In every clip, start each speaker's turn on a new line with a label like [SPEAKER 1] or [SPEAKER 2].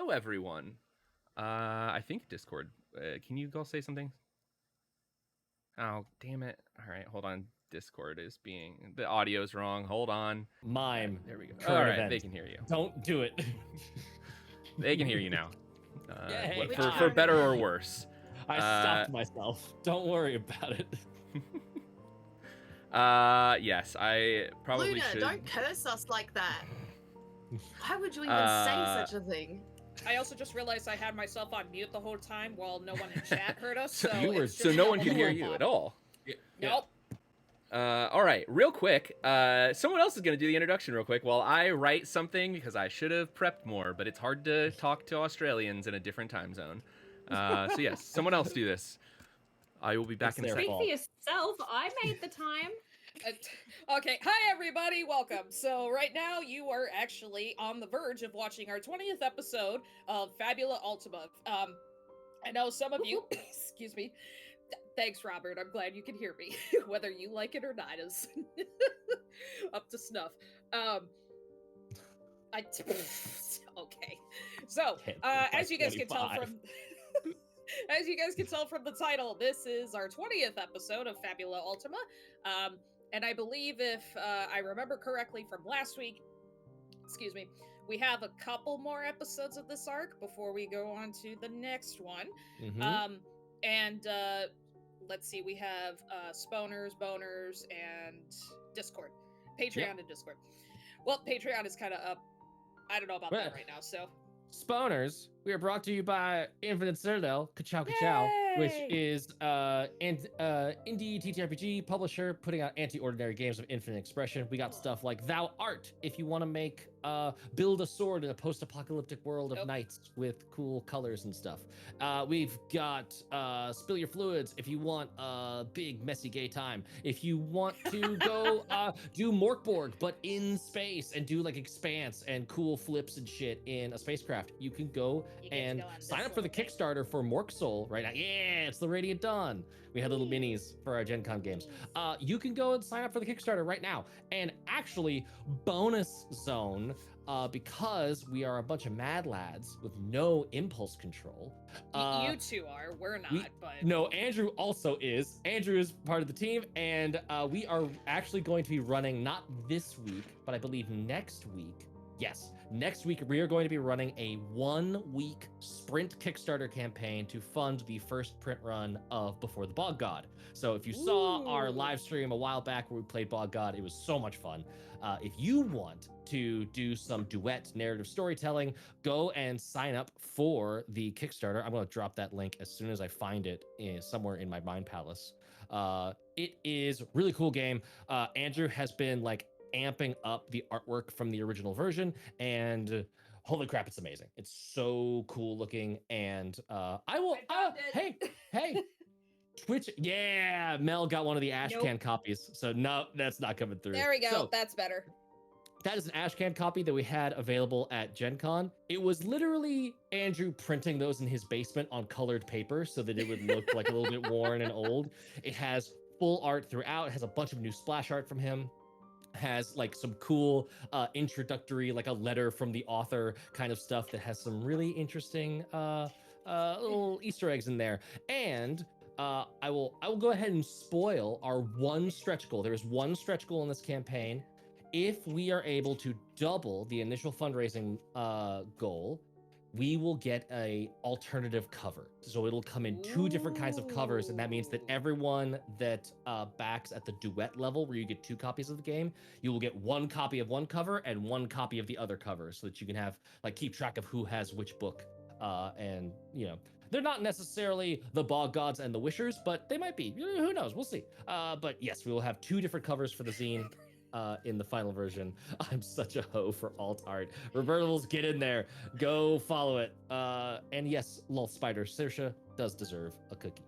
[SPEAKER 1] hello everyone. I think Discord. Can you all say something? Oh, damn it. All right, hold on. Discord is being... The audio's wrong. Hold on.
[SPEAKER 2] Mime.
[SPEAKER 1] There we go.
[SPEAKER 2] Current
[SPEAKER 1] All right,
[SPEAKER 2] event.
[SPEAKER 1] they can hear you.
[SPEAKER 2] Don't do it.
[SPEAKER 1] They can hear you now.
[SPEAKER 2] Yay.
[SPEAKER 1] For better or worse.
[SPEAKER 2] I stopped myself. Don't worry about it.
[SPEAKER 1] Yes, I probably
[SPEAKER 3] Luna,
[SPEAKER 1] should...
[SPEAKER 3] don't curse us like that. Why would you even say such a thing?
[SPEAKER 4] I also just realized I had myself on mute the whole time while no one in chat heard us.
[SPEAKER 1] So,
[SPEAKER 4] So,
[SPEAKER 1] no one could hear you at all.
[SPEAKER 4] Nope.
[SPEAKER 1] All right, real quick. Someone else is going to do the introduction real quick while I write something because I should have prepped more, but it's hard to talk to Australians in a different time zone. So yes, someone else do this. I will be back in a second.
[SPEAKER 5] Speak for yourself. I made the time.
[SPEAKER 4] Okay, hi everybody, welcome. So right now you are actually on the verge of watching our 20th episode of Fabula Ultima. I know some of you, excuse me, thanks Robert, I'm glad you can hear me, whether you like it or not is up to snuff. Okay, so as you guys can tell from... As you guys can tell from the title, this is our 20th episode of Fabula Ultima. And I believe if I remember correctly from last week, excuse me, we have a couple more episodes of this arc before we go on to the next one.
[SPEAKER 2] Mm-hmm.
[SPEAKER 4] Let's see, we have Sponers, Boners, and Discord. Patreon and Discord. Well, Patreon is kind of up. I don't know about that right now, so...
[SPEAKER 2] Sponers, we are brought to you by Infinite Citadel, Ka-chow Ka-chow, which is indie TTRPG publisher putting out anti-ordinary games of infinite expression. We got stuff like Thou Art, if you want to make build a sword in a post-apocalyptic world of knights with cool colors and stuff. We've got Spill Your Fluids, if you want a big messy gay time. If you want to go do Morkborg, but in space and do like Expanse and cool flips and shit in a spacecraft, you can go and sign up for the Kickstarter for Mork Soul right now. Yeah, it's the Radiant Dawn. We had little minis for our Gen Con games. You can go and sign up for the Kickstarter right now. And actually, bonus zone, because we are a bunch of mad lads with no impulse control.
[SPEAKER 4] You two are, we're not, but...
[SPEAKER 2] No, Andrew also is. Andrew is part of the team, and we are actually going to be running, not this week, but I believe next week. Yes, next week we are going to be running a 1-week sprint Kickstarter campaign to fund the first print run of Before the Bog God. So if you saw our live stream a while back where we played Bog God, it was so much fun. If you want to do some duet narrative storytelling, go and sign up for the Kickstarter. I'm going to drop that link as soon as I find it somewhere in my Mind Palace. It is a really cool game. Andrew has been like amping up the artwork from the original version, and holy crap, it's amazing. It's so cool looking, and hey Twitch, yeah, Mel got one of the Ashcan copies, so no, that's not coming through.
[SPEAKER 4] There we go,
[SPEAKER 2] so,
[SPEAKER 4] that's better.
[SPEAKER 2] That is an Ashcan copy that we had available at Gen Con. It was literally Andrew printing those in his basement on colored paper so that it would look like a little bit worn and old. It has full art throughout. It has a bunch of new splash art from him. Has like some cool introductory, like a letter from the author kind of stuff that has some really interesting little Easter eggs in there. And I will go ahead and spoil our one stretch goal. There is one stretch goal in this campaign. If we are able to double the initial fundraising goal, we will get a alternative cover. So it'll come in 2 different kinds of covers, and that means that everyone that backs at the duet level, where you get 2 copies of the game, you will get 1 copy of one cover and 1 copy of the other cover, so that you can have keep track of who has which book. And you know, they're not necessarily the Bog Gods and the Wishers, but they might be. Who knows? We'll see. But yes, we will have 2 different covers for the zine. In the final version. I'm such a hoe for alt art. Revertables, get in there. Go follow it. And yes, lol spider, Saoirse does deserve a cookie.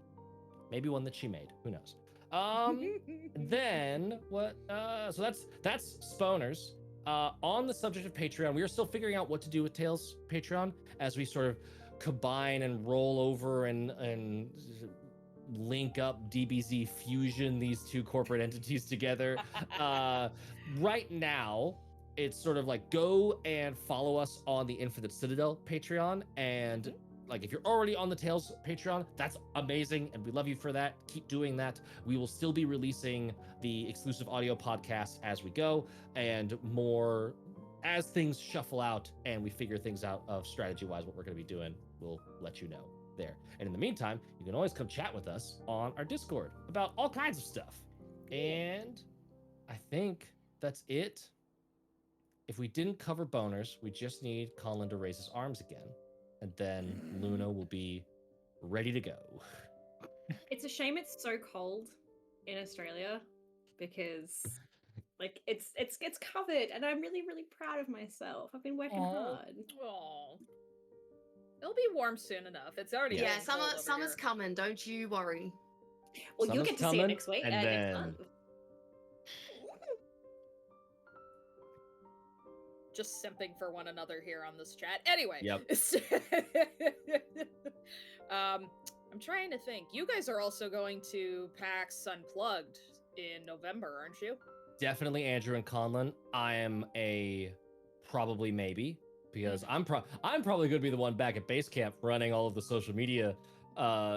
[SPEAKER 2] Maybe one that she made. Who knows? Then what? So that's Sponers. On the subject of Patreon, we are still figuring out what to do with Tails Patreon as we sort of combine and roll over and link up, DBZ fusion these 2 corporate entities together. Right now, it's sort of like go and follow us on the Infinite Citadel Patreon. And like, if you're already on the Tales Patreon, that's amazing. And we love you for that. Keep doing that. We will still be releasing the exclusive audio podcasts as we go, and more as things shuffle out and we figure things out of strategy-wise, what we're going to be doing, we'll let you know there. And in the meantime, you can always come chat with us on our Discord about all kinds of stuff. And I think that's it. If we didn't cover boners, we just need Colin to raise his arms again, and then Luna will be ready to go.
[SPEAKER 5] It's a shame it's so cold in Australia, because like it's covered, and I'm really proud of myself. I've been working hard.
[SPEAKER 4] Oh, it'll be warm soon enough. It's already
[SPEAKER 3] Yeah,
[SPEAKER 4] getting cold over
[SPEAKER 3] summer's
[SPEAKER 4] here.
[SPEAKER 3] coming. Don't you worry.
[SPEAKER 5] Well, you'll
[SPEAKER 2] Summer's
[SPEAKER 5] get to see it
[SPEAKER 2] coming,
[SPEAKER 5] next week,
[SPEAKER 2] and
[SPEAKER 5] next
[SPEAKER 2] then
[SPEAKER 5] month.
[SPEAKER 4] Just simping for one another here on this chat. Anyway.
[SPEAKER 2] Yep.
[SPEAKER 4] I'm trying to think. You guys are also going to PAX Unplugged in November, aren't you?
[SPEAKER 2] definitely Andrew and Conlon. I am a probably maybe, because I'm probably going to be the one back at base camp running all of the social media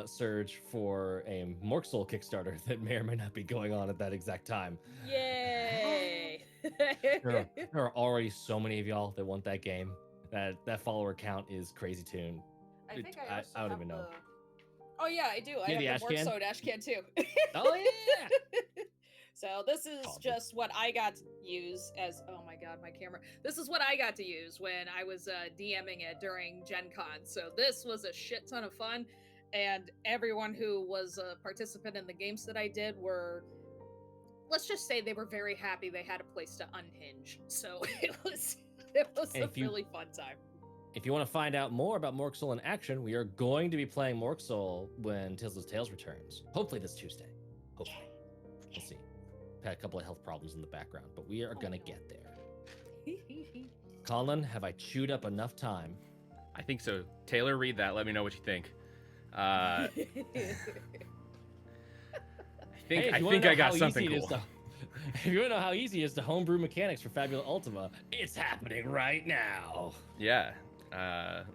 [SPEAKER 2] surge for a Morksol Kickstarter that may or may not be going on at that exact time.
[SPEAKER 4] Yay!
[SPEAKER 2] There are already so many of y'all that want that game. That follower count is crazy tune.
[SPEAKER 4] I think
[SPEAKER 2] I don't even know.
[SPEAKER 4] Oh yeah, I do. I
[SPEAKER 2] the
[SPEAKER 4] have the
[SPEAKER 2] Ashcan?
[SPEAKER 4] Morksol Ashcan too.
[SPEAKER 2] Oh yeah.
[SPEAKER 4] So this is
[SPEAKER 2] Awesome.
[SPEAKER 4] just what I got to use as, oh my god, my camera. This is what I got to use when I was DMing it during Gen Con. So this was a shit ton of fun, and everyone who was a participant in the games that I did were, let's just say they were very happy they had a place to unhinge. So it was a really fun time.
[SPEAKER 2] If you want to find out more about Morksol in action, we are going to be playing Morksol when Tales of Tales returns. Hopefully this Tuesday. Hopefully. We'll see. Had a couple of health problems in the background, but we are gonna get there. Colin, have I chewed up enough time?
[SPEAKER 1] I think so. Taylor, read that. Let me know what you think. I think I got something cool.
[SPEAKER 2] If you want to know how easy it is to homebrew mechanics for Fabula Ultima, it's happening right now.
[SPEAKER 1] Yeah.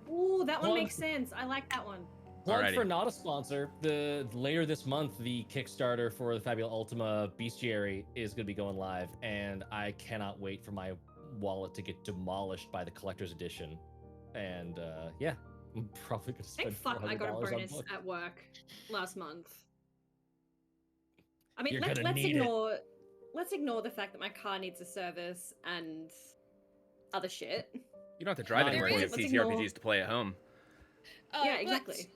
[SPEAKER 5] Ooh, that one makes sense. I like that one.
[SPEAKER 2] Plug
[SPEAKER 1] Alrighty.
[SPEAKER 2] for not a sponsor. Later this month, the Kickstarter for the Fabula Ultima Bestiary is going to be going live, and I cannot wait for my wallet to get demolished by the collector's edition. And yeah, I'm probably going to spend
[SPEAKER 5] Thank fuck I got a
[SPEAKER 2] $400 on
[SPEAKER 5] bonus
[SPEAKER 2] books.
[SPEAKER 5] at work last month. I mean,
[SPEAKER 2] You're
[SPEAKER 5] let's
[SPEAKER 2] gonna need it.
[SPEAKER 5] ignore the fact that my car needs a service and other shit.
[SPEAKER 1] You don't have to drive anywhere to get
[SPEAKER 5] Let's ignore-
[SPEAKER 1] CCRPGs to play at home.
[SPEAKER 5] Yeah,
[SPEAKER 4] but
[SPEAKER 5] exactly.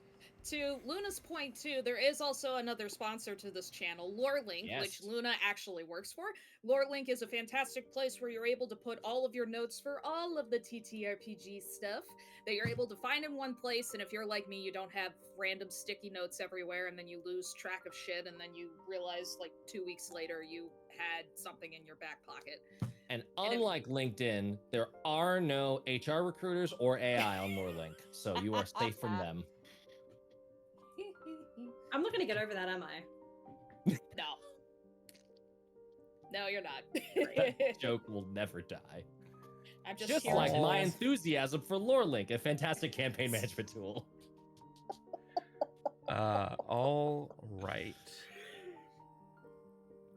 [SPEAKER 4] To Luna's point too, there is also another sponsor to this channel, LoreLink,
[SPEAKER 2] Yes.
[SPEAKER 4] which Luna actually works for. LoreLink is a fantastic place where you're able to put all of your notes for all of the TTRPG stuff that you're able to find in one place. And if you're like me, you don't have random sticky notes everywhere, and then you lose track of shit, and then you realize like 2 weeks later you had something in your back pocket.
[SPEAKER 2] And unlike LinkedIn, there are no HR recruiters or AI on LoreLink, so you are safe from them.
[SPEAKER 5] I'm not gonna get over that, am I?
[SPEAKER 4] No. No, you're not.
[SPEAKER 2] That joke will never die.
[SPEAKER 4] I'm
[SPEAKER 2] Just
[SPEAKER 4] here
[SPEAKER 2] like
[SPEAKER 4] to-
[SPEAKER 2] my enthusiasm for LoreLink, a fantastic campaign management tool.
[SPEAKER 1] All right.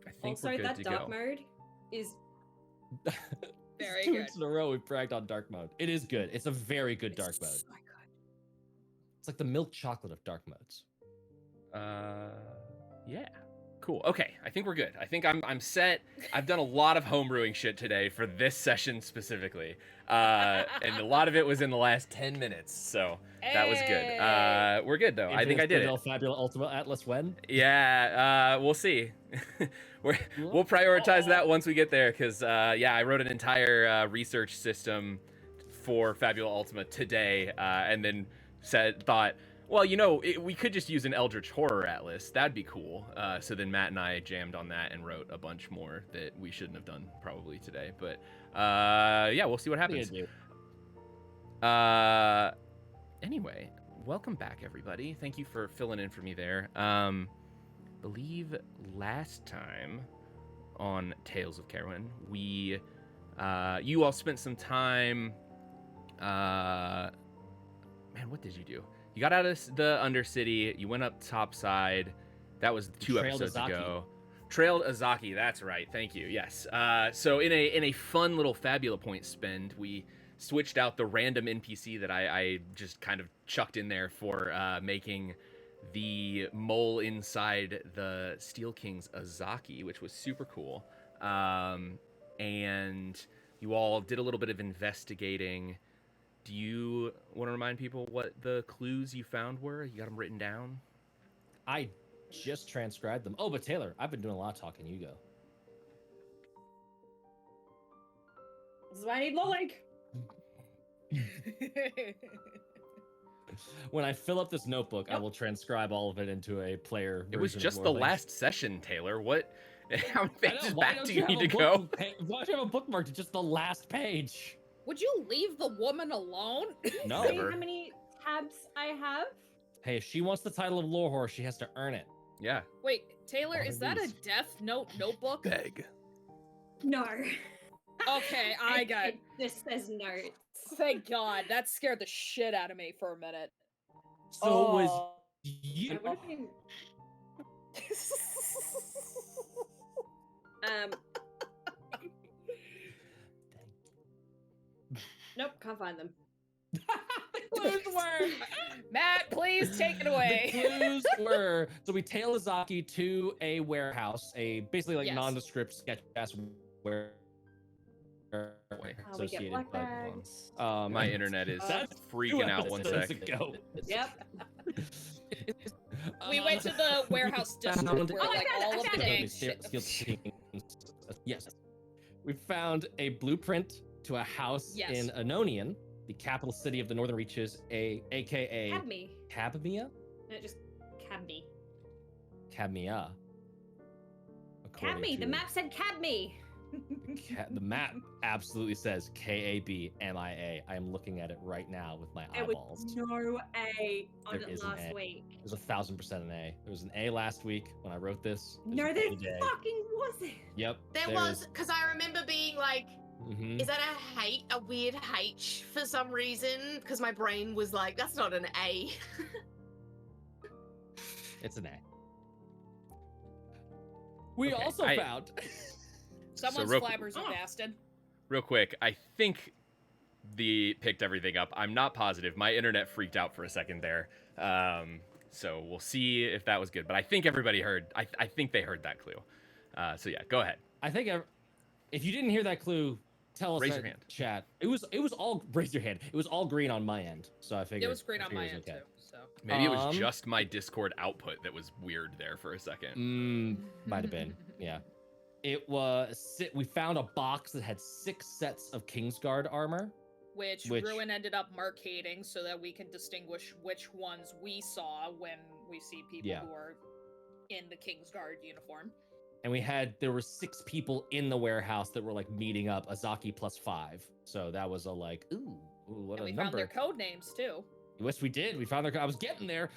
[SPEAKER 1] I think
[SPEAKER 5] Also,
[SPEAKER 1] we're good
[SPEAKER 5] that
[SPEAKER 1] to
[SPEAKER 5] dark
[SPEAKER 1] go.
[SPEAKER 5] mode is
[SPEAKER 4] Very
[SPEAKER 2] 2
[SPEAKER 4] good.
[SPEAKER 2] weeks in a row we've bragged on dark mode. It is good. It's a very good dark mode.
[SPEAKER 5] so good.
[SPEAKER 2] It's like the milk chocolate of dark modes.
[SPEAKER 1] Yeah. Cool. Okay, I think we're good. I think I'm set. I've done a lot of homebrewing shit today for this session specifically, and a lot of it was in the last 10 minutes, so that was
[SPEAKER 4] Hey!
[SPEAKER 1] good. We're good though. I think I did it.
[SPEAKER 2] Fabula Ultima Atlas when?
[SPEAKER 1] Yeah. We'll see. We'll prioritize that once we get there, because yeah, I wrote an entire research system for Fabula Ultima today, and then thought, well, you know, we could just use an Eldritch Horror Atlas. That'd be cool. So then Matt and I jammed on that and wrote a bunch more that we shouldn't have done probably today. But yeah, we'll see what happens. Anyway, welcome back, everybody. Thank you for filling in for me there. Believe last time on Tales of Caerwyn, we You all spent some time. Man, what did you do? You got out of the Undercity. You went up topside. That was two episodes ago. Trailed Azaki. That's right. Thank you. Yes. So in a fun little Fabula point spend, we switched out the random NPC that I just kind of chucked in there for making the mole inside the Steel King's Azaki, which was super cool. And you all did a little bit of investigating. Do you want to remind people what the clues you found were? You got them written down?
[SPEAKER 2] I just transcribed them. Oh, but Taylor, I've been doing a lot of talking. You go.
[SPEAKER 5] This is why I need more like.
[SPEAKER 2] When I fill up this notebook, I will transcribe all of it into a player.
[SPEAKER 1] It was just the last session, Taylor. What? How many pages
[SPEAKER 2] Why
[SPEAKER 1] back do you need to go?
[SPEAKER 2] Why do you have a bookmark to just the last page?
[SPEAKER 4] Would you leave the woman alone?
[SPEAKER 2] No.
[SPEAKER 5] See how many tabs I have?
[SPEAKER 2] Hey, if she wants the title of lore horse, she has to earn it.
[SPEAKER 1] Yeah.
[SPEAKER 4] Wait, Taylor, is that a Death Note notebook?
[SPEAKER 1] Beg.
[SPEAKER 5] No.
[SPEAKER 4] Okay, I got
[SPEAKER 5] it. This says notes.
[SPEAKER 4] Thank God. That scared the shit out of me for a minute.
[SPEAKER 2] So it was you.
[SPEAKER 5] I would have been. Nope, can't find them.
[SPEAKER 2] Clues were
[SPEAKER 4] Matt, please take it away.
[SPEAKER 2] The clues were so we tail Azaki to a warehouse, a basically like
[SPEAKER 4] Yes.
[SPEAKER 2] nondescript sketch ass warehouse.
[SPEAKER 5] We get black bags.
[SPEAKER 1] My internet is
[SPEAKER 2] That's
[SPEAKER 1] freaking out. 1
[SPEAKER 2] episodes
[SPEAKER 1] sec.
[SPEAKER 2] ago.
[SPEAKER 5] Yep.
[SPEAKER 4] We went to the warehouse district
[SPEAKER 2] found-
[SPEAKER 4] where
[SPEAKER 5] Oh, I
[SPEAKER 4] like
[SPEAKER 5] found it,
[SPEAKER 4] all
[SPEAKER 5] I
[SPEAKER 4] of the
[SPEAKER 5] found it.
[SPEAKER 4] gang shit.
[SPEAKER 2] Yes. We found a blueprint to a house
[SPEAKER 4] Yes.
[SPEAKER 2] in Anonian, the capital city of the Northern Reaches, aka
[SPEAKER 5] Cadme.
[SPEAKER 2] Cabmia?
[SPEAKER 5] No, just Cadme.
[SPEAKER 2] Cabmia. according
[SPEAKER 5] Cadme. The
[SPEAKER 2] to-
[SPEAKER 5] map said Cadme.
[SPEAKER 2] The map absolutely says Kabmia. I am looking at it right now with my
[SPEAKER 5] There
[SPEAKER 2] eyeballs.
[SPEAKER 5] was no A on
[SPEAKER 2] There
[SPEAKER 5] it
[SPEAKER 2] is an
[SPEAKER 5] last
[SPEAKER 2] A.
[SPEAKER 5] week.
[SPEAKER 2] There's 1,000% an A. There was an A last week when I wrote this. There's
[SPEAKER 5] No,
[SPEAKER 2] an
[SPEAKER 5] there
[SPEAKER 2] A today.
[SPEAKER 5] fucking wasn't.
[SPEAKER 2] Yep.
[SPEAKER 3] There was, because I remember being like,
[SPEAKER 2] Mhm.
[SPEAKER 3] is that a weird H for some reason? Because my brain was like, that's not an A.
[SPEAKER 2] It's an A. We
[SPEAKER 1] Okay,
[SPEAKER 2] also
[SPEAKER 1] I-
[SPEAKER 2] found.
[SPEAKER 4] Someone's
[SPEAKER 1] real-
[SPEAKER 4] flabbers are bastard.
[SPEAKER 1] Real quick, I think the picked everything up. I'm not positive. My internet freaked out for a second there. So we'll see if that was good. But I think everybody heard. I think they heard that clue. So yeah, go ahead.
[SPEAKER 2] I think if you didn't hear that clue, tell us
[SPEAKER 1] Raise
[SPEAKER 2] in
[SPEAKER 1] your hand.
[SPEAKER 2] chat. It was all raise your hand. It was all green on my end, so I figured
[SPEAKER 4] It was green on my
[SPEAKER 2] it was
[SPEAKER 4] end
[SPEAKER 2] okay.
[SPEAKER 4] too. So
[SPEAKER 1] Maybe it was
[SPEAKER 2] Um,
[SPEAKER 1] just my Discord output that was weird there for a second.
[SPEAKER 2] Might have been. Yeah. It was. We found a box that had 6 sets of Kingsguard armor.
[SPEAKER 4] which
[SPEAKER 2] Which-
[SPEAKER 4] Ruin ended up markating so that we can distinguish which ones we saw when we see people
[SPEAKER 2] Yeah.
[SPEAKER 4] who are in the Kingsguard uniform.
[SPEAKER 2] And there were 6 people in the warehouse that were like meeting up, Azaki +5. So that was a like, ooh, what
[SPEAKER 4] And
[SPEAKER 2] a
[SPEAKER 4] we found
[SPEAKER 2] number.
[SPEAKER 4] their code names too.
[SPEAKER 2] Yes, we did. We found I was getting there.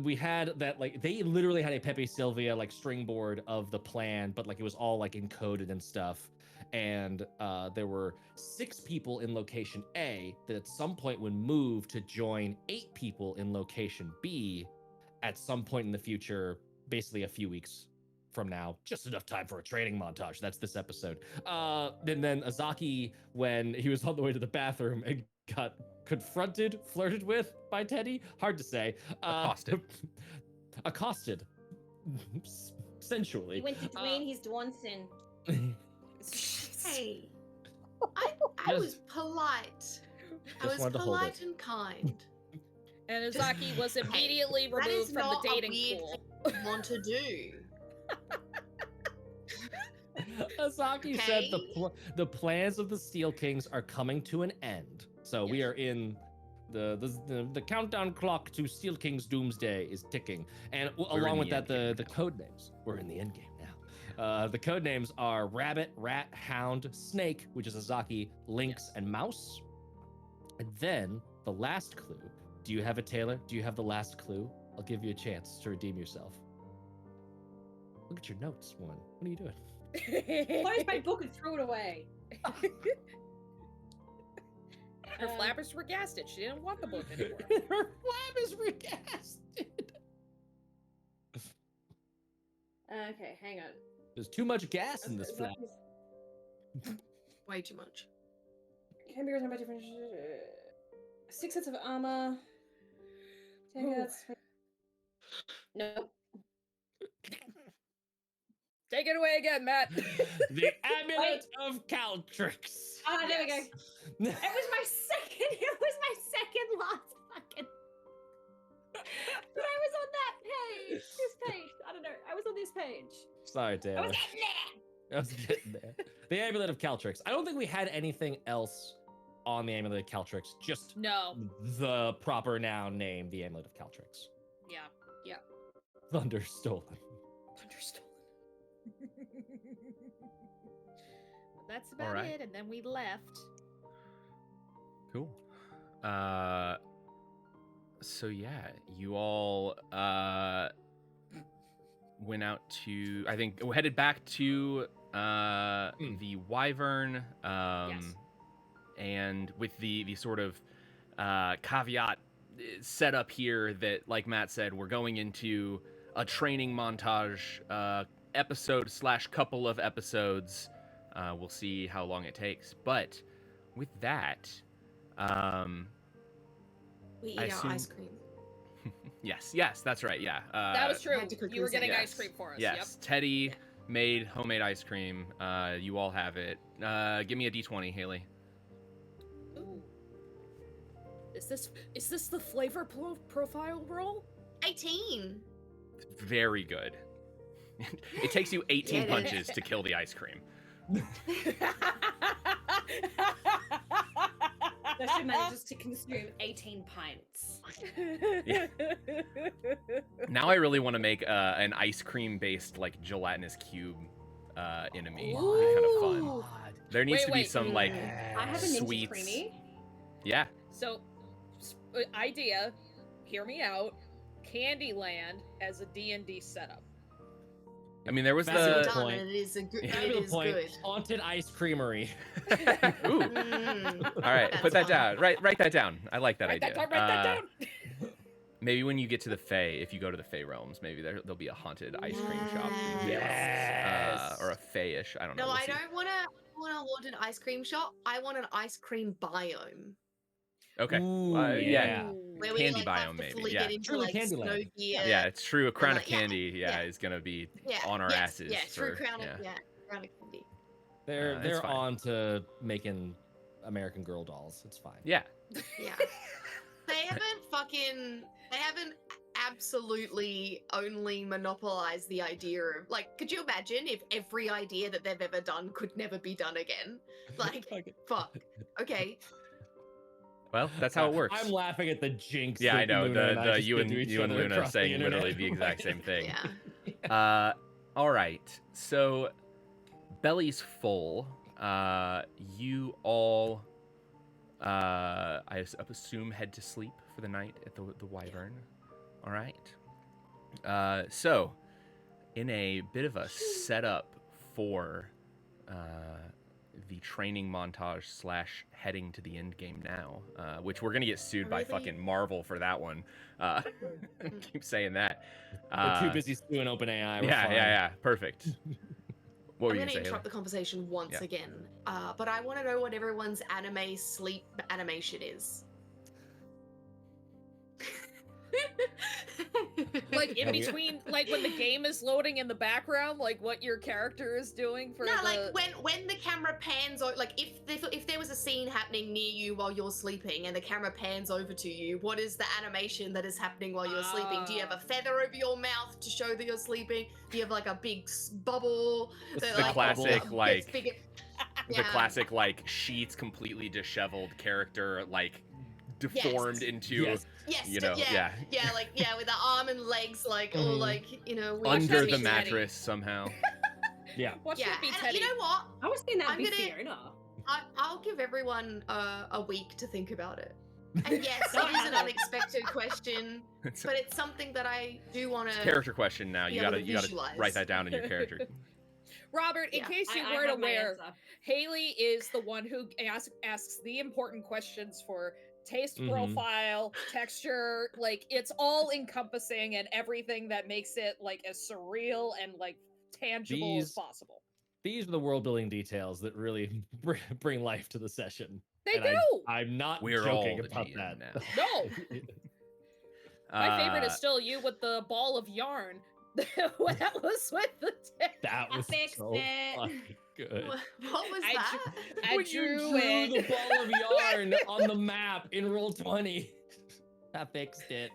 [SPEAKER 2] We had that like they literally had a Pepe Sylvia like stringboard of the plan, but like it was all like encoded and stuff. And there were 6 people in location A that at some point would move to join 8 people in location B at some point in the future, basically a few weeks from now, just enough time for a training montage. That's this episode. And then Azaki, when he was on the way to the bathroom and got confronted, flirted with by Teddy, hard to say.
[SPEAKER 1] Accosted.
[SPEAKER 2] Accosted. Sensually.
[SPEAKER 5] He went to Dwayne his Dwanson.
[SPEAKER 3] Hey, I was polite. I was
[SPEAKER 2] wanted to hold
[SPEAKER 3] polite
[SPEAKER 2] it.
[SPEAKER 3] and kind.
[SPEAKER 4] And Azaki was immediately
[SPEAKER 3] That
[SPEAKER 4] removed
[SPEAKER 3] is
[SPEAKER 4] from
[SPEAKER 3] not
[SPEAKER 4] the
[SPEAKER 3] a
[SPEAKER 4] dating
[SPEAKER 3] weird
[SPEAKER 4] pool.
[SPEAKER 3] thing to want to do.
[SPEAKER 2] Azaki said
[SPEAKER 3] Okay.
[SPEAKER 2] the plans of the Steel Kings are coming to an end. So we
[SPEAKER 4] Yes.
[SPEAKER 2] are in the countdown clock to Steel King's doomsday is ticking. And along
[SPEAKER 1] in
[SPEAKER 2] with
[SPEAKER 1] the
[SPEAKER 2] that,
[SPEAKER 1] endgame
[SPEAKER 2] the code names. We're in the end game now. The code names are Rabbit, Rat, Hound, Snake, which is Azaki, Lynx, and Mouse. And then the last clue. Do you have it, Taylor? Do you have the last clue? I'll give you a chance to redeem yourself. Look at your notes, woman. What are you doing?
[SPEAKER 5] Closed my book and threw it away.
[SPEAKER 4] Her flap is regasted. She didn't want the book anymore.
[SPEAKER 2] Her flap is regasted.
[SPEAKER 5] Okay, hang on.
[SPEAKER 2] There's too much gas in this flap.
[SPEAKER 3] Way too much.
[SPEAKER 5] Can be returned by different. 6 sets of armor. 10 guards. Nope.
[SPEAKER 4] Take it away again, Matt.
[SPEAKER 2] The amulet of Caltrix.
[SPEAKER 5] Ah, there we go.
[SPEAKER 4] Yes.
[SPEAKER 5] It was my second. It was my second last fucking. But I was on that page. This page. I don't know. I was on this page.
[SPEAKER 2] Sorry,
[SPEAKER 5] I
[SPEAKER 2] Taylor.
[SPEAKER 5] was getting there.
[SPEAKER 2] I was getting there. The amulet of Caltrix. I don't think we had anything else on the amulet of Caltrix. Just
[SPEAKER 4] No.
[SPEAKER 2] the proper noun name, the amulet of Caltrix.
[SPEAKER 4] Yeah.
[SPEAKER 2] Thunder stolen.
[SPEAKER 4] Understolen. That's about
[SPEAKER 1] right.
[SPEAKER 4] it, and then we left.
[SPEAKER 1] Cool. So yeah, you all went out to, I think, headed back to the Wyvern,
[SPEAKER 4] Yes.
[SPEAKER 1] and with the sort of caveat set up here that, like Matt said, we're going into a training montage episode / couple of episodes. We'll see how long it takes. But with that,
[SPEAKER 3] We eat
[SPEAKER 1] I
[SPEAKER 3] our
[SPEAKER 1] assume-
[SPEAKER 3] ice cream.
[SPEAKER 1] yes, that's right. Yeah,
[SPEAKER 4] That was true.
[SPEAKER 3] had to cook
[SPEAKER 4] You were
[SPEAKER 3] this
[SPEAKER 4] getting
[SPEAKER 1] yes.
[SPEAKER 4] ice cream for us.
[SPEAKER 1] Yes, Teddy made homemade ice cream. You all have it. Give me a D20, Haley.
[SPEAKER 4] Yep. Ooh. Is this the flavor profile roll?
[SPEAKER 3] 18.
[SPEAKER 1] Very good. It takes you 18
[SPEAKER 3] Yeah, it is.
[SPEAKER 1] punches to kill the ice cream.
[SPEAKER 5] So she manages to consume 18 pints.
[SPEAKER 1] Yeah. Now I really want to make an ice cream based like gelatinous cube enemy. Kind of fun.
[SPEAKER 4] Ooh.
[SPEAKER 1] There needs
[SPEAKER 4] Wait,
[SPEAKER 1] to be
[SPEAKER 4] wait.
[SPEAKER 1] some like
[SPEAKER 5] I have a Ninja
[SPEAKER 1] sweets.
[SPEAKER 5] Creamy.
[SPEAKER 1] Yeah.
[SPEAKER 4] So, idea, hear me out. Candyland as a D&D setup.
[SPEAKER 1] I mean, there was
[SPEAKER 2] That's a
[SPEAKER 3] Well
[SPEAKER 2] good
[SPEAKER 1] the.
[SPEAKER 3] done,
[SPEAKER 2] point.
[SPEAKER 3] and it is a good.
[SPEAKER 1] Yeah.
[SPEAKER 3] It
[SPEAKER 2] Fabulous
[SPEAKER 3] is
[SPEAKER 2] point.
[SPEAKER 3] good.
[SPEAKER 2] Haunted ice creamery.
[SPEAKER 1] Ooh.
[SPEAKER 3] Mm.
[SPEAKER 1] All right, put that
[SPEAKER 3] That's
[SPEAKER 1] down. Write that down. I like that
[SPEAKER 4] Write
[SPEAKER 1] idea.
[SPEAKER 4] that down, write that down.
[SPEAKER 1] Maybe when you get to the Fae, if you go to the Fae realms, maybe there'll be a haunted ice cream shop.
[SPEAKER 2] Yes.
[SPEAKER 1] Or a Fae-ish. I don't know.
[SPEAKER 3] No,
[SPEAKER 1] we'll
[SPEAKER 3] I
[SPEAKER 1] see.
[SPEAKER 3] don't want a haunted ice cream shop. I want an ice cream biome.
[SPEAKER 1] Okay.
[SPEAKER 2] Ooh,
[SPEAKER 1] yeah.
[SPEAKER 3] Where we
[SPEAKER 1] Candy
[SPEAKER 3] like, have
[SPEAKER 1] biome,
[SPEAKER 3] to
[SPEAKER 1] maybe,
[SPEAKER 3] fully
[SPEAKER 1] yeah.
[SPEAKER 3] get into
[SPEAKER 2] Truly
[SPEAKER 3] like
[SPEAKER 2] Candyland.
[SPEAKER 3] snow gear.
[SPEAKER 1] Yeah, it's true. A crown of
[SPEAKER 3] like, yeah,
[SPEAKER 1] candy,
[SPEAKER 3] yeah.
[SPEAKER 1] is gonna be
[SPEAKER 3] Yeah,
[SPEAKER 1] on our
[SPEAKER 3] yes,
[SPEAKER 1] asses.
[SPEAKER 3] Yeah, true
[SPEAKER 1] for-
[SPEAKER 3] crown of
[SPEAKER 1] yeah.
[SPEAKER 3] crown of candy.
[SPEAKER 2] They're
[SPEAKER 1] it's fine.
[SPEAKER 2] on to making American Girl dolls. It's fine.
[SPEAKER 1] Yeah.
[SPEAKER 3] Yeah. They haven't absolutely only monopolized the idea of like, could you imagine if every idea that they've ever done could never be done again? Like, fuck. Okay.
[SPEAKER 1] Well, that's how it works.
[SPEAKER 2] I'm laughing at the jinx.
[SPEAKER 1] Yeah,
[SPEAKER 2] that
[SPEAKER 1] I know.
[SPEAKER 2] Luna and I
[SPEAKER 1] The
[SPEAKER 2] just
[SPEAKER 1] you
[SPEAKER 2] did
[SPEAKER 1] and
[SPEAKER 2] to each
[SPEAKER 1] you and
[SPEAKER 2] other
[SPEAKER 1] Luna
[SPEAKER 2] across the
[SPEAKER 1] saying
[SPEAKER 2] internet.
[SPEAKER 1] literally the exact same thing.
[SPEAKER 3] Yeah.
[SPEAKER 1] All right. So, belly's full. You all, I assume, head to sleep for the night at the Wyvern. All right. So, in a bit of a setup for the training montage / heading to the end game now, which we're gonna get sued by
[SPEAKER 3] Really?
[SPEAKER 1] fucking Marvel for that one. Keep saying that.
[SPEAKER 2] We're too busy suing OpenAI. We're fine.
[SPEAKER 1] Yeah. Perfect. What were
[SPEAKER 3] I'm
[SPEAKER 1] you
[SPEAKER 3] going
[SPEAKER 1] gonna
[SPEAKER 3] to
[SPEAKER 1] say?
[SPEAKER 3] interrupt the conversation once again, but I want to know what everyone's anime sleep animation is.
[SPEAKER 4] Like in
[SPEAKER 2] Hell yeah.
[SPEAKER 4] between, like when the game is loading in the background, like what your character is doing for
[SPEAKER 3] No,
[SPEAKER 4] the.
[SPEAKER 3] like when the camera pans over, like if there was a scene happening near you while you're sleeping and the camera pans over to you, what is the animation that is happening while you're sleeping? Do you have a feather over your mouth to show that you're sleeping? Do you have like a big bubble? That,
[SPEAKER 1] The
[SPEAKER 3] like,
[SPEAKER 1] classic,
[SPEAKER 3] gets
[SPEAKER 1] like-
[SPEAKER 3] bigger?
[SPEAKER 1] The
[SPEAKER 3] Yeah.
[SPEAKER 1] classic, like, sheets completely disheveled character, like, deformed into
[SPEAKER 2] Yes.
[SPEAKER 3] Yes,
[SPEAKER 1] you know,
[SPEAKER 3] yeah, like with the arm and legs, like all
[SPEAKER 2] Mhm.
[SPEAKER 3] like weird
[SPEAKER 1] under
[SPEAKER 4] that
[SPEAKER 1] the
[SPEAKER 4] be
[SPEAKER 3] shit.
[SPEAKER 1] mattress somehow.
[SPEAKER 2] Yeah.
[SPEAKER 4] Watch
[SPEAKER 3] Yeah,
[SPEAKER 4] it be
[SPEAKER 3] and
[SPEAKER 4] Teddy.
[SPEAKER 3] you know what?
[SPEAKER 5] I was thinking that
[SPEAKER 3] I'm
[SPEAKER 5] would be
[SPEAKER 3] gonna-
[SPEAKER 5] Fiona.
[SPEAKER 3] I'll give everyone a week to think about it. And yes,
[SPEAKER 5] No,
[SPEAKER 3] it is an
[SPEAKER 5] no.
[SPEAKER 3] unexpected question,
[SPEAKER 1] It's
[SPEAKER 3] but it's something that I do want
[SPEAKER 1] a
[SPEAKER 3] to.
[SPEAKER 1] character question now.
[SPEAKER 3] be
[SPEAKER 1] You
[SPEAKER 3] able
[SPEAKER 1] gotta
[SPEAKER 3] to
[SPEAKER 1] you gotta
[SPEAKER 3] visualize.
[SPEAKER 1] write that down in your character.
[SPEAKER 4] Robert, in
[SPEAKER 3] Yeah,
[SPEAKER 4] case you
[SPEAKER 5] I
[SPEAKER 4] weren't
[SPEAKER 5] have my
[SPEAKER 4] aware,
[SPEAKER 5] answer.
[SPEAKER 4] Haley is the one who asks the important questions for taste
[SPEAKER 2] Mhm.
[SPEAKER 4] profile, texture, like it's all encompassing and everything that makes it like as surreal and like tangible as
[SPEAKER 2] These
[SPEAKER 4] possible.
[SPEAKER 2] these are the world building details that really bring life to the session.
[SPEAKER 4] They
[SPEAKER 2] And
[SPEAKER 4] do.
[SPEAKER 2] I'm not
[SPEAKER 1] We're
[SPEAKER 2] joking
[SPEAKER 1] all the
[SPEAKER 2] about
[SPEAKER 1] GM
[SPEAKER 2] that.
[SPEAKER 1] now.
[SPEAKER 4] No. My favorite is still you with the ball of yarn. That was with the
[SPEAKER 2] That
[SPEAKER 5] I
[SPEAKER 2] was
[SPEAKER 5] fixed
[SPEAKER 2] so
[SPEAKER 5] it.
[SPEAKER 2] fucking good.
[SPEAKER 3] What was
[SPEAKER 4] I
[SPEAKER 3] that?
[SPEAKER 4] I
[SPEAKER 2] When you
[SPEAKER 4] drew
[SPEAKER 2] drew
[SPEAKER 4] it.
[SPEAKER 2] the ball of yarn on the map in Roll20. I fixed it.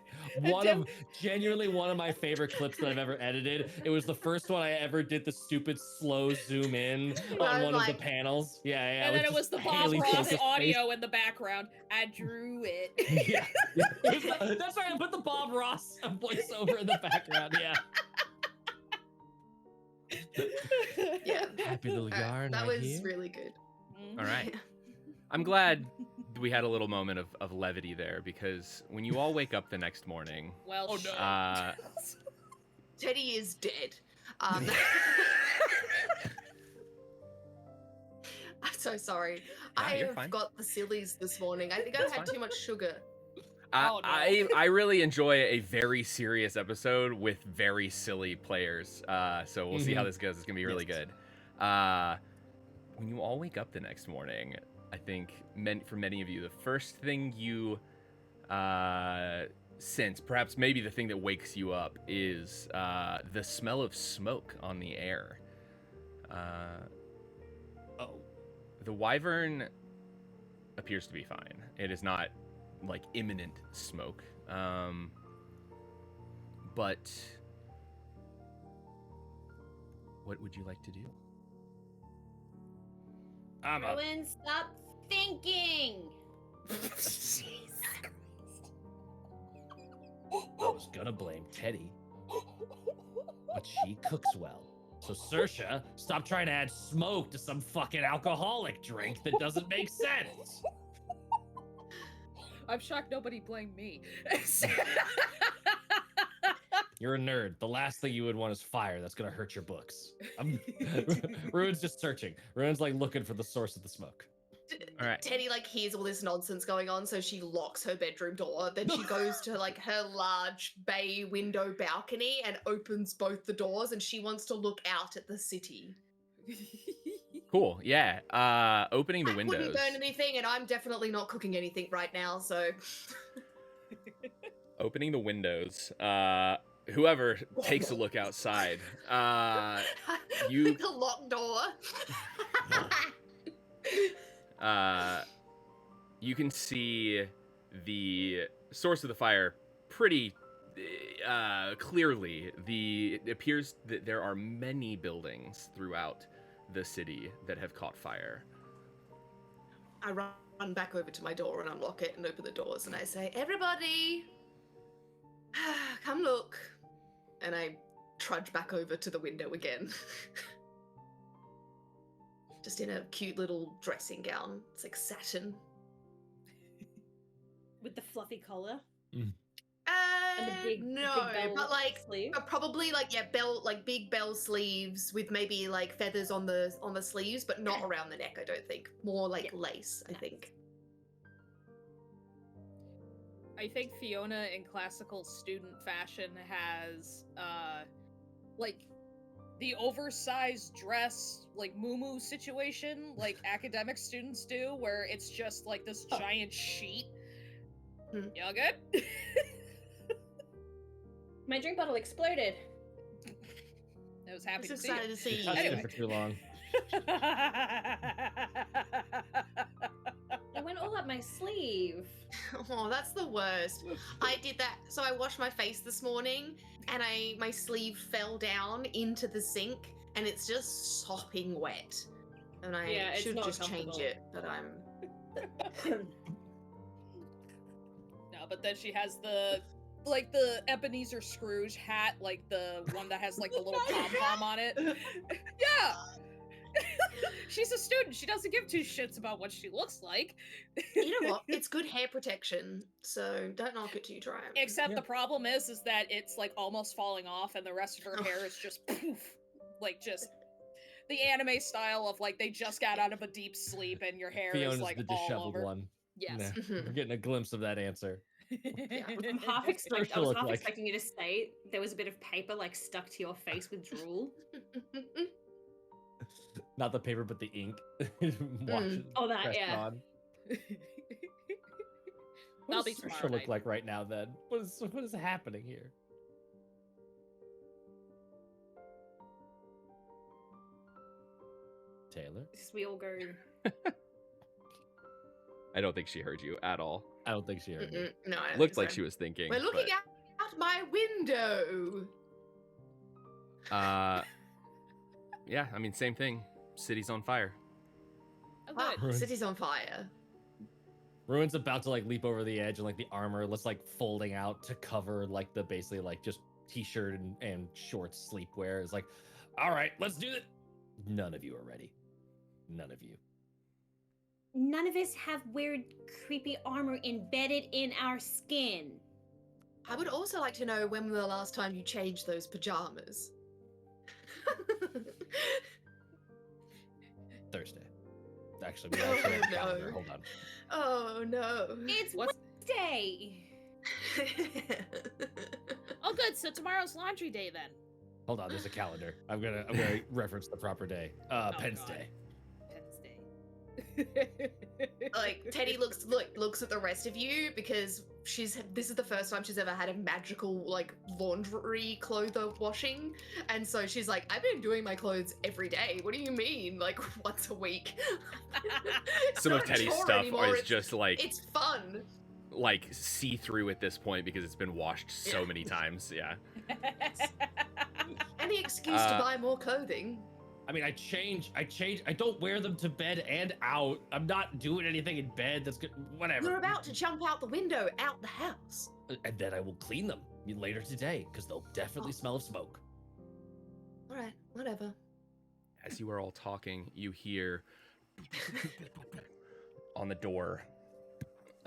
[SPEAKER 2] Genuinely one of my favorite clips that I've ever edited. It was the first one I ever did the stupid slow zoom in on
[SPEAKER 3] was
[SPEAKER 2] one of the
[SPEAKER 3] like-
[SPEAKER 2] panels. Yeah,
[SPEAKER 4] And then
[SPEAKER 2] with
[SPEAKER 4] it was
[SPEAKER 2] just
[SPEAKER 4] the Bob
[SPEAKER 2] Haley
[SPEAKER 4] Ross
[SPEAKER 2] focus face.
[SPEAKER 4] audio in the background. I drew it.
[SPEAKER 2] Yeah. That's right. I put the Bob Ross voiceover in the background. Yeah.
[SPEAKER 3] Yeah.
[SPEAKER 2] Happy little yarn
[SPEAKER 3] That
[SPEAKER 2] right
[SPEAKER 3] was
[SPEAKER 2] here.
[SPEAKER 3] really good.
[SPEAKER 1] All right. I'm glad we had a little moment of levity there, because when you all wake up the next morning,
[SPEAKER 4] Well,
[SPEAKER 2] Oh, no.
[SPEAKER 4] shit.
[SPEAKER 3] Teddy is dead. I'm so sorry.
[SPEAKER 1] No,
[SPEAKER 3] I
[SPEAKER 1] you're
[SPEAKER 3] have
[SPEAKER 1] fine.
[SPEAKER 3] got the sillies this morning. I think I've
[SPEAKER 1] That's
[SPEAKER 3] had
[SPEAKER 1] fine.
[SPEAKER 3] too much sugar.
[SPEAKER 4] Oh, no.
[SPEAKER 1] I really enjoy a very serious episode with very silly players. So we'll see how
[SPEAKER 2] Mhm.
[SPEAKER 1] this goes. It's gonna be really
[SPEAKER 2] Yes.
[SPEAKER 1] good. When you all wake up the next morning, I think for many of you, the first thing you sense, perhaps maybe the thing that wakes you up, is the smell of smoke on the air.
[SPEAKER 2] Oh.
[SPEAKER 1] The wyvern appears to be fine. It is not like imminent smoke. But what would you like to do?
[SPEAKER 2] I'm up.
[SPEAKER 5] Rowan, stop thinking.
[SPEAKER 2] I was gonna blame Teddy, but she cooks well. So Saoirse, stop trying to add smoke to some fucking alcoholic drink that doesn't make sense.
[SPEAKER 4] I'm shocked nobody blamed me.
[SPEAKER 2] You're a nerd. The last thing you would want is fire. That's gonna hurt your books. Ruin's just searching. Ruin's like looking for the source of the smoke.
[SPEAKER 1] All right.
[SPEAKER 3] Teddy like hears all this nonsense going on, so she locks her bedroom door. Then she goes to like her large bay window balcony and opens both the doors, and she wants to look out at the city.
[SPEAKER 1] Cool. Yeah. Opening the
[SPEAKER 3] I
[SPEAKER 1] windows.
[SPEAKER 3] wouldn't burn anything, and I'm definitely not cooking anything right now. So
[SPEAKER 1] Opening the windows. Whoever takes a look outside. You
[SPEAKER 3] the locked door.
[SPEAKER 1] You can see the source of the fire pretty clearly. It appears that there are many buildings throughout the city that have caught fire.
[SPEAKER 3] I run back over to my door and unlock it and open the doors, and I say, "Everybody, come look." And I trudge back over to the window again. Just in a cute little dressing gown. It's like satin.
[SPEAKER 5] With the fluffy collar.
[SPEAKER 3] And
[SPEAKER 5] the big
[SPEAKER 3] no,
[SPEAKER 5] bell
[SPEAKER 3] but like
[SPEAKER 5] sleeve?
[SPEAKER 3] probably like big bell sleeves with maybe like feathers on the sleeves, but not around the neck. I don't think. More like lace. I think.
[SPEAKER 4] I think Fiona in classical student fashion has like the oversized dress like muumuu situation like academic students do, where it's just like this giant sheet. Y'all good?
[SPEAKER 5] My drink bottle exploded.
[SPEAKER 4] I was happy
[SPEAKER 3] I'm
[SPEAKER 4] to
[SPEAKER 3] so
[SPEAKER 4] see
[SPEAKER 3] excited
[SPEAKER 4] it.
[SPEAKER 3] to see you.
[SPEAKER 2] Touched
[SPEAKER 4] Anyway.
[SPEAKER 2] it for too long.
[SPEAKER 5] It went all up my sleeve.
[SPEAKER 3] Oh, that's the worst. I did that. So I washed my face this morning, and my sleeve fell down into the sink, and it's just sopping wet. And I
[SPEAKER 5] Yeah, it's
[SPEAKER 3] should
[SPEAKER 5] not
[SPEAKER 3] just change
[SPEAKER 5] comfortable.
[SPEAKER 3] it, but I'm.
[SPEAKER 4] No, but then she has the Ebenezer Scrooge hat, like the one that has like the little pom-pom on it. Yeah. She's a student. She doesn't give two shits about what she looks like.
[SPEAKER 3] You know what? It's good hair protection, so don't knock it till you try it.
[SPEAKER 4] Except the problem is that it's like almost falling off, and the rest of her hair is just poof, like just the anime style of like they just got out of a deep sleep and your hair
[SPEAKER 2] Fiona's
[SPEAKER 4] is like
[SPEAKER 2] the
[SPEAKER 4] all
[SPEAKER 2] disheveled
[SPEAKER 4] over.
[SPEAKER 2] one.
[SPEAKER 4] Yes.
[SPEAKER 2] Nah, we're getting a glimpse of that answer.
[SPEAKER 5] Yeah, I'm half
[SPEAKER 2] Sure
[SPEAKER 5] I was
[SPEAKER 2] look
[SPEAKER 5] half
[SPEAKER 2] like.
[SPEAKER 5] expecting you to say there was a bit of paper like stuck to your face with drool.
[SPEAKER 2] Not the paper, but the ink.
[SPEAKER 5] Oh, that,
[SPEAKER 2] pressed
[SPEAKER 5] yeah.
[SPEAKER 2] on.
[SPEAKER 4] That'll
[SPEAKER 2] What
[SPEAKER 4] be
[SPEAKER 2] does
[SPEAKER 4] tomorrow
[SPEAKER 2] Saoirse look
[SPEAKER 4] night.
[SPEAKER 2] like right now? Then what is happening here? Taylor,
[SPEAKER 5] We all go.
[SPEAKER 1] I don't think she heard you at all.
[SPEAKER 2] I don't think she heard me.
[SPEAKER 3] No, I don't
[SPEAKER 1] Looked
[SPEAKER 3] think
[SPEAKER 1] like
[SPEAKER 3] so.
[SPEAKER 1] she was thinking.
[SPEAKER 3] We're looking
[SPEAKER 1] but,
[SPEAKER 3] out my window.
[SPEAKER 1] Yeah, I mean, same thing. City's on fire.
[SPEAKER 4] Oh,
[SPEAKER 3] Wow,
[SPEAKER 4] good.
[SPEAKER 3] the city's on fire.
[SPEAKER 2] Ruin's about to like leap over the edge, and like the armor looks like folding out to cover like the basically like just t-shirt and shorts sleepwear. It's like, all right, let's do it. None of you are ready. None of you.
[SPEAKER 5] None of us have weird, creepy armor embedded in our skin.
[SPEAKER 3] I would also like to know when was the last time you changed those pajamas.
[SPEAKER 2] Thursday. Actually, we all share a
[SPEAKER 3] no.
[SPEAKER 2] calendar. Hold on.
[SPEAKER 3] Oh no.
[SPEAKER 5] It's
[SPEAKER 4] What's-
[SPEAKER 5] Wednesday.
[SPEAKER 4] Oh, good. So tomorrow's laundry day then.
[SPEAKER 2] Hold on. There's a calendar. I'm gonna reference the proper day. Penn's
[SPEAKER 4] God.
[SPEAKER 2] Day.
[SPEAKER 4] Penn's Day.
[SPEAKER 3] Like Teddy looks at the rest of you because this is the first time she's ever had a magical like laundry clothes washing, and so she's like, I've been doing my clothes every day. What do you mean, like once a week? It's
[SPEAKER 1] Some of
[SPEAKER 3] not a
[SPEAKER 1] Teddy's
[SPEAKER 3] chore
[SPEAKER 1] stuff
[SPEAKER 3] anymore,
[SPEAKER 1] is
[SPEAKER 3] it's-
[SPEAKER 1] just like
[SPEAKER 3] it's fun.
[SPEAKER 1] like see-through at this point because it's been washed so
[SPEAKER 3] Yeah.
[SPEAKER 1] many times. Yeah.
[SPEAKER 3] Any excuse to buy more clothing.
[SPEAKER 2] I mean, I change. I don't wear them to bed and out. I'm not doing anything in bed. That's good. Whatever.
[SPEAKER 3] You're about to jump out the window, out the house.
[SPEAKER 2] And then I will clean them later today because they'll definitely smell of smoke.
[SPEAKER 3] All right, whatever.
[SPEAKER 1] As you are all talking, you hear on the door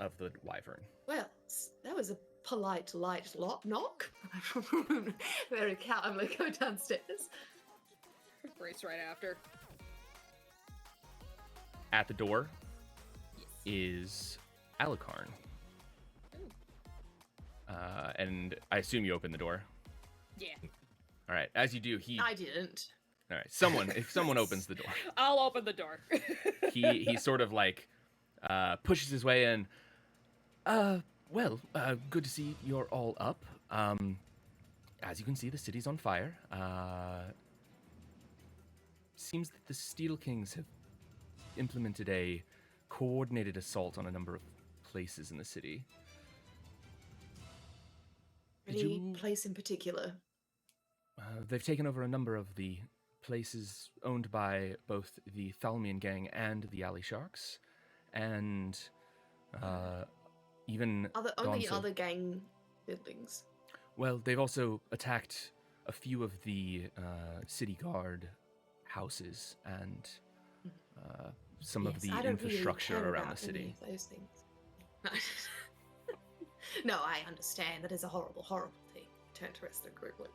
[SPEAKER 1] of the wyvern.
[SPEAKER 3] Well, that was a polite, light knock. Very calmly go downstairs.
[SPEAKER 4] Race right after.
[SPEAKER 1] At the door
[SPEAKER 4] Yes.
[SPEAKER 1] is Alucard.
[SPEAKER 4] Ooh.
[SPEAKER 1] And I assume you open the door.
[SPEAKER 4] Yeah.
[SPEAKER 1] All right. As you do,
[SPEAKER 3] I didn't.
[SPEAKER 1] All right. If someone opens the door,
[SPEAKER 4] I'll open the door.
[SPEAKER 1] he sort of like pushes his way in. Well, good to see you're all up. As you can see, the city's on fire. Seems that the Steel Kings have implemented a coordinated assault on a number of places in the city. Did
[SPEAKER 3] Any
[SPEAKER 1] you-
[SPEAKER 3] place in particular?
[SPEAKER 1] They've taken over a number of the places owned by both the Thalmian gang and the Alley Sharks, and even
[SPEAKER 3] Only
[SPEAKER 1] gone so-
[SPEAKER 3] other gang buildings.
[SPEAKER 1] Well, they've also attacked a few of the city guard houses and some of
[SPEAKER 3] Yes,
[SPEAKER 1] the
[SPEAKER 3] I don't really
[SPEAKER 1] infrastructure
[SPEAKER 3] care
[SPEAKER 1] around
[SPEAKER 3] about
[SPEAKER 1] the
[SPEAKER 3] any
[SPEAKER 1] city.
[SPEAKER 3] of those things. No, I understand. That is a horrible, horrible thing. Turn to the rest of the group. Like,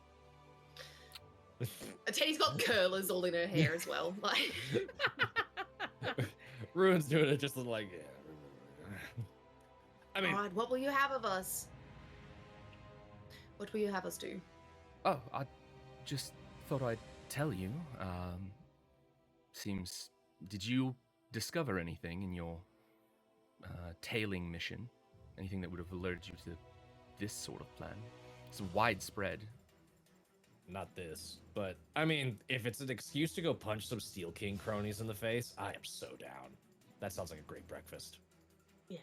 [SPEAKER 3] Teddy's got curlers all in her hair as well. Like,
[SPEAKER 2] Ruin's doing it just like. Yeah. I mean,
[SPEAKER 3] all right, what will you have of us? What will you have us do?
[SPEAKER 1] Oh, I just thought I'd tell you. Did you discover anything in your tailing mission? Anything that would have alerted you to this sort of plan? It's widespread.
[SPEAKER 2] not this, but I mean, if it's an excuse to go punch some Steel King cronies in the face, I am so down. That sounds like a great breakfast.
[SPEAKER 3] Yeah.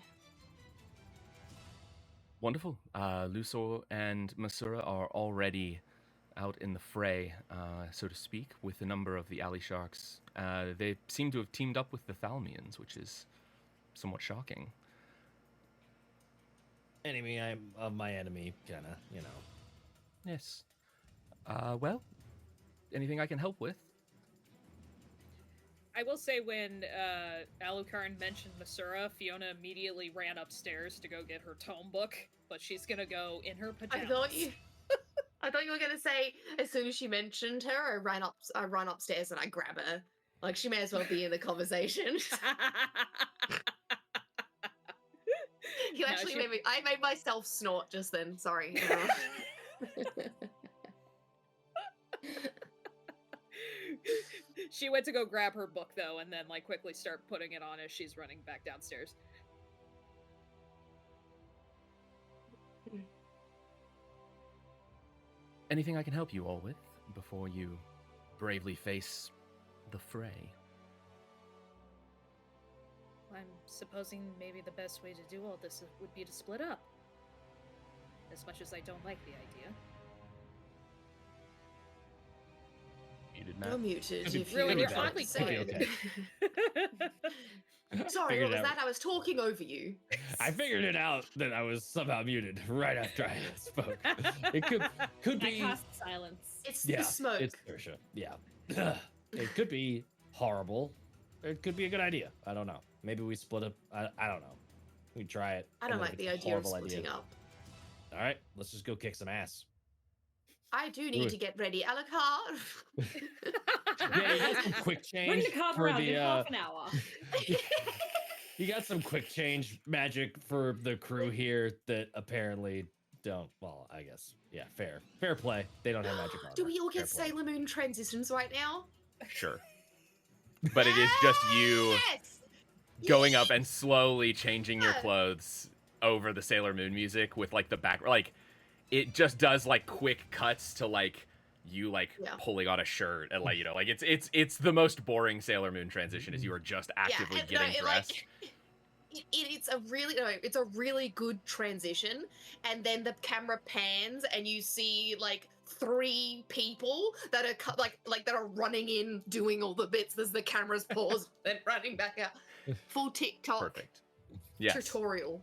[SPEAKER 1] Wonderful. Lusor and Masura are already out in the fray, so to speak, with a number of the Alley Sharks. They seem to have teamed up with the Thalmians, which is somewhat shocking.
[SPEAKER 2] Enemy of my enemy, kinda, you know.
[SPEAKER 1] Yes. Well, anything I can help with?
[SPEAKER 4] I will say when Alucard mentioned Masura, Fiona immediately ran upstairs to go get her tome book, but she's gonna go in her
[SPEAKER 3] I
[SPEAKER 4] pajamas.
[SPEAKER 3] thought you. I thought you were gonna say as soon as she mentioned her, I run upstairs and I grab her. Like she may as well be in the conversation. You
[SPEAKER 4] No,
[SPEAKER 3] actually
[SPEAKER 4] she-
[SPEAKER 3] made me. I made myself snort just then. Sorry.
[SPEAKER 4] She went to go grab her book though, and then like quickly start putting it on as she's running back downstairs.
[SPEAKER 1] Anything I can help you all with before you bravely face the fray?
[SPEAKER 4] I'm supposing maybe the best way to do all this would be to split up. As much as I don't like the idea.
[SPEAKER 1] Muted,
[SPEAKER 3] You're
[SPEAKER 1] Matt.
[SPEAKER 3] muted.
[SPEAKER 2] Could be-
[SPEAKER 3] If
[SPEAKER 4] Really,
[SPEAKER 3] you
[SPEAKER 4] you're
[SPEAKER 3] were
[SPEAKER 4] oddly
[SPEAKER 3] saying.
[SPEAKER 2] okay.
[SPEAKER 3] Sorry,
[SPEAKER 2] Figured
[SPEAKER 3] what was
[SPEAKER 2] it out.
[SPEAKER 3] that? I was talking over you.
[SPEAKER 2] I figured it out that I was somehow muted right after I spoke. It could
[SPEAKER 5] I
[SPEAKER 2] be.
[SPEAKER 5] cast silence.
[SPEAKER 3] It's
[SPEAKER 2] Yeah,
[SPEAKER 3] the smoke.
[SPEAKER 2] it's Trisha. Yeah. It could be horrible. It could be a good idea. I don't know. Maybe we split up. I don't know. We try it.
[SPEAKER 3] I
[SPEAKER 2] and
[SPEAKER 3] don't
[SPEAKER 2] then
[SPEAKER 3] like
[SPEAKER 2] if
[SPEAKER 3] the
[SPEAKER 2] it's a
[SPEAKER 3] idea of
[SPEAKER 2] horrible
[SPEAKER 3] splitting up.
[SPEAKER 2] All right, let's just go kick some ass.
[SPEAKER 3] I do need
[SPEAKER 2] Good.
[SPEAKER 3] to get ready. Alucard.
[SPEAKER 2] Yeah, you got some quick
[SPEAKER 5] Bring
[SPEAKER 2] change
[SPEAKER 5] the card
[SPEAKER 2] for
[SPEAKER 5] around in
[SPEAKER 2] the.
[SPEAKER 5] half an hour.
[SPEAKER 2] You got some quick change magic for the crew here that apparently don't. Well, I guess. Yeah, fair play. They don't have magic armor.
[SPEAKER 3] Do we all get
[SPEAKER 2] Fair play.
[SPEAKER 3] Sailor Moon transitions right now?
[SPEAKER 1] Sure. But it is just you
[SPEAKER 3] Yes!
[SPEAKER 1] going up and slowly changing your clothes over the Sailor Moon music with like the back, like it just does like quick cuts to like you like
[SPEAKER 3] Yeah.
[SPEAKER 1] pulling on a shirt and like like it's the most boring Sailor Moon transition is you are just actively
[SPEAKER 3] and
[SPEAKER 1] getting dressed.
[SPEAKER 3] It's a really good transition, and then the camera pans and you see like 3 people that are that are running in doing all the bits as the camera's paused then running back out. Full TikTok
[SPEAKER 1] Perfect. Yes.
[SPEAKER 3] tutorial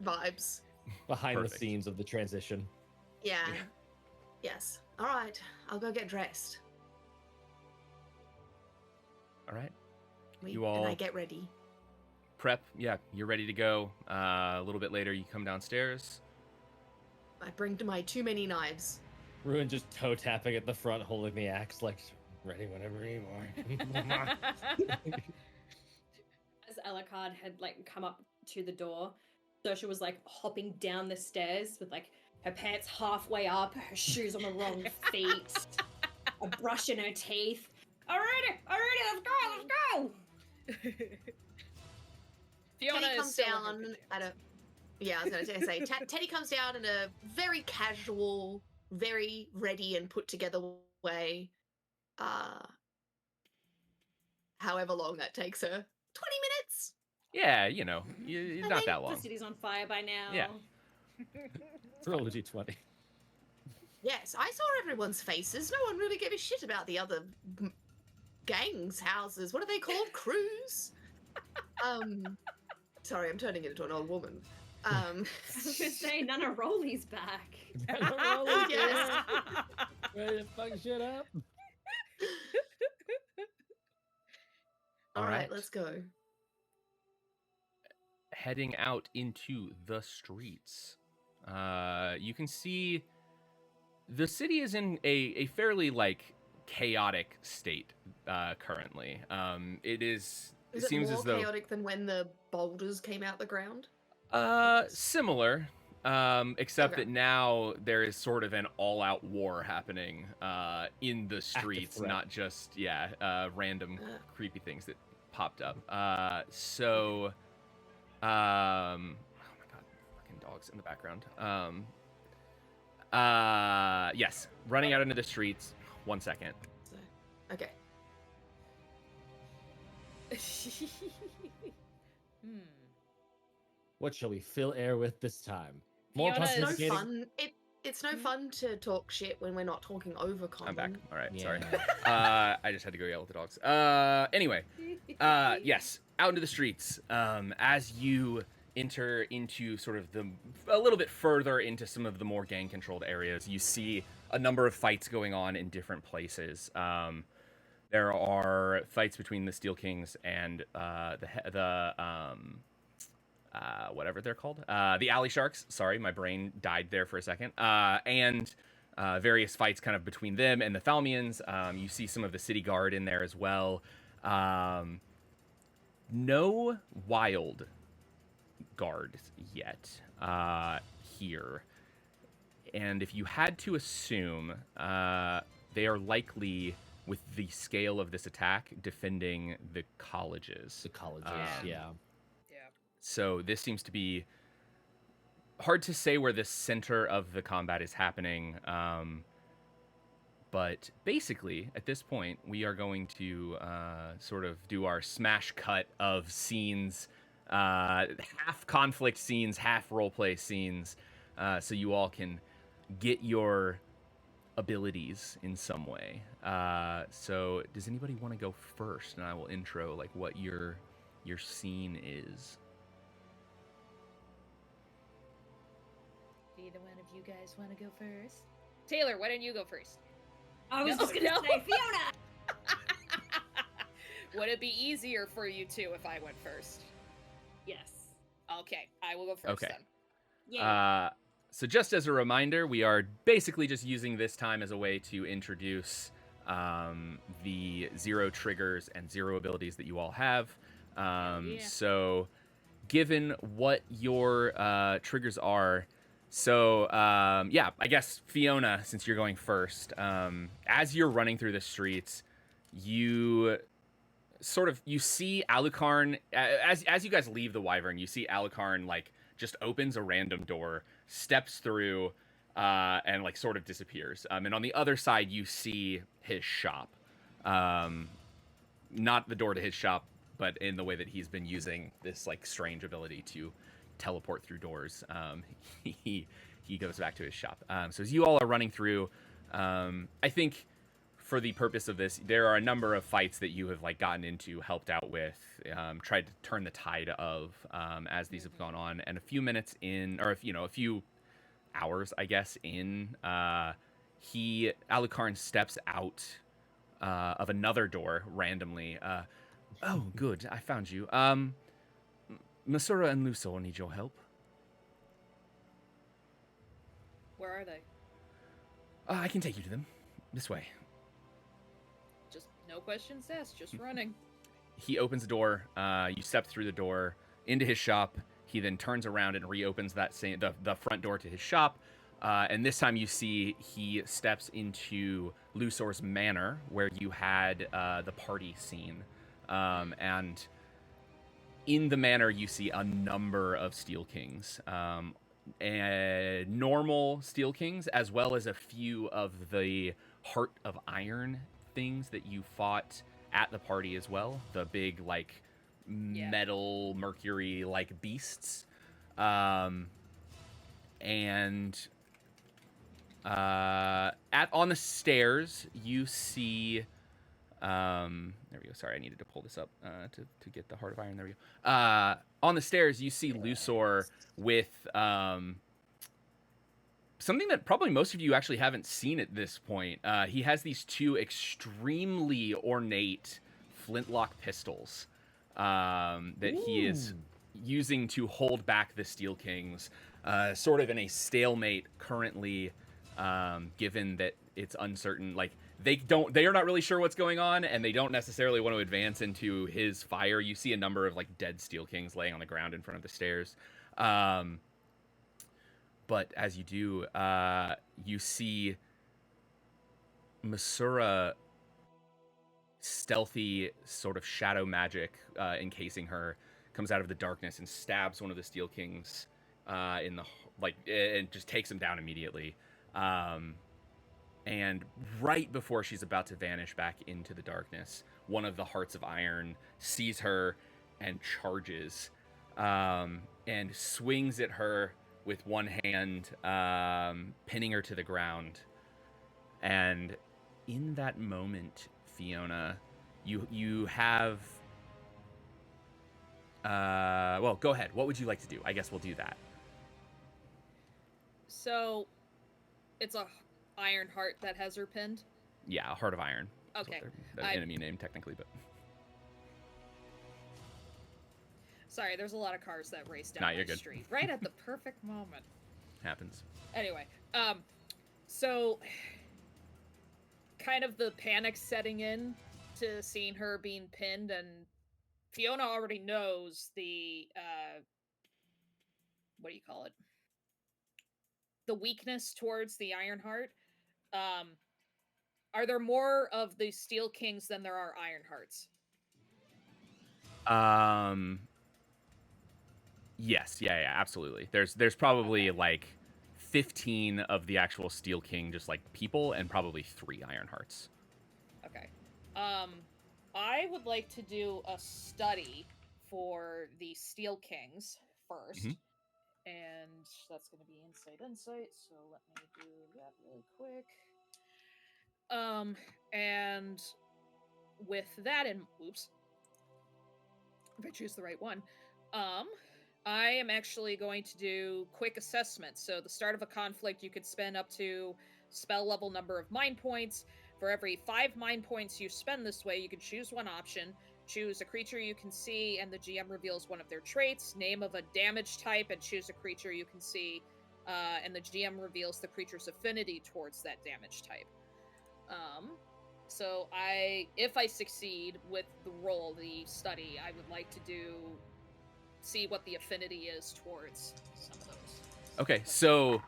[SPEAKER 3] vibes.
[SPEAKER 2] Behind
[SPEAKER 1] Perfect.
[SPEAKER 2] the scenes of the transition.
[SPEAKER 3] Yeah.
[SPEAKER 1] Yeah.
[SPEAKER 3] Yes. All right. I'll go get dressed.
[SPEAKER 1] All right.
[SPEAKER 3] And
[SPEAKER 1] You
[SPEAKER 3] I
[SPEAKER 1] all-
[SPEAKER 3] get ready.
[SPEAKER 1] Prep. Yeah, you're ready to go. A little bit later, you come downstairs.
[SPEAKER 3] I bring my too many knives.
[SPEAKER 2] Ruin just toe tapping at the front, holding the axe, like ready whenever you are.
[SPEAKER 5] As Alucard had like come up to the door, Sersha was like hopping down the stairs with like her pants halfway up, her shoes on the wrong feet, a brush in her teeth. Alrighty, let's go.
[SPEAKER 4] Fiona
[SPEAKER 3] Teddy
[SPEAKER 4] is
[SPEAKER 3] comes
[SPEAKER 4] still in her
[SPEAKER 3] down
[SPEAKER 4] pajamas.
[SPEAKER 3] at a. Yeah, I was going to say, Teddy comes down in a very casual, very ready and put together way. However long that takes her. 20 minutes?
[SPEAKER 1] Yeah,
[SPEAKER 5] I
[SPEAKER 1] not
[SPEAKER 5] think
[SPEAKER 1] that long.
[SPEAKER 5] The city's on fire by now.
[SPEAKER 1] Yeah.
[SPEAKER 2] Roll a d20.
[SPEAKER 3] Yes, I saw everyone's faces. No one really gave a shit about the other gangs' houses. What are they called? Crews? Sorry, I'm turning into an old woman.
[SPEAKER 5] I was gonna say Nana Rolly's back.
[SPEAKER 3] Yes.
[SPEAKER 2] Ready to fuck shit up?
[SPEAKER 3] All
[SPEAKER 1] All
[SPEAKER 3] right,
[SPEAKER 1] right.
[SPEAKER 3] let's go.
[SPEAKER 1] Heading out into the streets. You can see the city is in a fairly like chaotic state currently. It
[SPEAKER 3] Is it
[SPEAKER 1] seems
[SPEAKER 3] more
[SPEAKER 1] as though
[SPEAKER 3] chaotic than when the boulders came out the ground?
[SPEAKER 1] similar, except
[SPEAKER 3] Okay.
[SPEAKER 1] that now there is sort of an all-out war happening in the streets,
[SPEAKER 2] threat.
[SPEAKER 1] not just random
[SPEAKER 3] Ugh.
[SPEAKER 1] creepy things that popped up. Oh my god, fucking dogs in the background. Yes, running out into the streets. 1 second.
[SPEAKER 3] So, okay.
[SPEAKER 4] Hmm.
[SPEAKER 2] What shall we fill air with this time? More
[SPEAKER 4] Fiona is-
[SPEAKER 3] It's no
[SPEAKER 2] pontificating?
[SPEAKER 3] fun. It's no fun to talk shit when we're not talking over common.
[SPEAKER 1] I'm back. All right, sorry.
[SPEAKER 2] Yeah.
[SPEAKER 1] I just had to go yell at the dogs. Anyway, yes, out into the streets. As you enter into sort of a little bit further into some of the more gang-controlled areas, you see a number of fights going on in different places. There are fights between the Steel Kings and whatever they're called, the Alley Sharks. Sorry, my brain died there for a second. And various fights kind of between them and the Thalmians. You see some of the city guard in there as well. No wild guards yet here. And if you had to assume, they are likely, with the scale of this attack, defending the colleges.
[SPEAKER 2] The colleges, yeah.
[SPEAKER 1] So this seems to be hard to say where the center of the combat is happening. But basically, at this point, we are going to sort of do our smash cut of scenes, half conflict scenes, half roleplay scenes, so you all can get your abilities in some way. So does anybody want to go first? And I will intro like what your scene is.
[SPEAKER 4] Do either one of you guys want to go first? Taylor, why don't you go first?
[SPEAKER 5] I was just gonna say Fiona.
[SPEAKER 4] Would it be easier for you two if I went first?
[SPEAKER 5] Yes.
[SPEAKER 4] Okay, I will go first
[SPEAKER 1] Okay.
[SPEAKER 4] then.
[SPEAKER 5] Yeah.
[SPEAKER 1] So just as a reminder, we are basically just using this time as a way to introduce the 0 triggers and 0 abilities that you all have. So given what your triggers are, so yeah, I guess Fiona, since you're going first, as you're running through the streets, you see Alucard, as you guys leave the Wyvern, you see Alucard like just opens a random door, steps through, and like sort of disappears. And on the other side, you see his shop. Not the door to his shop, but in the way that he's been using this like strange ability to teleport through doors. He goes back to his shop. So as you all are running through, I think for the purpose of this, there are a number of fights that you have like gotten into, helped out with, tried to turn the tide of as these have gone on. And a few minutes in, or a few hours, I guess, in, Alucard steps out of another door randomly. Oh, good, I found you. Masura and Luso need your help.
[SPEAKER 4] Where are they?
[SPEAKER 1] I can take you to them. This way.
[SPEAKER 4] Just no questions asked, just running.
[SPEAKER 1] He opens the door. You step through the door into his shop. He then turns around and reopens the front door to his shop. And this time you see he steps into Lusor's manor, where you had the party scene. And in the manor, you see a number of Steel Kings. Normal Steel Kings, as well as a few of the Heart of Iron things that you fought at the party as well. The big, like, metal mercury, like, beasts. On the stairs, you see... there we go. Sorry, I needed to pull this up to get the Heart of Iron. There we go. On the stairs, you see Lusor with something that probably most of you actually haven't seen at this point. He has these 2 extremely ornate flintlock pistols that he is using to hold back the Steel Kings, sort of in a stalemate currently, given that it's uncertain. Like, they are not really sure what's going on, and they don't necessarily want to advance into his fire. You see a number of like dead Steel Kings laying on the ground in front of the stairs. But as you do, you see Masura, stealthy sort of shadow magic encasing her, comes out of the darkness and stabs one of the Steel Kings in the and just takes him down immediately. And right before she's about to vanish back into the darkness, one of the Hearts of Iron sees her and charges, and swings at her with one hand, pinning her to the ground. And in that moment, Fiona, you have... well, go ahead. What would you like to do? I guess we'll do that.
[SPEAKER 4] So, it's a Iron Heart that has her pinned?
[SPEAKER 1] Yeah, a Heart of Iron.
[SPEAKER 4] Okay.
[SPEAKER 1] The enemy name, technically, but...
[SPEAKER 4] Sorry, there's a lot of cars that race down
[SPEAKER 1] you're
[SPEAKER 4] the
[SPEAKER 1] good.
[SPEAKER 4] street. Right at the perfect moment.
[SPEAKER 1] Happens.
[SPEAKER 4] Anyway, So, kind of the panic setting in to seeing her being pinned, and Fiona already knows the, what do you call it? The weakness towards the Ironheart. Are there more of the Steel Kings than there are Ironhearts?
[SPEAKER 1] Yes, yeah, absolutely. There's probably like 15 of the actual Steel King, just like people, and probably 3 Ironhearts.
[SPEAKER 4] Okay. I would like to do a study for the Steel Kings first. And that's going to be insight. So let me do that really quick. And with that in, oops, if I choose the right one, I am actually going to do quick assessments. So the start of a conflict, you could spend up to spell level number of mind points. For every 5 mind points you spend this way, you can choose one option. Choose a creature you can see, and the GM reveals one of their traits. Name of a damage type, and choose a creature you can see, and the GM reveals the creature's affinity towards that damage type. So if I succeed with the roll, the study, I would like to see what the affinity is towards some of those.
[SPEAKER 1] Okay, so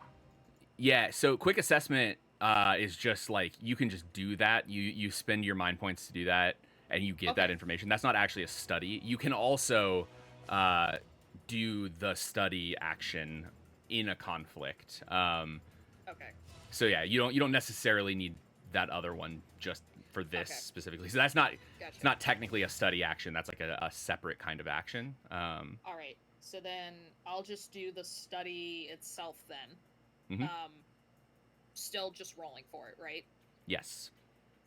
[SPEAKER 1] yeah, so quick assessment is just like you can just do that. You spend your mind points to do that, and you get that information. That's not actually a study. You can also do the study action in a conflict.
[SPEAKER 4] Okay.
[SPEAKER 1] So yeah, you don't necessarily need that other one just for this specifically. So that's not it's not technically a study action. That's like a separate kind of action.
[SPEAKER 4] All right. So then I'll just do the study itself then. Still just rolling for it, right?
[SPEAKER 1] Yes.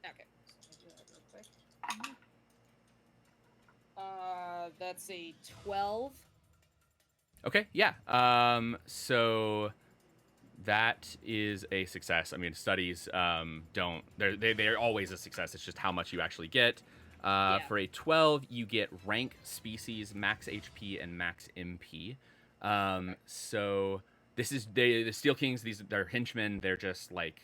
[SPEAKER 4] Okay. So let me do that real quick. That's a 12.
[SPEAKER 1] Okay, yeah. So that is a success. I mean, studies they're always a success. It's just how much you actually get. For a 12, you get rank, species, max HP, and max MP. So this is the Steel Kings. They're henchmen. They're just like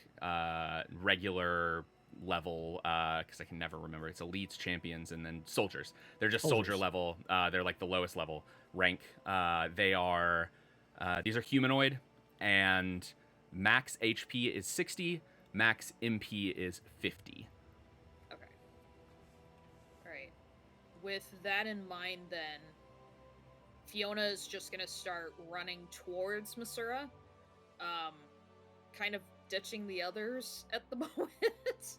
[SPEAKER 1] regular level, because I can never remember. It's elites, champions, and then soldiers. They're just soldier level. They're like the lowest level rank. These are humanoid, and max HP is 60, max MP is 50.
[SPEAKER 4] Okay. All right. With that in mind, then Fiona is just gonna start running towards Masura, kind of ditching the others at the moment.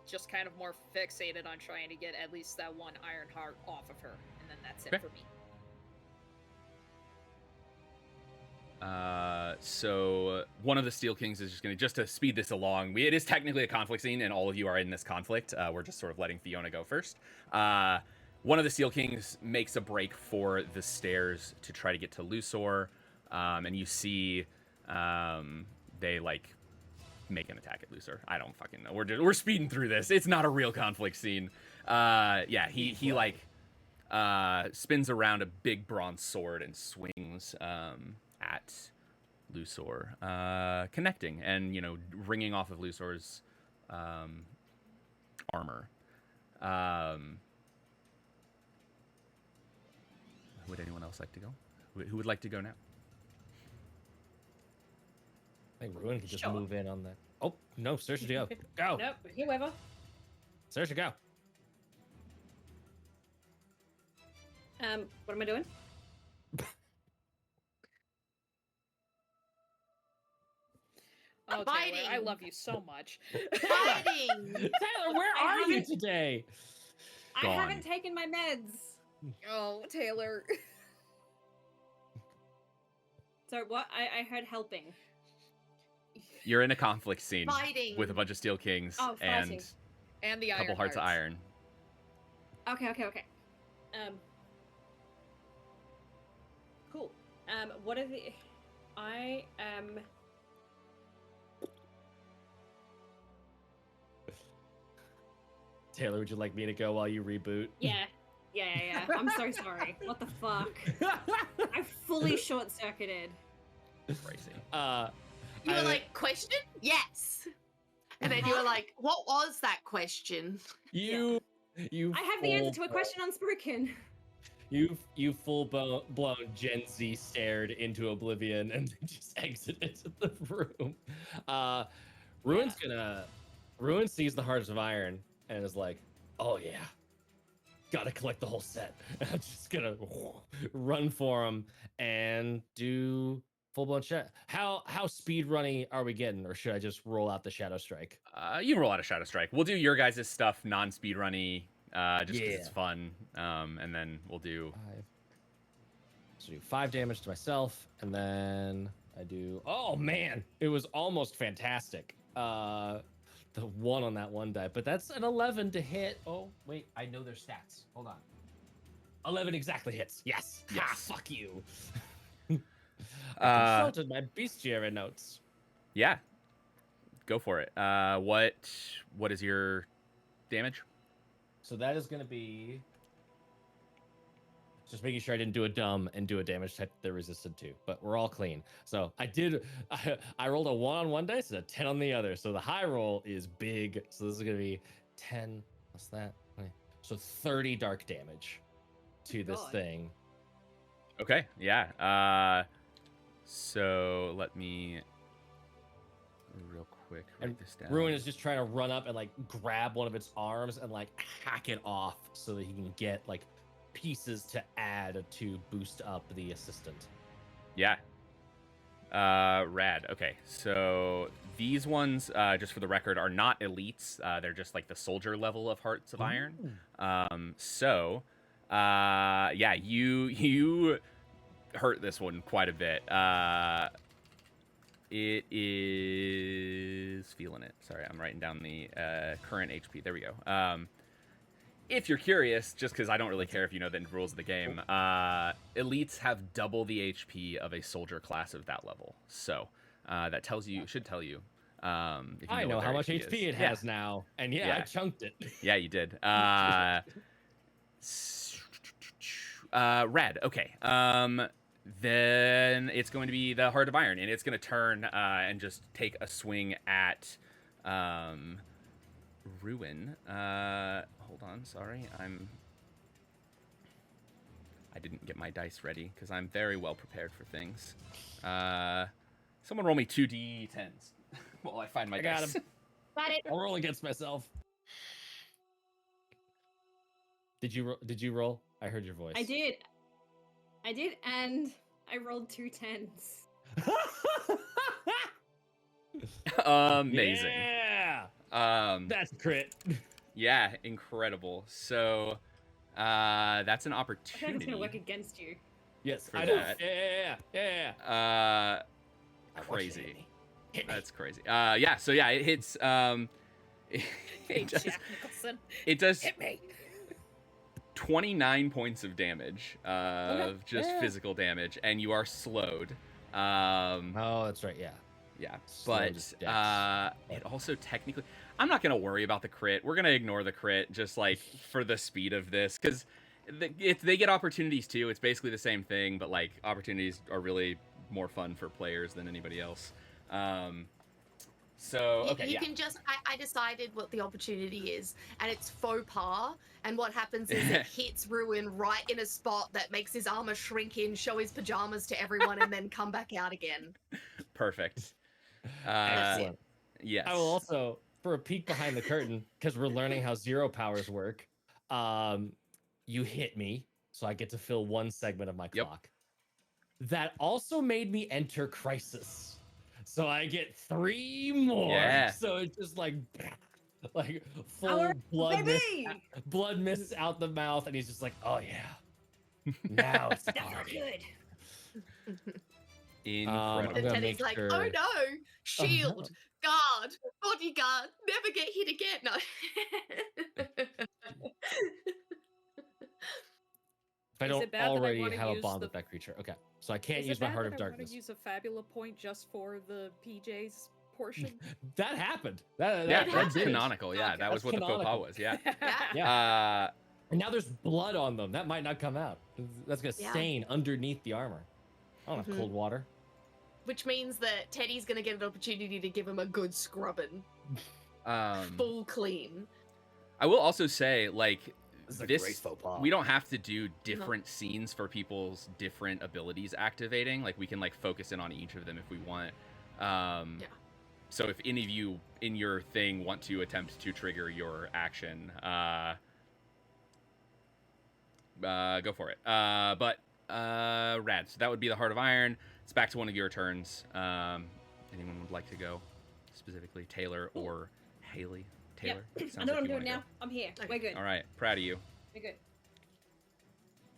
[SPEAKER 4] Just kind of more fixated on trying to get at least that one Ironheart off of her, and then that's it for me.
[SPEAKER 1] So one of the Steel Kings is just to speed this along. It is technically a conflict scene, and all of you are in this conflict. We're just sort of letting Fiona go first. One of the Steel Kings makes a break for the stairs to try to get to Luthor, and you see they like make an attack at Luthor. I don't fucking know. We're speeding through this. It's not a real conflict scene. He like spins around a big bronze sword and swings at Luthor, connecting and ringing off of Luthor's armor. Would anyone else like to go? Who would like to go now?
[SPEAKER 2] I think Ruin could just move in on that. Oh, no, Saoirse, go. Go.
[SPEAKER 5] Nope, whoever.
[SPEAKER 2] Saoirse, go.
[SPEAKER 5] What am I doing?
[SPEAKER 4] Oh, Taylor, I love you so much.
[SPEAKER 3] Fighting!
[SPEAKER 2] Taylor, where are you today?
[SPEAKER 5] I haven't taken my meds.
[SPEAKER 4] Oh, Taylor.
[SPEAKER 5] So what? I heard helping.
[SPEAKER 1] You're in a conflict scene
[SPEAKER 3] Fighting.
[SPEAKER 1] with a bunch of Steel Kings and
[SPEAKER 4] the
[SPEAKER 1] a couple hearts of iron.
[SPEAKER 5] Okay. Cool. What are the? I am.
[SPEAKER 2] Taylor, would you like me to go while you reboot?
[SPEAKER 5] Yeah. I'm so sorry. What the fuck? I fully short-circuited.
[SPEAKER 1] Crazy.
[SPEAKER 3] You were like, question? Yes. And then you were like, what was that question?
[SPEAKER 2] You
[SPEAKER 5] I have the answer to a question unspoken.
[SPEAKER 2] You full blown Gen Z stared into oblivion and then just exited the room. Ruin sees the Hearts of Iron and is like, oh yeah, gotta collect the whole set. I'm just gonna run for him and do full blown shot. How speed running are we getting, or should I just roll out the Shadow Strike?
[SPEAKER 1] You can roll out a Shadow Strike. We'll do your guys' stuff non-speed runny, just because it's fun. And then we'll do
[SPEAKER 2] 5. So do 5 damage to myself, and then I do. Oh man, it was almost fantastic. The 1 on that one die, but that's an 11 to hit. Oh wait, I know their stats. Hold on. 11 exactly hits. Yes.
[SPEAKER 1] Yes.
[SPEAKER 2] Ah, fuck you. I consulted my bestiary notes.
[SPEAKER 1] Yeah, go for it. What is your damage?
[SPEAKER 2] So that is going to be just making sure I didn't do a dumb and do a damage type they're resistant to, but we're all clean. So I rolled a 1 on one dice and a 10 on the other. So the high roll is big. So this is going to be 10. What's that? So 30 dark damage to this thing.
[SPEAKER 1] Okay, yeah. So let me real quick write this down.
[SPEAKER 2] Ruin is just trying to run up and like grab one of its arms and like hack it off so that he can get like pieces to add to boost up the assistant.
[SPEAKER 1] Yeah. Rad. Okay, so these ones, just for the record, are not elites. They're just like the soldier level of Hearts of Iron. Yeah, you hurt this one quite a bit. It is feeling it. Sorry, I'm writing down the current HP. There we go. If you're curious, just because I don't really care if you know the rules of the game, elites have double the HP of a soldier class of that level. So that should tell you. If you
[SPEAKER 2] I know
[SPEAKER 1] what
[SPEAKER 2] how
[SPEAKER 1] their
[SPEAKER 2] much HP it has now, and I chunked it.
[SPEAKER 1] Yeah, you did. Red. Okay. Then it's going to be the Heart of Iron, and it's going to turn and just take a swing at Ruin. Hold on, sorry. I didn't get my dice ready because I'm very well prepared for things. Someone roll me 2d10s while I find my dice.
[SPEAKER 2] Got him.
[SPEAKER 5] Got it.
[SPEAKER 2] I'll roll against myself. Did you roll? I heard your voice.
[SPEAKER 5] I did, and I rolled 2 10s.
[SPEAKER 1] Amazing.
[SPEAKER 2] Yeah. That's a crit.
[SPEAKER 1] Yeah, incredible. So that's an
[SPEAKER 5] I think
[SPEAKER 1] opportunity.
[SPEAKER 5] it's gonna work against you.
[SPEAKER 2] Yes,
[SPEAKER 1] For
[SPEAKER 2] I
[SPEAKER 1] that.
[SPEAKER 2] know. Yeah.
[SPEAKER 1] Crazy. That's crazy. Yeah. So yeah, it hits.
[SPEAKER 4] Jack Nicholson.
[SPEAKER 1] It does
[SPEAKER 4] Hit me.
[SPEAKER 1] 29 points of damage of just physical damage, and you are slowed.
[SPEAKER 2] Oh, that's right. Yeah.
[SPEAKER 1] Yeah,
[SPEAKER 2] Slowed
[SPEAKER 1] but
[SPEAKER 2] deaths.
[SPEAKER 1] it also technically, I'm not gonna worry about the crit. We're gonna ignore the crit just like for the speed of this, because if they get opportunities too, it's basically the same thing, but like opportunities are really more fun for players than anybody else. So okay,
[SPEAKER 3] you can just I decided what the opportunity is, and it's faux pas, and what happens is it hits Ruin right in a spot that makes his armor shrink in, show his pajamas to everyone, and then come back out again.
[SPEAKER 1] Perfect.
[SPEAKER 2] Excellent.
[SPEAKER 1] Yes.
[SPEAKER 2] I will also, for a peek behind the curtain, because we're learning how zero powers work. You hit me, so I get to fill 1 segment of my clock. That also made me enter crisis, so I get 3 more.
[SPEAKER 1] Yeah.
[SPEAKER 2] So it's just like full blood mist out the mouth, and he's just like, oh yeah, now it's the
[SPEAKER 5] That's not
[SPEAKER 2] party.
[SPEAKER 5] good.
[SPEAKER 1] Incredible.
[SPEAKER 2] I'm
[SPEAKER 3] And
[SPEAKER 2] gonna
[SPEAKER 3] Teddy's
[SPEAKER 2] make
[SPEAKER 3] like,
[SPEAKER 2] sure-
[SPEAKER 3] oh no, shield, guard, bodyguard, never get hit again. No.
[SPEAKER 2] If I
[SPEAKER 4] Is
[SPEAKER 2] don't
[SPEAKER 4] it bad that I
[SPEAKER 2] already
[SPEAKER 4] wanna
[SPEAKER 2] have a
[SPEAKER 4] use
[SPEAKER 2] bond
[SPEAKER 4] the-
[SPEAKER 2] with that creature. Okay, so I can't
[SPEAKER 4] Is
[SPEAKER 2] use
[SPEAKER 4] it
[SPEAKER 2] my
[SPEAKER 4] bad
[SPEAKER 2] Heart
[SPEAKER 4] that
[SPEAKER 2] of
[SPEAKER 4] I
[SPEAKER 2] Darkness.
[SPEAKER 4] want to use a Fabula point just for the PJ's portion?
[SPEAKER 2] That happened. That
[SPEAKER 1] Yeah, that's
[SPEAKER 2] did it.
[SPEAKER 1] canonical. Yeah,
[SPEAKER 4] Okay.
[SPEAKER 1] that was
[SPEAKER 2] That's
[SPEAKER 1] what the faux pas
[SPEAKER 2] canonical.
[SPEAKER 1] was. Yeah.
[SPEAKER 2] Yeah. And now there's blood on them. That might not come out. That's gonna
[SPEAKER 3] Yeah.
[SPEAKER 2] stain underneath the armor. I don't have
[SPEAKER 3] Mhm.
[SPEAKER 2] cold water.
[SPEAKER 3] Which means that Teddy's gonna get an opportunity to give him a good scrubbing. Full clean.
[SPEAKER 1] I will also say, like,
[SPEAKER 2] This is a great faux pas.
[SPEAKER 1] we don't have to do different scenes for people's different abilities activating. Like, we can, like, focus in on each of them if we want. So if any of you in your thing want to attempt to trigger your action, go for it. But rad. So that would be the Heart of Iron. It's back to one of your turns. Anyone would like to go specifically? Taylor or Haley? Taylor?
[SPEAKER 5] Yep. I know what I'm doing now. I'm here. Okay. We're good.
[SPEAKER 1] All right. Proud of you.
[SPEAKER 5] We're good.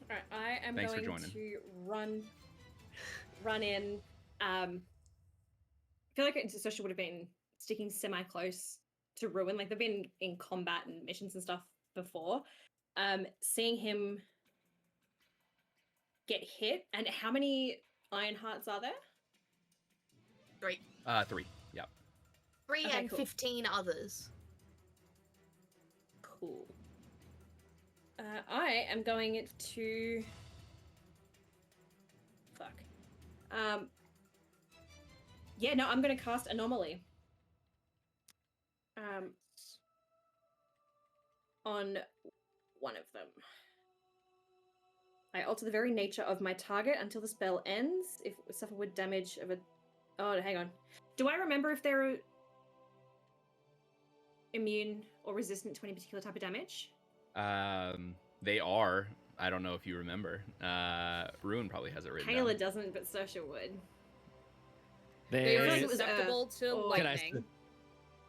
[SPEAKER 5] All right. I am
[SPEAKER 1] Thanks
[SPEAKER 5] going
[SPEAKER 1] for joining.
[SPEAKER 5] to run in. I feel like Sasha would have been sticking semi-close to Ruin. Like, they've been in combat and missions and stuff before. Seeing him get hit, and how many Iron Hearts are there?
[SPEAKER 3] 3.
[SPEAKER 1] 3. Yep.
[SPEAKER 3] 3
[SPEAKER 5] Okay,
[SPEAKER 3] and
[SPEAKER 5] cool.
[SPEAKER 3] 15 others.
[SPEAKER 5] Cool. I am going to... Fuck. Yeah, no, I'm going to cast Anomaly. On one of them. I alter the very nature of my target until the spell ends. If it suffer with damage of a... Oh, hang on. Do I remember if they're immune or resistant to any particular type of damage?
[SPEAKER 1] They are. I don't know if you remember. Ruin probably has it written
[SPEAKER 5] Taylor
[SPEAKER 1] down.
[SPEAKER 5] doesn't, but Sasha would.
[SPEAKER 4] They are
[SPEAKER 5] Like it was,
[SPEAKER 4] susceptible to lightning.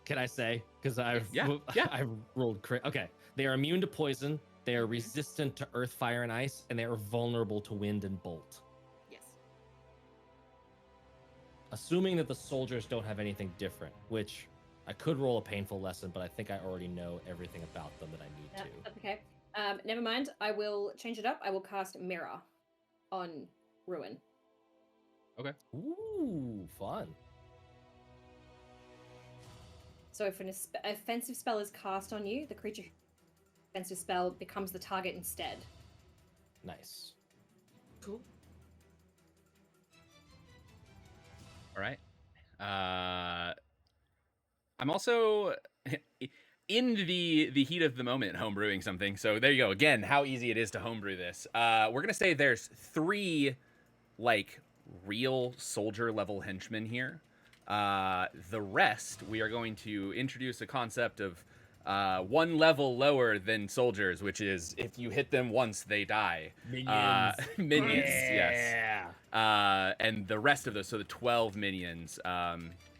[SPEAKER 2] Can I say? Because I've
[SPEAKER 1] Yeah.
[SPEAKER 2] I've rolled crit. Okay, they are immune to poison. They are resistant to earth, fire, and ice, and they are vulnerable to wind and bolt.
[SPEAKER 5] Yes.
[SPEAKER 2] Assuming that the soldiers don't have anything different, which I could roll a painful lesson, but I think I already know everything about them that I need to.
[SPEAKER 5] That's okay. Never mind. I will change it up. I will cast Mirror on Ruin.
[SPEAKER 1] Okay.
[SPEAKER 2] Ooh, fun.
[SPEAKER 5] So if an offensive spell is cast on you, the creature offensive spell becomes the target instead.
[SPEAKER 2] Nice.
[SPEAKER 3] Cool.
[SPEAKER 1] All right. I'm also in the heat of the moment homebrewing something. So there you go. Again, how easy it is to homebrew this. We're gonna say there's 3 like real soldier level henchmen here. The rest, we are going to introduce a concept of 1 level lower than soldiers, which is if you hit them once, they die.
[SPEAKER 2] Minions.
[SPEAKER 1] Minions, yes.
[SPEAKER 2] Yeah.
[SPEAKER 1] And the rest of those, so the 12 minions,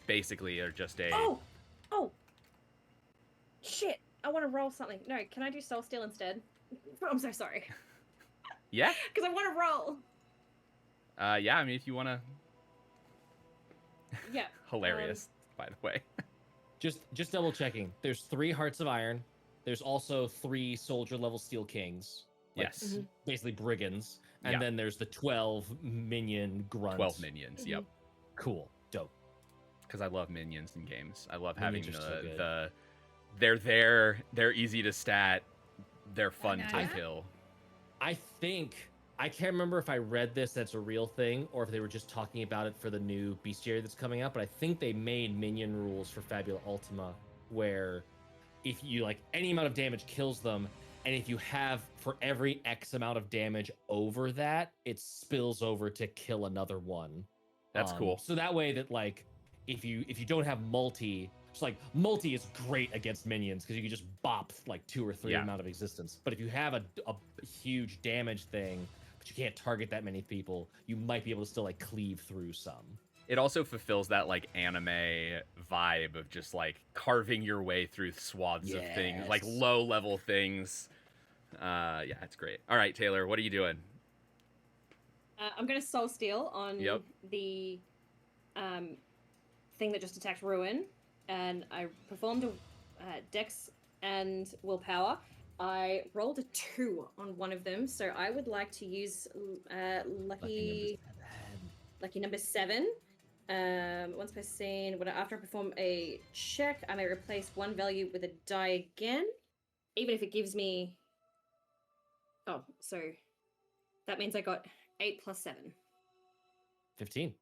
[SPEAKER 1] basically are just a...
[SPEAKER 5] Oh! Shit! I want to roll something. No, can I do Soul Steal instead? I'm so sorry.
[SPEAKER 1] Yeah?
[SPEAKER 5] Because I want to roll!
[SPEAKER 1] Yeah, I mean, if you want to...
[SPEAKER 5] Yeah.
[SPEAKER 1] Hilarious, by the way.
[SPEAKER 2] Just double checking. There's 3 hearts of iron. There's also 3 soldier level steel kings. Like,
[SPEAKER 1] Yes.
[SPEAKER 2] basically brigands. And
[SPEAKER 1] Yeah.
[SPEAKER 2] then there's the 12 minion grunts.
[SPEAKER 1] 12 minions, yep.
[SPEAKER 2] Cool. Dope.
[SPEAKER 1] Because I love minions in games. I love
[SPEAKER 2] Minions
[SPEAKER 1] having
[SPEAKER 2] are so good.
[SPEAKER 1] they're there, they're easy to stat, they're fun to
[SPEAKER 4] nice.
[SPEAKER 1] kill.
[SPEAKER 2] I can't remember if I read this that's a real thing or if they were just talking about it for the new bestiary that's coming out, but I think they made minion rules for Fabula Ultima where if you like any amount of damage kills them, and if you have for every X amount of damage over that, it spills over to kill another one.
[SPEAKER 1] That's cool.
[SPEAKER 2] So that way that like if you don't have multi, it's like multi is great against minions because you can just bop like 2 or 3
[SPEAKER 1] Yeah.
[SPEAKER 2] amount of existence. But if you have a huge damage thing, but you can't target that many people, you might be able to still like cleave through some.
[SPEAKER 1] It also fulfills that like anime vibe of just like carving your way through swaths of things, like
[SPEAKER 2] Yes.
[SPEAKER 1] low level things. Yeah, it's great. All right, Taylor, what are you doing?
[SPEAKER 5] I'm going to Soul Steal on
[SPEAKER 1] Yep.
[SPEAKER 5] the thing that just attacked Ruin. And I performed a Dex and Willpower. I rolled a 2 on one of them, so I would like to use lucky number 7. Once per scene, after I perform a check, I may replace one value with a die again, even if it gives me... Oh, so that means I got 8 plus 7.
[SPEAKER 2] 15.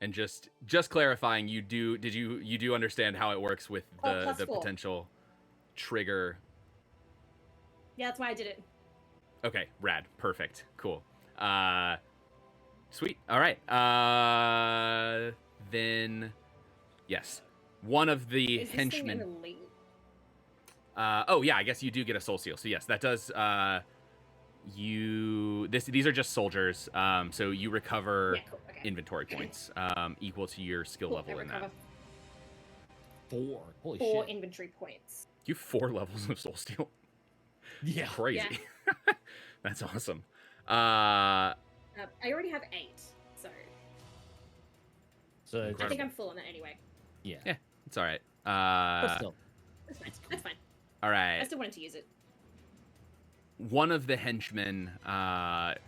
[SPEAKER 1] And just clarifying, you do understand how it works with the
[SPEAKER 5] +4.
[SPEAKER 1] potential trigger?
[SPEAKER 5] Yeah, that's why I did it.
[SPEAKER 1] Okay, rad, perfect, cool. Sweet. All right. Then, yes, one of the
[SPEAKER 5] Is this
[SPEAKER 1] henchmen.
[SPEAKER 5] thing an elite?
[SPEAKER 1] Oh yeah, I guess you do get a soul seal. So yes, that does. These are just soldiers. So you recover
[SPEAKER 5] Yeah, cool. Okay.
[SPEAKER 1] inventory points equal to your skill
[SPEAKER 5] Cool,
[SPEAKER 1] level
[SPEAKER 5] I
[SPEAKER 1] in that.
[SPEAKER 5] recover
[SPEAKER 2] 4. Holy
[SPEAKER 5] 4
[SPEAKER 2] shit.
[SPEAKER 5] inventory points.
[SPEAKER 1] You have 4 levels of soul steel.
[SPEAKER 2] Yeah.
[SPEAKER 1] Crazy. That's awesome.
[SPEAKER 5] I already have 8, so
[SPEAKER 2] So
[SPEAKER 5] I think I'm full on that anyway.
[SPEAKER 2] yeah.
[SPEAKER 1] Yeah, it's all right.
[SPEAKER 2] But still.
[SPEAKER 5] That's fine. That's fine.
[SPEAKER 1] All
[SPEAKER 5] I
[SPEAKER 1] right.
[SPEAKER 5] still wanted to use it.
[SPEAKER 1] One of the henchmen,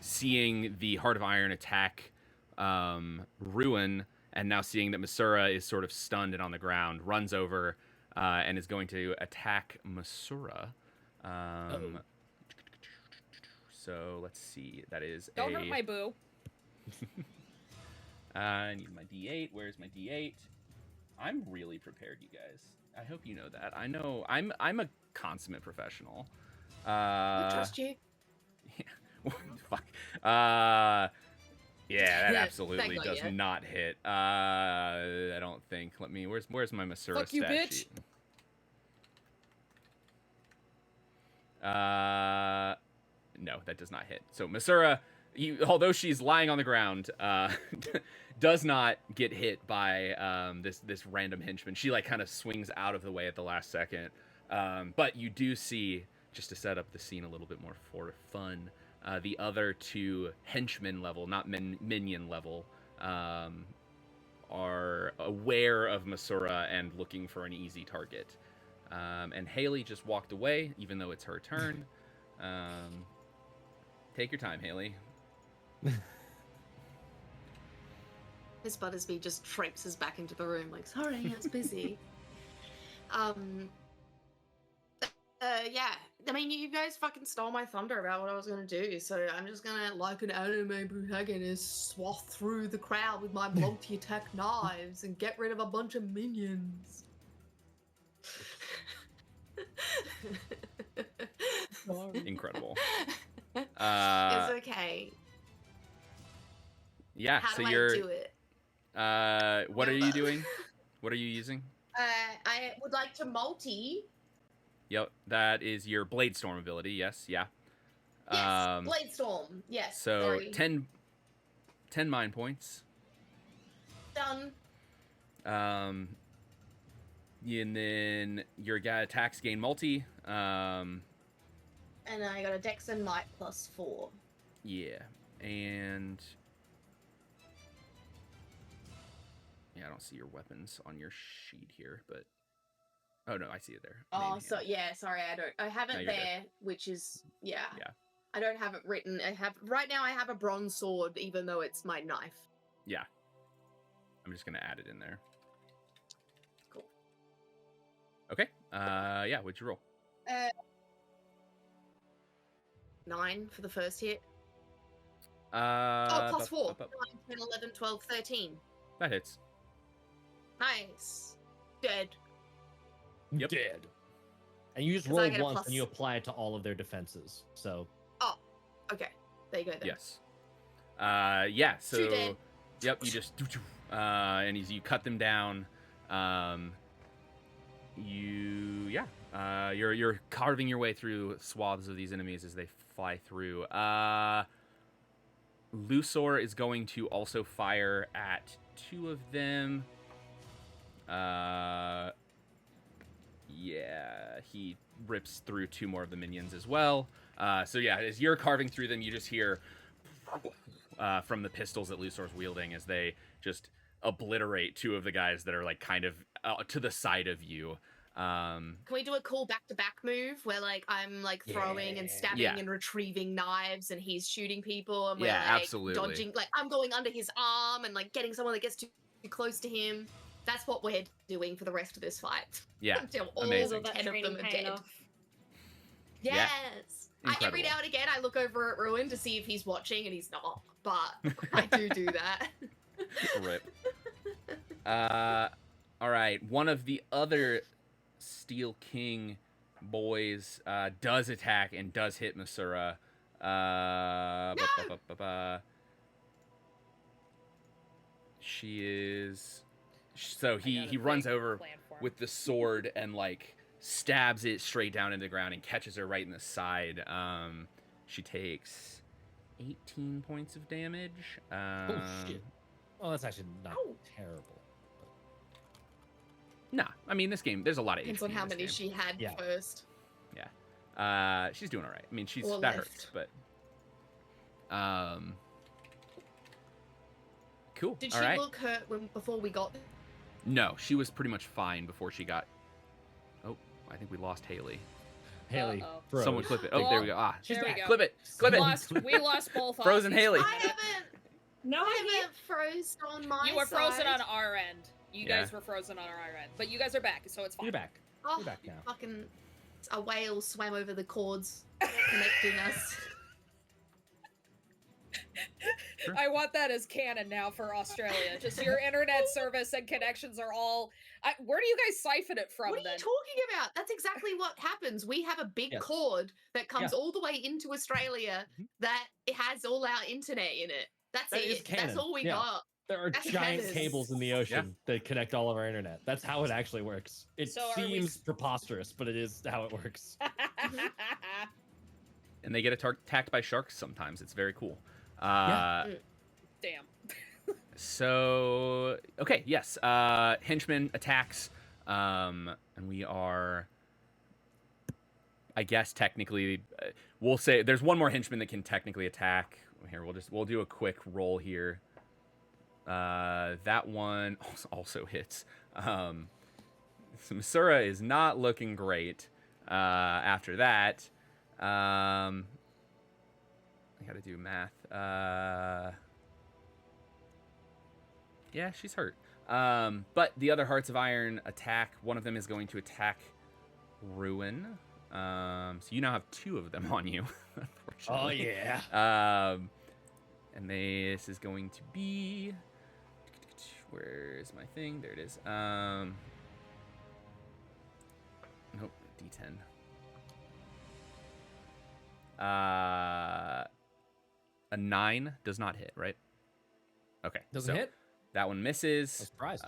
[SPEAKER 1] seeing the Heart of Iron attack Ruin, and now seeing that Masura is sort of stunned and on the ground, runs over and is going to attack Masura. So let's see. That is
[SPEAKER 4] Don't hurt my boo.
[SPEAKER 1] I need my D8. Where's my D8? I'm really prepared, you guys. I hope you know that. I know I'm a consummate professional.
[SPEAKER 3] I trust you.
[SPEAKER 1] Fuck. Yeah, that
[SPEAKER 3] That
[SPEAKER 1] absolutely
[SPEAKER 3] got
[SPEAKER 1] does
[SPEAKER 3] ya.
[SPEAKER 1] not hit. I don't think. Let me. Where's my Masura
[SPEAKER 4] Fuck you,
[SPEAKER 1] stat
[SPEAKER 4] bitch.
[SPEAKER 1] sheet? No, that does not hit. So Masura, although she's lying on the ground, does not get hit by this random henchman. She like kind of swings out of the way at the last second. But you do see, just to set up the scene a little bit more for fun, the other 2 henchmen level, not minion level, are aware of Masura and looking for an easy target. And Haley just walked away, even though it's her turn. Take your time, Haley.
[SPEAKER 3] Miss Buttersby just traipses back into the room like, sorry, I was busy. Yeah. I mean, you guys fucking stole my thunder about what I was gonna do, so I'm just gonna, like an anime protagonist, swath through the crowd with my multi-attack knives and get rid of a bunch of minions.
[SPEAKER 1] Incredible.
[SPEAKER 3] It's okay.
[SPEAKER 1] Yeah,
[SPEAKER 3] How
[SPEAKER 1] so
[SPEAKER 3] do
[SPEAKER 1] you're.
[SPEAKER 3] I do it?
[SPEAKER 1] What are you doing? What are you using?
[SPEAKER 3] I would like to multi.
[SPEAKER 1] Yep, that is your Blade Storm ability. Yes, yeah.
[SPEAKER 3] Yes, Blade Storm. Yes.
[SPEAKER 1] So
[SPEAKER 3] sorry.
[SPEAKER 1] 10 mind points.
[SPEAKER 3] Done.
[SPEAKER 1] And then your guy attacks gain multi.
[SPEAKER 3] And I got a Dex and Might +4.
[SPEAKER 1] Yeah, and yeah, I don't see your weapons on your sheet here, but oh no, I see it there.
[SPEAKER 3] Oh,
[SPEAKER 1] Main
[SPEAKER 3] so
[SPEAKER 1] hand.
[SPEAKER 3] yeah, sorry, I have
[SPEAKER 1] No,
[SPEAKER 3] it
[SPEAKER 1] you're good.
[SPEAKER 3] there, which is yeah.
[SPEAKER 1] Yeah.
[SPEAKER 3] I don't have it written. Right now. I have a bronze sword, even though it's my knife.
[SPEAKER 1] Yeah. I'm just gonna add it in there.
[SPEAKER 3] Cool.
[SPEAKER 1] Okay. Yeah. What'd you roll?
[SPEAKER 3] 9 for the first hit.
[SPEAKER 1] Oh,
[SPEAKER 3] +4. 9, 10, 11, 12, 13.
[SPEAKER 1] That hits.
[SPEAKER 3] Nice. Dead.
[SPEAKER 1] Yep.
[SPEAKER 2] Dead. And you just
[SPEAKER 3] 'Cause I
[SPEAKER 2] roll
[SPEAKER 3] get a
[SPEAKER 2] once
[SPEAKER 3] plus-
[SPEAKER 2] and you apply it to all of their defenses. So
[SPEAKER 3] Okay. There you go then.
[SPEAKER 1] Yes. Yeah. So.
[SPEAKER 3] 2 dead.
[SPEAKER 1] Yep. You just. And as you cut them down, you're carving your way through swaths of these enemies as they fly through. Lusor is going to also fire at 2 of them. Yeah, he rips through 2 more of the minions as well. So yeah, as you're carving through them, you just hear from the pistols that Lusor's wielding as they just obliterate 2 of the guys that are like kind of to the side of you.
[SPEAKER 3] Can we do a cool back-to-back move where like I'm like throwing and stabbing
[SPEAKER 1] Yeah.
[SPEAKER 3] and retrieving knives and he's shooting people and we're
[SPEAKER 1] Yeah,
[SPEAKER 3] like
[SPEAKER 1] absolutely.
[SPEAKER 3] dodging, like I'm going under his arm and like getting someone that gets too close to him. That's what we're doing for the rest of this fight.
[SPEAKER 1] Yeah,
[SPEAKER 3] Until all
[SPEAKER 1] amazing.
[SPEAKER 3] 10 of them are
[SPEAKER 5] paying
[SPEAKER 3] dead.
[SPEAKER 5] off.
[SPEAKER 3] Yes. Every
[SPEAKER 1] Incredible.
[SPEAKER 3] now and again I look over at Ruin to see if he's watching and he's not, but I do that.
[SPEAKER 1] Rip. All right. One of the other Steel King boys does attack and does hit Masura. She is. So he runs over with the sword and like stabs it straight down into the ground and catches her right in the side. She takes 18 points of damage.
[SPEAKER 2] Oh shit! Well, that's actually not terrible.
[SPEAKER 1] Nah, I mean this game. There's a lot of
[SPEAKER 3] Depends
[SPEAKER 1] HP
[SPEAKER 3] on how
[SPEAKER 1] in this
[SPEAKER 3] many
[SPEAKER 1] game.
[SPEAKER 3] she had first.
[SPEAKER 1] Yeah. She's doing all right. I mean, that hurts, but cool.
[SPEAKER 3] Did
[SPEAKER 1] all
[SPEAKER 3] she
[SPEAKER 1] right.
[SPEAKER 3] look hurt before we got there?
[SPEAKER 1] No, she was pretty much fine before she got. Oh, I think we lost Haley.
[SPEAKER 2] Haley,
[SPEAKER 1] Someone clip it. Oh, there we go. Ah,
[SPEAKER 4] there we go.
[SPEAKER 1] Clip it. Clip it.
[SPEAKER 4] We lost both.
[SPEAKER 1] Frozen Haley.
[SPEAKER 3] I haven't.
[SPEAKER 5] No,
[SPEAKER 3] I haven't froze on my
[SPEAKER 4] You were
[SPEAKER 3] side.
[SPEAKER 4] frozen on our end. You guys were frozen on our end, but you guys are back, so it's fine.
[SPEAKER 2] You're back.
[SPEAKER 3] Oh,
[SPEAKER 2] You're back now.
[SPEAKER 3] Fucking a whale swam over the cords connecting us.
[SPEAKER 1] Sure.
[SPEAKER 4] I want that as canon now for Australia. Just your internet service and connections are all. Where do you guys siphon it from?
[SPEAKER 3] What are
[SPEAKER 4] then?
[SPEAKER 3] you talking about? That's exactly what happens. We have a big cord that comes all the way into Australia that it has all our internet in it. That's it. That's all we got.
[SPEAKER 2] There are giant cables in the ocean that connect all of our internet. That's how it actually works. It seems preposterous, but it is how it works.
[SPEAKER 1] And they get attacked by sharks sometimes. It's very cool.
[SPEAKER 4] Damn.
[SPEAKER 1] So okay, yes. Henchman attacks, and we are. I guess technically, we'll say there's one more henchman that can technically attack. Here, we'll do a quick roll here. That one also hits. So Masura is not looking great. After that, I gotta do math. Yeah, she's hurt. But the other Hearts of Iron attack. One of them is going to attack Ruin. So you now have two of them on you. Unfortunately.
[SPEAKER 2] Oh yeah.
[SPEAKER 1] And this is going to be. Where's my thing? There it is. Nope. D10. A 9 does not hit, right? Okay.
[SPEAKER 2] Doesn't hit?
[SPEAKER 1] That one misses.
[SPEAKER 2] I'm surprised.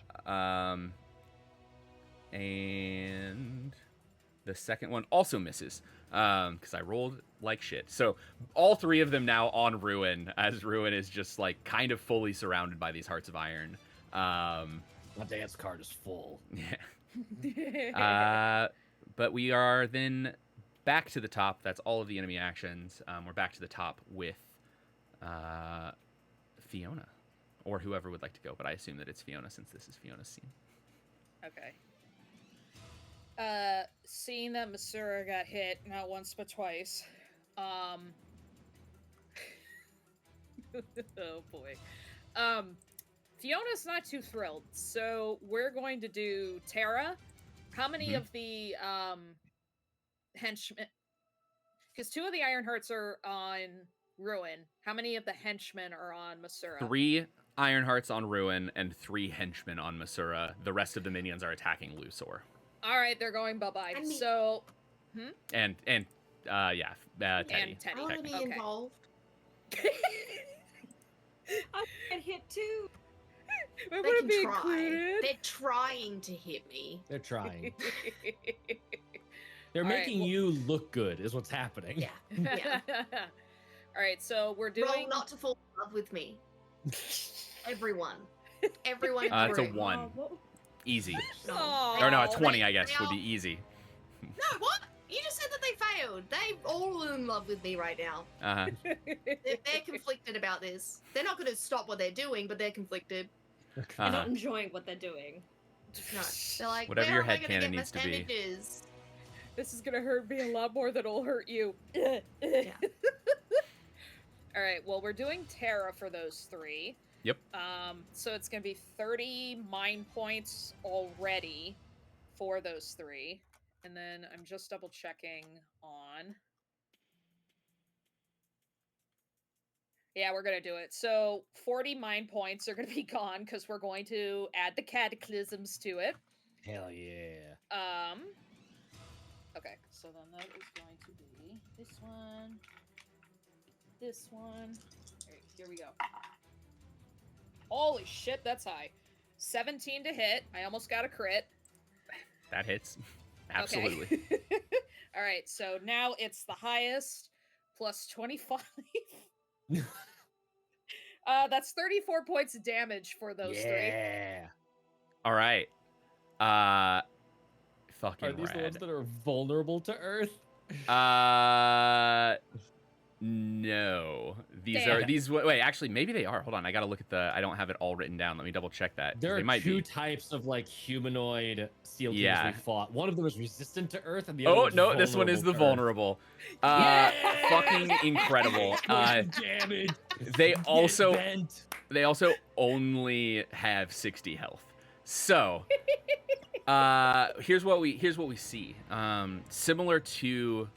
[SPEAKER 1] And the second one also misses. Because I rolled like shit. So all three of them now on Ruin, as Ruin is just like kind of fully surrounded by these Hearts of Iron.
[SPEAKER 2] My dance card is full.
[SPEAKER 1] Yeah. But we are then back to the top. That's all of the enemy actions. We're back to the top with Fiona. Or whoever would like to go, but I assume that it's Fiona since this is Fiona's scene.
[SPEAKER 4] Okay. Seeing that Masura got hit not once but twice. Oh boy. Fiona's not too thrilled, so we're going to do Tara. How many of the henchmen? Because 2 of the Iron Hearts are on Ruin. How many of the henchmen are on Masura?
[SPEAKER 1] 3 Iron Hearts on Ruin and 3 henchmen on Masura. The rest of the minions are attacking Luthor.
[SPEAKER 4] All right, they're going bye-bye.
[SPEAKER 3] I mean-
[SPEAKER 4] So,
[SPEAKER 1] And Teddy.
[SPEAKER 4] And Teddy.
[SPEAKER 3] I want to be
[SPEAKER 4] Okay.
[SPEAKER 3] involved.
[SPEAKER 5] I get hit too.
[SPEAKER 4] I
[SPEAKER 3] They
[SPEAKER 4] want to
[SPEAKER 3] can
[SPEAKER 4] be
[SPEAKER 3] try.
[SPEAKER 4] included.
[SPEAKER 3] They're trying to hit me.
[SPEAKER 2] They're trying. They're
[SPEAKER 4] All right,
[SPEAKER 2] making
[SPEAKER 4] well-
[SPEAKER 2] you look good, is what's happening.
[SPEAKER 3] Yeah. Yeah.
[SPEAKER 4] All right, so we're
[SPEAKER 3] Roll
[SPEAKER 4] doing.
[SPEAKER 3] not to fall in love with me. Everyone. Everyone. in
[SPEAKER 1] It's
[SPEAKER 3] the
[SPEAKER 1] a
[SPEAKER 3] room.
[SPEAKER 1] 1. Easy.
[SPEAKER 4] Aw.
[SPEAKER 1] Or no, a
[SPEAKER 3] Oh,
[SPEAKER 1] 20,
[SPEAKER 3] they-
[SPEAKER 1] I guess,
[SPEAKER 3] they
[SPEAKER 1] would
[SPEAKER 3] all-
[SPEAKER 1] be easy.
[SPEAKER 3] No, what? You just said that they failed. They all in love with me right now.
[SPEAKER 1] Uh-huh.
[SPEAKER 3] They're conflicted about this. They're not going to stop what they're doing, but they're conflicted.
[SPEAKER 5] They're
[SPEAKER 1] Uh-huh.
[SPEAKER 5] not enjoying what they're doing.
[SPEAKER 3] No, they're like,
[SPEAKER 1] Whatever
[SPEAKER 3] where
[SPEAKER 1] your
[SPEAKER 3] am I gonna
[SPEAKER 1] headcanon
[SPEAKER 3] get my
[SPEAKER 1] needs to be.
[SPEAKER 3] sandwiches?
[SPEAKER 4] This is gonna hurt me a lot more than it'll hurt you.
[SPEAKER 3] Yeah.
[SPEAKER 4] All right. Well, we're doing Terra for those 3.
[SPEAKER 1] Yep.
[SPEAKER 4] So it's gonna be 30 mind points already for those 3, and then I'm just double checking on. Yeah, we're gonna do it. So 40 mind points are gonna be gone because we're going to add the cataclysms to it.
[SPEAKER 2] Hell yeah.
[SPEAKER 4] Okay, so then that is going to be this one. This one. Alright, here we go. Holy shit, that's high. 17 to hit. I almost got a crit.
[SPEAKER 1] That hits. Absolutely.
[SPEAKER 4] Okay. Alright, so now it's the highest plus 25. That's 34 points of damage for those three.
[SPEAKER 2] Yeah.
[SPEAKER 1] All right. Fucking
[SPEAKER 2] Are these the ones
[SPEAKER 1] rad.
[SPEAKER 2] that are vulnerable to Earth?
[SPEAKER 1] No. These
[SPEAKER 4] Damn.
[SPEAKER 1] are these. Wait, actually, maybe they are. Hold on, I gotta look at the. I don't have it all written down. Let me double check that. 'Cause
[SPEAKER 2] There
[SPEAKER 1] they
[SPEAKER 2] are
[SPEAKER 1] might
[SPEAKER 2] two
[SPEAKER 1] be.
[SPEAKER 2] types of like humanoid seal kings
[SPEAKER 1] Yeah.
[SPEAKER 2] we fought. One of them is resistant to Earth, and the other
[SPEAKER 1] Oh
[SPEAKER 2] is
[SPEAKER 1] no, this one is the
[SPEAKER 2] vulnerable
[SPEAKER 1] vulnerable.
[SPEAKER 2] Yeah!
[SPEAKER 1] Fucking incredible.
[SPEAKER 2] Damage.
[SPEAKER 1] They
[SPEAKER 2] Get
[SPEAKER 1] also
[SPEAKER 2] bent.
[SPEAKER 1] they also only have 60 health. So, here's what we see. Similar to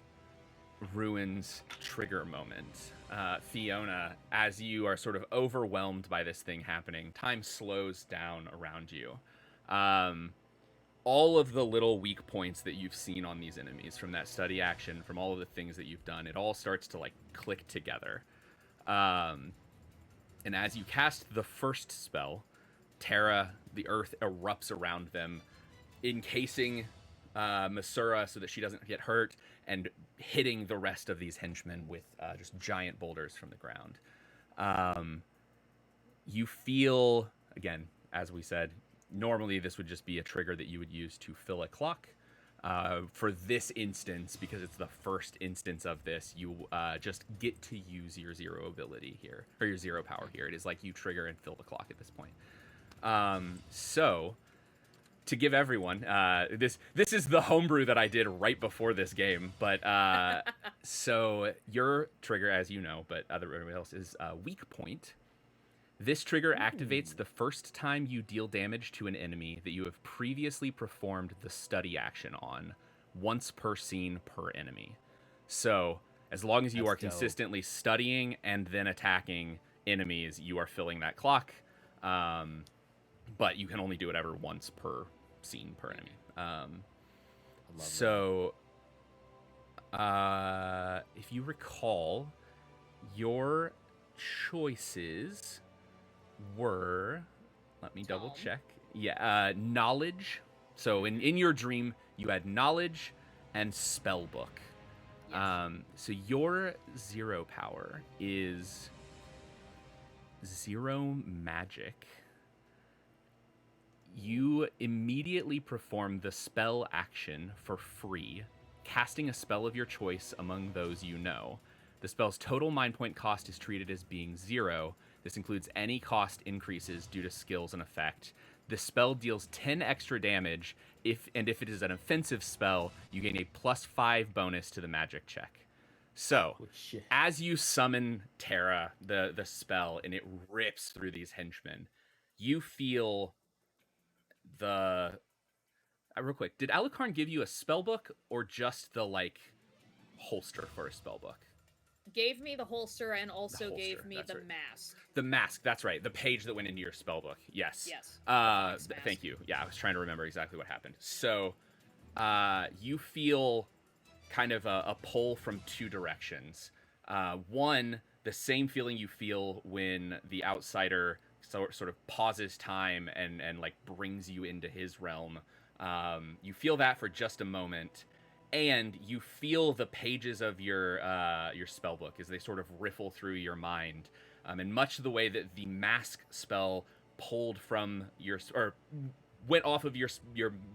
[SPEAKER 1] Ruin's trigger moment, Fiona, as you are sort of overwhelmed by this thing happening, time slows down around you. All of the little weak points that you've seen on these enemies from that study action, from all of the things that you've done, it all starts to like click together. And as you cast the first spell, Terra, the earth erupts around them, encasing Masura so that she doesn't get hurt, and hitting the rest of these henchmen with just giant boulders from the ground. You feel, again, as we said, normally this would just be a trigger that you would use to fill a clock. For this instance, because it's the first instance of this, you just get to use your zero ability here, or your zero power here. It is like you trigger and fill the clock at this point. So, to give everyone, this is the homebrew that I did right before this game, but so your trigger, as you know, but everybody else, is weak point. This trigger activates the first time you deal damage to an enemy that you have previously performed the study action on, once per scene per enemy. So, as long as you are consistently studying and then attacking enemies, you are filling that clock. But you can only do it ever once per scene per enemy. So, if you recall, your choices were, let me double check. Yeah, knowledge. So in your dream, you had knowledge and spell book.
[SPEAKER 4] Yes.
[SPEAKER 1] So your zero power is zero magic. You immediately perform the spell action for free, casting a spell of your choice among those you know. The spell's total mind point cost is treated as being 0. This includes any cost increases due to skills and effect. The spell deals 10 extra damage, if it is an offensive spell, you gain a +5 bonus to the magic check. So, as you summon Terra, the spell, and it rips through these henchmen, you feel real quick, did Alucard give you a spell book or just the like holster for a spell book?
[SPEAKER 4] Gave me the holster and also gave me the mask.
[SPEAKER 1] The mask, that's right. The page that went into your spell book. Yes.
[SPEAKER 4] Yes.
[SPEAKER 1] Thank you. Yeah, I was trying to remember exactly what happened. So, you feel kind of a pull from two directions. One, the same feeling you feel when the outsider sort of pauses time and like brings you into his realm. You feel that for just a moment, and you feel the pages of your spellbook as they sort of riffle through your mind. And much the way that the mask spell pulled from went off of your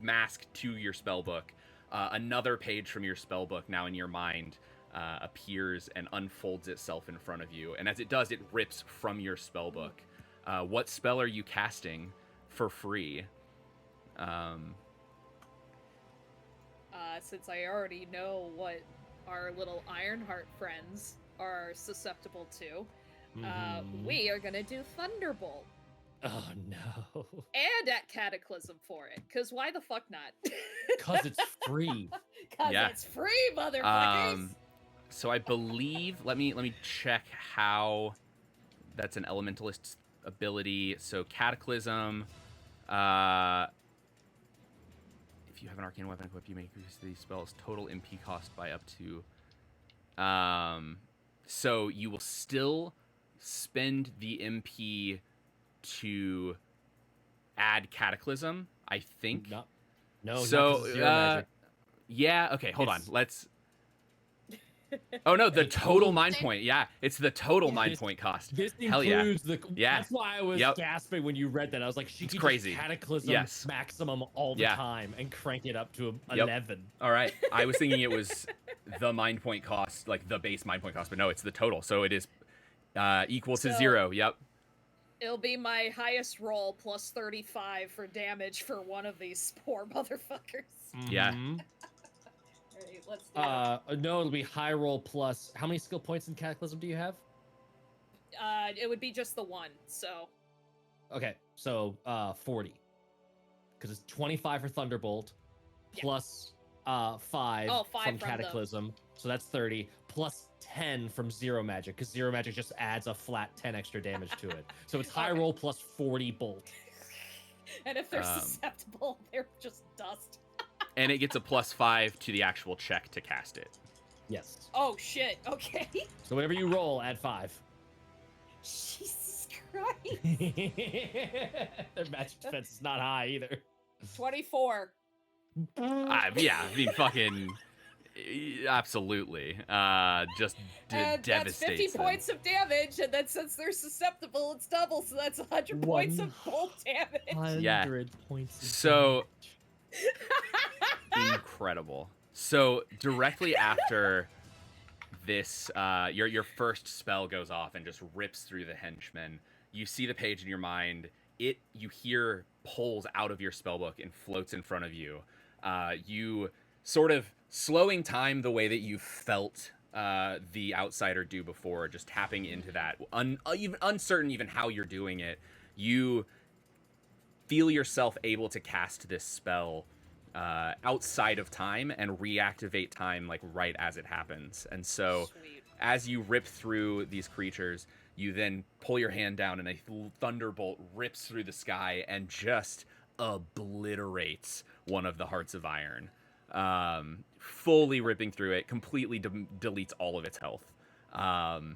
[SPEAKER 1] mask to your spellbook, another page from your spellbook now in your mind appears and unfolds itself in front of you. And as it does, it rips from your spellbook. What spell are you casting for free?
[SPEAKER 4] Since I already know what our little Ironheart friends are susceptible to, we are gonna do Thunderbolt.
[SPEAKER 2] Oh no.
[SPEAKER 4] And at Cataclysm for it, because why the fuck not?
[SPEAKER 2] Because it's free.
[SPEAKER 4] Because it's free, motherfuckers!
[SPEAKER 1] So I believe, let me check how That's an elementalist's ability. So Cataclysm. If you have an arcane weapon equipped, you may increase these spells' total MP cost by up to. So you will still spend the MP to add Cataclysm, I think.
[SPEAKER 2] No,
[SPEAKER 1] So,
[SPEAKER 2] not 'cause it's zero magic.
[SPEAKER 1] Yeah. Okay. Hold on.
[SPEAKER 2] It's-
[SPEAKER 1] Let's. Oh no, the
[SPEAKER 2] It's
[SPEAKER 1] total
[SPEAKER 2] total-
[SPEAKER 1] mind point. Yeah, it's the total
[SPEAKER 2] Yeah.
[SPEAKER 1] mind point cost.
[SPEAKER 2] This
[SPEAKER 1] Hell yeah.
[SPEAKER 2] includes the.
[SPEAKER 1] Yeah.
[SPEAKER 2] That's why I was
[SPEAKER 1] Yep.
[SPEAKER 2] gasping when you read that. I was like, she
[SPEAKER 1] It's
[SPEAKER 2] could
[SPEAKER 1] crazy.
[SPEAKER 2] just Cataclysm
[SPEAKER 1] Yes.
[SPEAKER 2] maximum all the
[SPEAKER 1] Yeah.
[SPEAKER 2] time and crank it up to
[SPEAKER 1] Yep.
[SPEAKER 2] 11.
[SPEAKER 1] All right. I was thinking it was the mind point cost, like the base mind point cost, but no, it's the total. So it is equal to
[SPEAKER 4] So-
[SPEAKER 1] 0. Yep.
[SPEAKER 4] It'll be my highest roll plus 35 for damage for one of these poor motherfuckers.
[SPEAKER 1] Yeah.
[SPEAKER 2] Mhm.
[SPEAKER 4] Alright, let's do it.
[SPEAKER 2] No, it'll be high roll plus. How many skill points in Cataclysm do you have?
[SPEAKER 4] It would be just the one, so.
[SPEAKER 2] Okay, so 40. Because it's 25 for Thunderbolt,
[SPEAKER 4] Yeah.
[SPEAKER 2] plus 5
[SPEAKER 4] Oh, 5
[SPEAKER 2] from
[SPEAKER 4] from
[SPEAKER 2] Cataclysm. So that's 30, plus 10 from Zero Magic, because Zero Magic just adds a flat 10 extra damage to it. So it's high
[SPEAKER 4] Okay.
[SPEAKER 2] roll plus 40 bolt.
[SPEAKER 4] And if they're
[SPEAKER 1] Um,
[SPEAKER 4] susceptible, they're just dust.
[SPEAKER 1] And it gets a +5 to the actual check to cast it.
[SPEAKER 2] Yes.
[SPEAKER 4] Oh shit, okay.
[SPEAKER 2] So whatever you roll, add 5.
[SPEAKER 4] Jesus Christ.
[SPEAKER 2] Their magic defense is not high either.
[SPEAKER 4] 24.
[SPEAKER 1] Yeah, I mean, fucking. Absolutely. Just
[SPEAKER 4] And that's 50
[SPEAKER 1] devastates them.
[SPEAKER 4] points of damage, and then since they're susceptible, it's double, so that's 100 points of bolt damage.
[SPEAKER 1] Yeah.
[SPEAKER 2] 100 points. Of
[SPEAKER 1] So-
[SPEAKER 2] damage.
[SPEAKER 1] Incredible. So directly after this, your first spell goes off and just rips through the henchmen. You see the page in your mind. You hear pulls out of your spellbook and floats in front of you. You sort of slowing time the way that you felt the outsider do before, just tapping into that, even uncertain even how you're doing it. You feel yourself able to cast this spell outside of time and reactivate time like right as it happens. And so
[SPEAKER 4] Sweet.
[SPEAKER 1] as you rip through these creatures, you then pull your hand down and a thunderbolt rips through the sky and just obliterates one of the hearts of iron. Fully ripping through it, completely deletes all of its health. And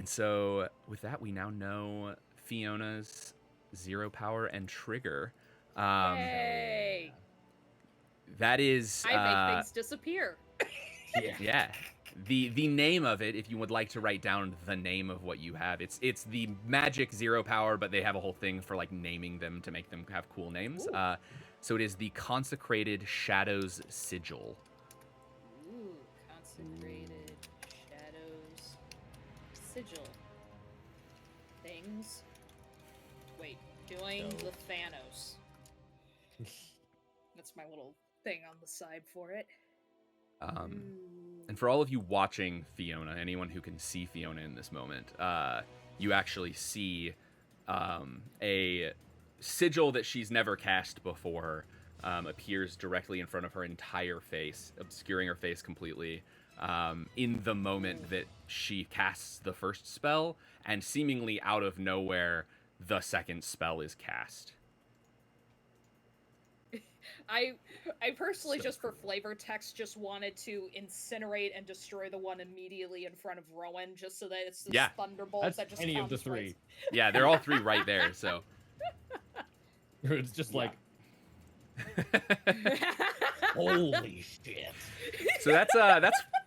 [SPEAKER 1] so with that, we now know Fiona's 0 power and trigger.
[SPEAKER 4] Yay!
[SPEAKER 1] That is
[SPEAKER 4] I make things disappear.
[SPEAKER 1] yeah. The name of it, if you would like to write down the name of what you have, it's the magic 0 power, but they have a whole thing for like naming them to make them have cool names. So it is the Consecrated Shadows Sigil.
[SPEAKER 4] Ooh, consecrated shadows sigil. Things. Wait, doing
[SPEAKER 2] No.
[SPEAKER 4] the Thanos. That's my little thing on the side for it.
[SPEAKER 1] And for all of you watching Fiona, anyone who can see Fiona in this moment, you actually see a sigil that she's never cast before appears directly in front of her entire face, obscuring her face completely in the moment that she casts the first spell, and seemingly out of nowhere, the second spell is cast.
[SPEAKER 4] I personally,
[SPEAKER 1] So
[SPEAKER 4] just for flavor text, just wanted to incinerate and destroy the one immediately in front of Rowan, just so that it's this
[SPEAKER 1] Yeah.
[SPEAKER 4] thunderbolt
[SPEAKER 2] That's
[SPEAKER 4] that just
[SPEAKER 2] any of the
[SPEAKER 4] comes
[SPEAKER 2] three.
[SPEAKER 1] Yeah, they're all three right there, so.
[SPEAKER 2] It's just
[SPEAKER 4] Yeah.
[SPEAKER 2] like, holy shit.
[SPEAKER 1] So that's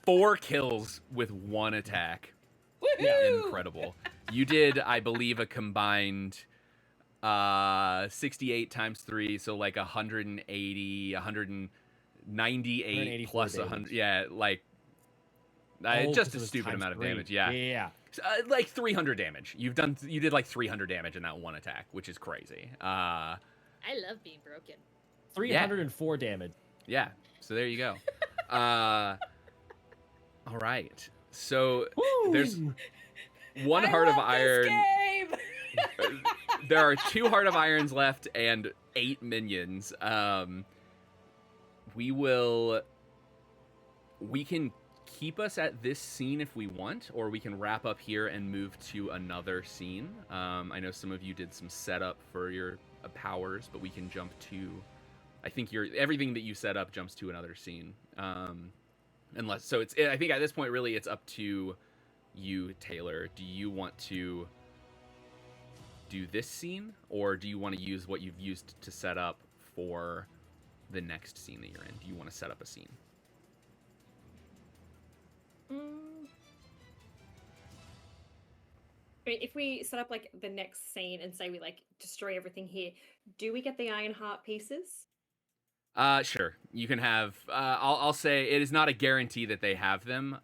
[SPEAKER 1] 4 kills with 1 attack.
[SPEAKER 4] Woohoo!
[SPEAKER 1] Incredible. You did, I believe, a combined 68 times 3, so like 180, 198
[SPEAKER 2] 184
[SPEAKER 1] plus
[SPEAKER 2] damage.
[SPEAKER 1] 100. Yeah, like
[SPEAKER 2] Oh,
[SPEAKER 1] just
[SPEAKER 2] 'cause
[SPEAKER 1] a
[SPEAKER 2] it was
[SPEAKER 1] stupid
[SPEAKER 2] times
[SPEAKER 1] amount of
[SPEAKER 2] 3.
[SPEAKER 1] damage. Yeah,
[SPEAKER 2] Yeah.
[SPEAKER 1] like 300 damage. You did like 300 damage in that one attack, which is crazy.
[SPEAKER 4] I love being broken.
[SPEAKER 2] 304 damage.
[SPEAKER 1] Yeah. So there you go. All right. So there's one
[SPEAKER 4] I
[SPEAKER 1] heart of
[SPEAKER 4] love this
[SPEAKER 1] iron.
[SPEAKER 4] game!
[SPEAKER 1] There are 2 heart of irons left and 8 minions. We can keep us at this scene if we want, or we can wrap up here and move to another scene. I know some of you did some setup for your powers, but we can jump to. I think everything that you set up jumps to another scene. Unless so, I think at this point really it's up to you, Taylor. Do you want to do this scene, or do you want to use what you've used to set up for the next scene that you're in? Do you want to set up a scene?
[SPEAKER 5] If we set up like the next scene and say we like destroy everything here, do we get the iron heart pieces?
[SPEAKER 1] Sure. You can have. I'll say it is not a guarantee that they have them.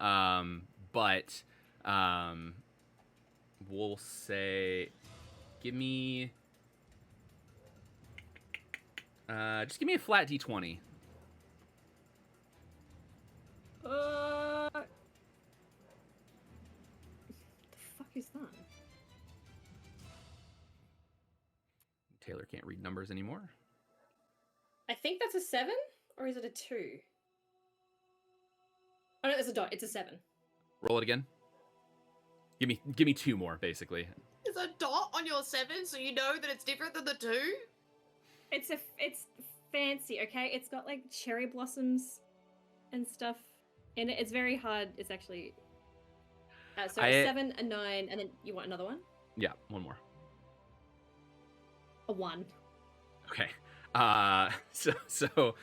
[SPEAKER 1] But we'll say, give me. Just give me a flat d20.
[SPEAKER 5] The fuck is that?
[SPEAKER 1] Taylor can't read numbers anymore.
[SPEAKER 5] I think that's a 7, or is it a 2? Oh no, it's a dot. It's a 7.
[SPEAKER 1] Roll it again. Give me 2 more, basically.
[SPEAKER 3] There's a dot on your 7, so you know that it's different than the 2?
[SPEAKER 5] It's fancy, okay? It's got like cherry blossoms and stuff in it. It's very hard. It's actually so a 7, a 9, and then you want another one?
[SPEAKER 1] Yeah, one more.
[SPEAKER 5] A 1.
[SPEAKER 1] Okay. So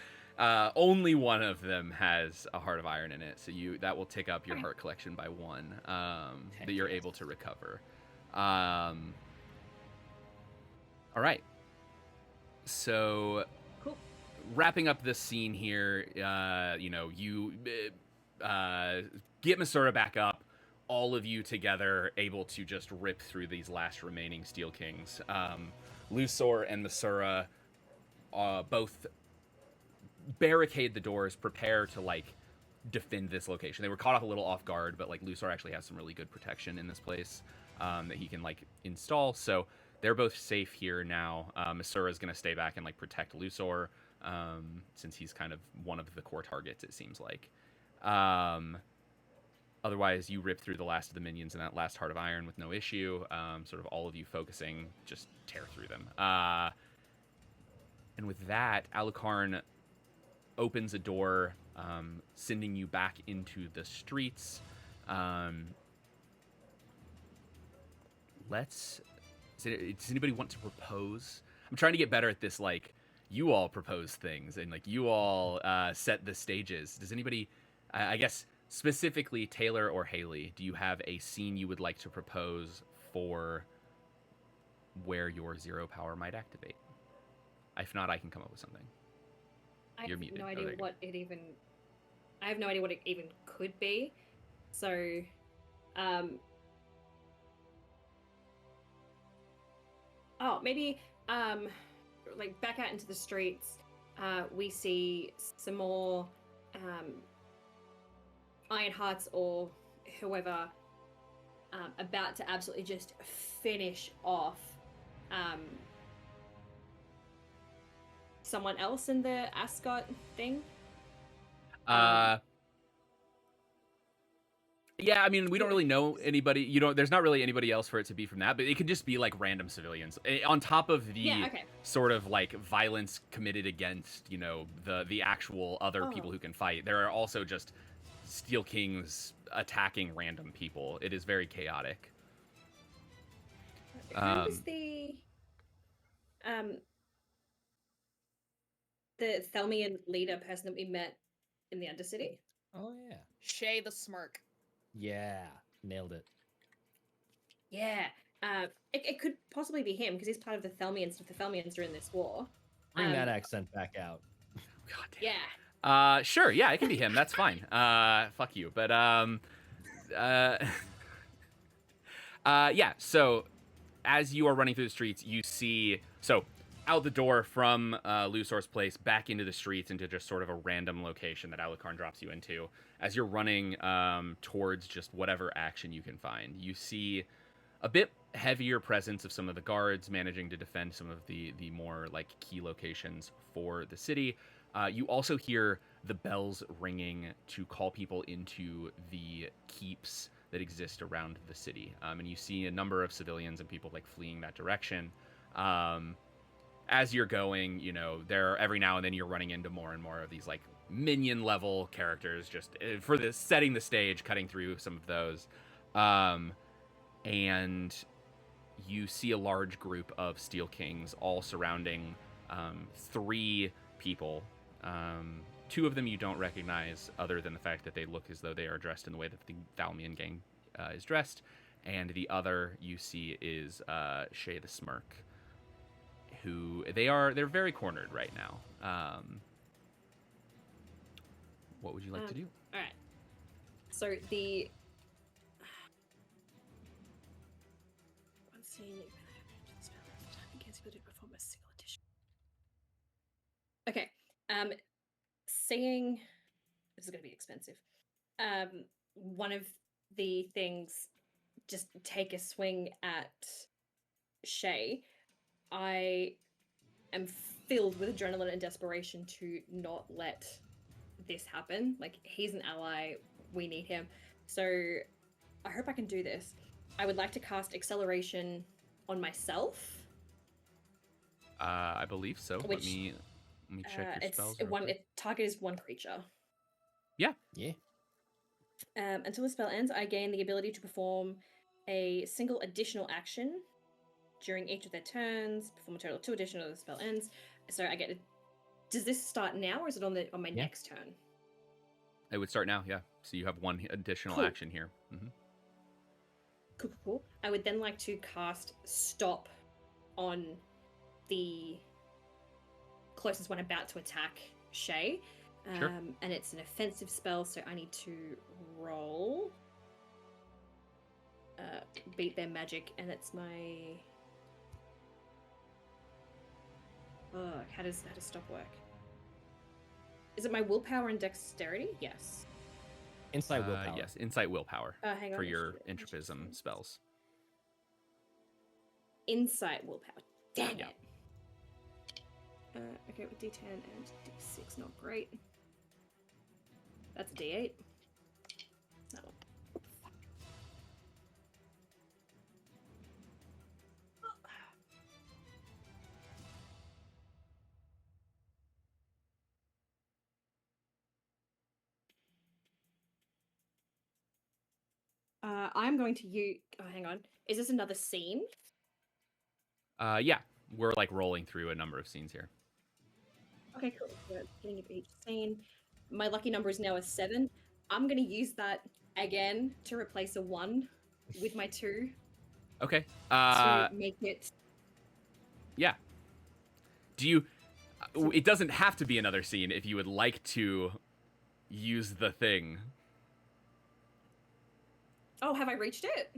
[SPEAKER 1] only one of them has a heart of iron in it, so that will take up your heart collection by 1 that you're able to recover. All right. So,
[SPEAKER 5] cool.
[SPEAKER 1] Wrapping up this scene here, you get Masura back up. All of you together, able to just rip through these last remaining Steel Kings. Lusor and Masura both barricade the doors, prepare to defend this location. They were caught a little off guard, but Lusor actually has some really good protection in this place that he can install. So they're both safe here now. Masura is going to stay back and protect Lusor since he's kind of one of the core targets, it seems like. Otherwise, you rip through the last of the minions in that last Heart of Iron with no issue. Sort of all of you focusing, just tear through them. And with that, Alucard opens a door, sending you back into the streets. Does anybody want to propose? I'm trying to get better at this, you all propose things, and, you all set the stages. Does anybody, I guess, specifically Taylor or Haley, do you have a scene you would like to propose for where your zero power might activate? If not, I can come up with something. You're muted.
[SPEAKER 5] I have no idea what it even could be. So, maybe back out into the streets, we see some more Ironhearts or whoever about to absolutely just finish off someone else in the Ascot thing.
[SPEAKER 1] Yeah, I mean, we don't really know anybody. There's not really anybody else for it to be from that, but it could just be random civilians on top of the sort of violence committed against, the actual other people who can fight. There are also just Steel Kings attacking random people. It is very chaotic.
[SPEAKER 5] Who was the Thelmian leader person that we met in the Undercity?
[SPEAKER 2] Oh yeah,
[SPEAKER 4] Shay the Smirk.
[SPEAKER 2] Yeah, nailed it.
[SPEAKER 5] Yeah, it could possibly be him because he's part of the Thelmians. If the Thelmians are in this war,
[SPEAKER 2] bring that accent back out.
[SPEAKER 1] God damn.
[SPEAKER 5] Yeah.
[SPEAKER 1] Sure, yeah, it can be him. That's fine. Fuck you. But yeah. So as you are running through the streets, you see out the door from Lusor's place back into the streets into just sort of a random location that Alucard drops you into. As you're running towards just whatever action you can find, you see a bit heavier presence of some of the guards managing to defend some of the more key locations for the city. You also hear the bells ringing to call people into the keeps that exist around the city. And you see a number of civilians and people like fleeing that direction. As you're going, you know, there every now and then you're running into more and more of these like minion level characters just for the setting the stage, cutting through some of those. And you see a large group of Steel Kings all surrounding 3 people. 2 of them you don't recognize, other than the fact that they look as though they are dressed in the way that the Thalmian gang is dressed. And the other you see is Shay the Smirk, who they're very cornered right now. What would you like to do?
[SPEAKER 5] All right. So the okay. Seeing this is going to be expensive. One of the things, just take a swing at Shay. I am filled with adrenaline and desperation to not let this happen. Like, he's an ally, we need him. So I hope I can do this. I would like to cast acceleration on myself.
[SPEAKER 1] I believe so. Let me check your spells.
[SPEAKER 5] Target is 1 creature.
[SPEAKER 1] Yeah.
[SPEAKER 5] Until the spell ends, I gain the ability to perform a single additional action during each of their turns. Perform a total of 2 additional the spell ends. So I get. Does this start now, or is it on my next turn?
[SPEAKER 1] It would start now. Yeah. So you have 1 additional action here. Mm-hmm.
[SPEAKER 5] Cool. I would then like to cast Stop on the closest one about to attack Shay.
[SPEAKER 1] Sure.
[SPEAKER 5] And it's an offensive spell, so I need to roll. Beat their magic, and it's my. How does Stop work? Is it my willpower and dexterity? Yes.
[SPEAKER 2] Insight willpower.
[SPEAKER 1] Yes, insight willpower
[SPEAKER 5] Hang on,
[SPEAKER 1] for your intropism spells.
[SPEAKER 5] Insight willpower. Dang
[SPEAKER 1] Yeah.
[SPEAKER 5] it. Okay, with D10 and D6, not great. That's a D8. That one. I'm going to use. Oh, hang on. Is this another scene?
[SPEAKER 1] Yeah, we're like rolling through a number of scenes here.
[SPEAKER 5] Okay, cool. So at the beginning of each scene, my lucky number is now a 7. I'm going to use that again to replace a 1 with my 2
[SPEAKER 1] Okay.
[SPEAKER 5] to make it.
[SPEAKER 1] Yeah. Do you? It doesn't have to be another scene if you would like to use the thing.
[SPEAKER 5] Oh, have I reached it?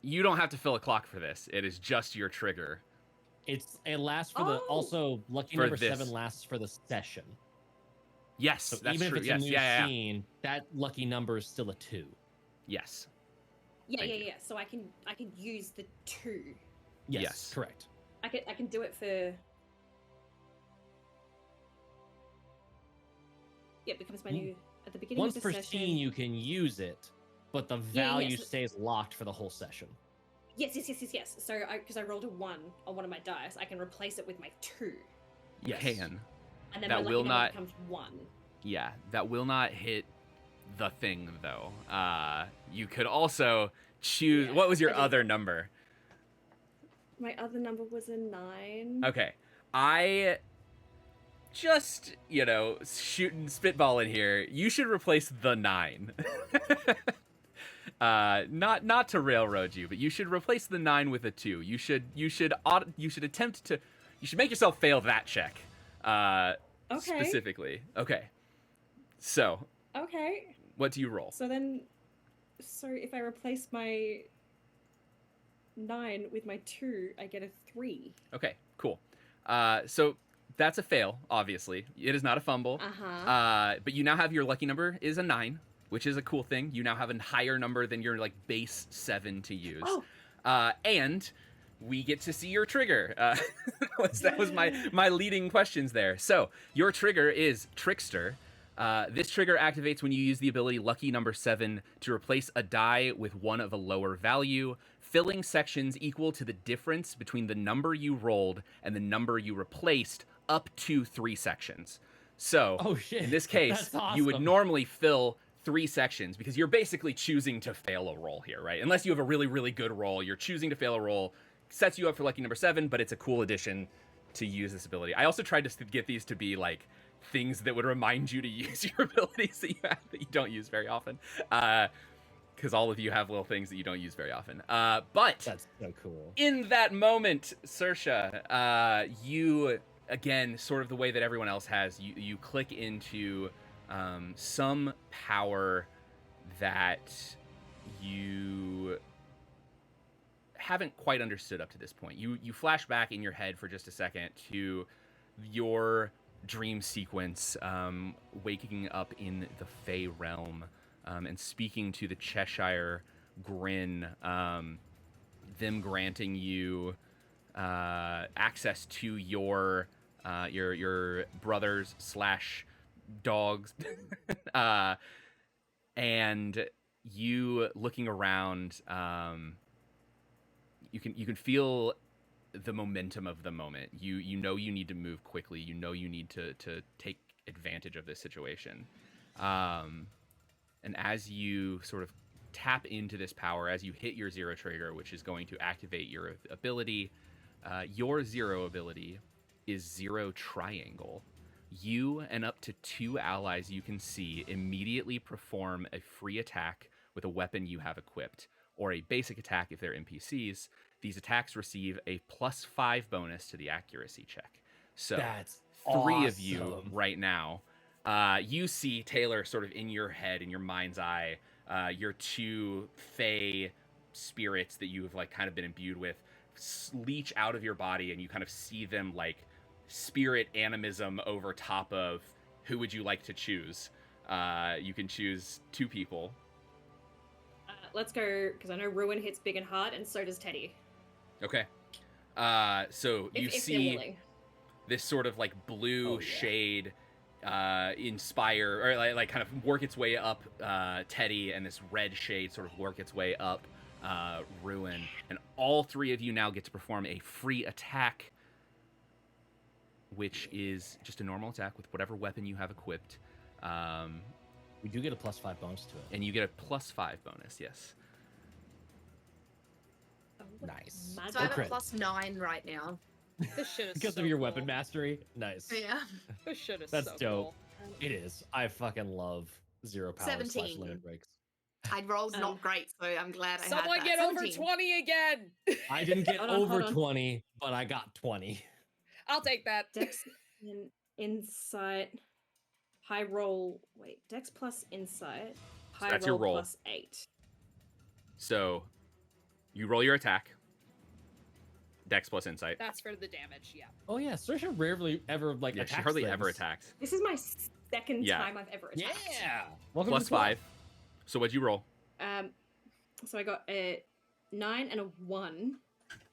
[SPEAKER 1] You don't have to fill a clock for this. It is just your trigger.
[SPEAKER 2] It lasts for the also lucky
[SPEAKER 1] For
[SPEAKER 2] number
[SPEAKER 1] this.
[SPEAKER 2] 7 lasts for the session.
[SPEAKER 1] Yes,
[SPEAKER 2] So
[SPEAKER 1] that's
[SPEAKER 2] even
[SPEAKER 1] true.
[SPEAKER 2] if it's
[SPEAKER 1] Yes,
[SPEAKER 2] a new
[SPEAKER 1] yeah.
[SPEAKER 2] scene, that lucky number is still a 2.
[SPEAKER 1] Yes.
[SPEAKER 5] Yeah.
[SPEAKER 1] Thank you.
[SPEAKER 5] So I can use the 2.
[SPEAKER 2] Yes, correct.
[SPEAKER 5] I can do it for. Yeah, it becomes my new at the beginning
[SPEAKER 2] Once
[SPEAKER 5] of the
[SPEAKER 2] per
[SPEAKER 5] session.
[SPEAKER 2] scene, you can use it, but the value stays locked for the whole session.
[SPEAKER 5] Yes. So because I rolled a 1 on one of my dice, I can replace it with my 2.
[SPEAKER 1] You
[SPEAKER 2] Yes.
[SPEAKER 1] can.
[SPEAKER 5] And then
[SPEAKER 1] That
[SPEAKER 5] my
[SPEAKER 1] will
[SPEAKER 5] lucky
[SPEAKER 1] not-
[SPEAKER 5] number becomes 1.
[SPEAKER 1] Yeah, that will not hit the thing though. You could also choose.
[SPEAKER 5] Yeah,
[SPEAKER 1] What was your
[SPEAKER 5] I did.
[SPEAKER 1] other number?
[SPEAKER 5] My other number was a 9.
[SPEAKER 1] Okay, I just shooting spitball in here. You should replace the 9. Not to railroad you, but you should replace the 9 with a 2. You should make yourself fail that check.
[SPEAKER 5] Okay.
[SPEAKER 1] Specifically. Okay. So,
[SPEAKER 5] Okay.
[SPEAKER 1] what do you roll?
[SPEAKER 5] So if I replace my 9 with my 2, I get a 3.
[SPEAKER 1] Okay, cool. So that's a fail, obviously. It is not a fumble.
[SPEAKER 5] Uh-huh.
[SPEAKER 1] But you now have your lucky number is a 9, which is a cool thing. You now have a higher number than your base 7 to use.
[SPEAKER 5] Oh.
[SPEAKER 1] And we get to see your trigger. That was my leading questions there. So your trigger is Trickster. This trigger activates when you use the ability Lucky Number 7 to replace a die with one of a lower value, filling sections equal to the difference between the number you rolled and the number you replaced up to 3 sections. So,
[SPEAKER 2] Oh shit.
[SPEAKER 1] in this case,
[SPEAKER 2] That's
[SPEAKER 1] you would
[SPEAKER 2] awesome.
[SPEAKER 1] normally fill 3 sections because you're basically choosing to fail a roll here, right? Unless you have a really, really good roll, you're choosing to fail a roll, sets you up for Lucky Number 7, but it's a cool addition to use this ability. I also tried to get these to be like things that would remind you to use your abilities that you have that you don't use very often. Because all of you have little things that you don't use very often. But
[SPEAKER 2] That's so cool.
[SPEAKER 1] in that moment, Saoirse, you, again, sort of the way that everyone else has, you click into some power that you haven't quite understood up to this point. You flash back in your head for just a second to your dream sequence, waking up in the Fey realm, and speaking to the Cheshire Grin, them granting you access to your brothers / dogs, and you looking around. You can feel the momentum of the moment. You know you need to move quickly. You know you need to take advantage of this situation. And as you sort of tap into this power, as you hit your 0 trigger, which is going to activate your ability, your 0 ability is 0 triangle. You and up to 2 allies you can see immediately perform a free attack with a weapon you have equipped, or a basic attack if they're NPCs. These attacks receive a +5 bonus to the accuracy check. So
[SPEAKER 2] That's
[SPEAKER 1] 3 of you
[SPEAKER 2] awesome.
[SPEAKER 1] right now, you see Taylor sort of in your head, in your mind's eye, your 2 Fey spirits that you have like kind of been imbued with leech out of your body, and you kind of see them like spirit animism over top of who would you like to choose. You can choose 2 people.
[SPEAKER 5] Let's go, because I know Ruin hits big and hard, and so does Teddy.
[SPEAKER 1] Okay. So you
[SPEAKER 5] If they're
[SPEAKER 1] see
[SPEAKER 5] willing.
[SPEAKER 1] this sort of like blue
[SPEAKER 2] Oh, yeah.
[SPEAKER 1] shade inspire, or like kind of work its way up Teddy, and this red shade sort of work its way up Ruin. And all 3 of you now get to perform a free attack, which is just a normal attack with whatever weapon you have equipped.
[SPEAKER 2] We do get a +5 bonus to it.
[SPEAKER 1] And you get a +5 bonus, yes.
[SPEAKER 2] Nice.
[SPEAKER 3] So I have
[SPEAKER 2] crit.
[SPEAKER 3] a +9 right now.
[SPEAKER 4] This shit is
[SPEAKER 2] Because
[SPEAKER 4] so
[SPEAKER 2] of your
[SPEAKER 4] cool.
[SPEAKER 2] weapon mastery. Nice.
[SPEAKER 3] Yeah.
[SPEAKER 4] This shit is
[SPEAKER 2] That's
[SPEAKER 4] so
[SPEAKER 2] dope.
[SPEAKER 4] cool.
[SPEAKER 2] It is. I fucking love 0 power /
[SPEAKER 3] 17.
[SPEAKER 2] limit breaks.
[SPEAKER 3] I rolled
[SPEAKER 5] Um,
[SPEAKER 3] not great, so I'm glad I
[SPEAKER 4] Someone
[SPEAKER 3] had that.
[SPEAKER 4] get over
[SPEAKER 3] 17.
[SPEAKER 4] 20 again.
[SPEAKER 2] I didn't get
[SPEAKER 5] Hold on,
[SPEAKER 2] over
[SPEAKER 5] hold on.
[SPEAKER 2] 20, but I got 20.
[SPEAKER 4] I'll take that.
[SPEAKER 5] Dex and insight. High roll. Wait, Dex plus insight. High
[SPEAKER 1] that's your roll.
[SPEAKER 5] +8.
[SPEAKER 1] So you roll your attack. Dex plus insight.
[SPEAKER 4] That's for the damage, yeah.
[SPEAKER 2] Oh yeah, Saoirse rarely ever like
[SPEAKER 1] Yeah,
[SPEAKER 2] attacks
[SPEAKER 1] she hardly ever
[SPEAKER 2] things.
[SPEAKER 1] attacks.
[SPEAKER 5] This is my second
[SPEAKER 1] Yeah.
[SPEAKER 5] time I've ever attacked.
[SPEAKER 2] Yeah. Welcome
[SPEAKER 1] Plus
[SPEAKER 2] to 12.
[SPEAKER 1] 5. So what'd you roll?
[SPEAKER 5] So I got a 9 and a 1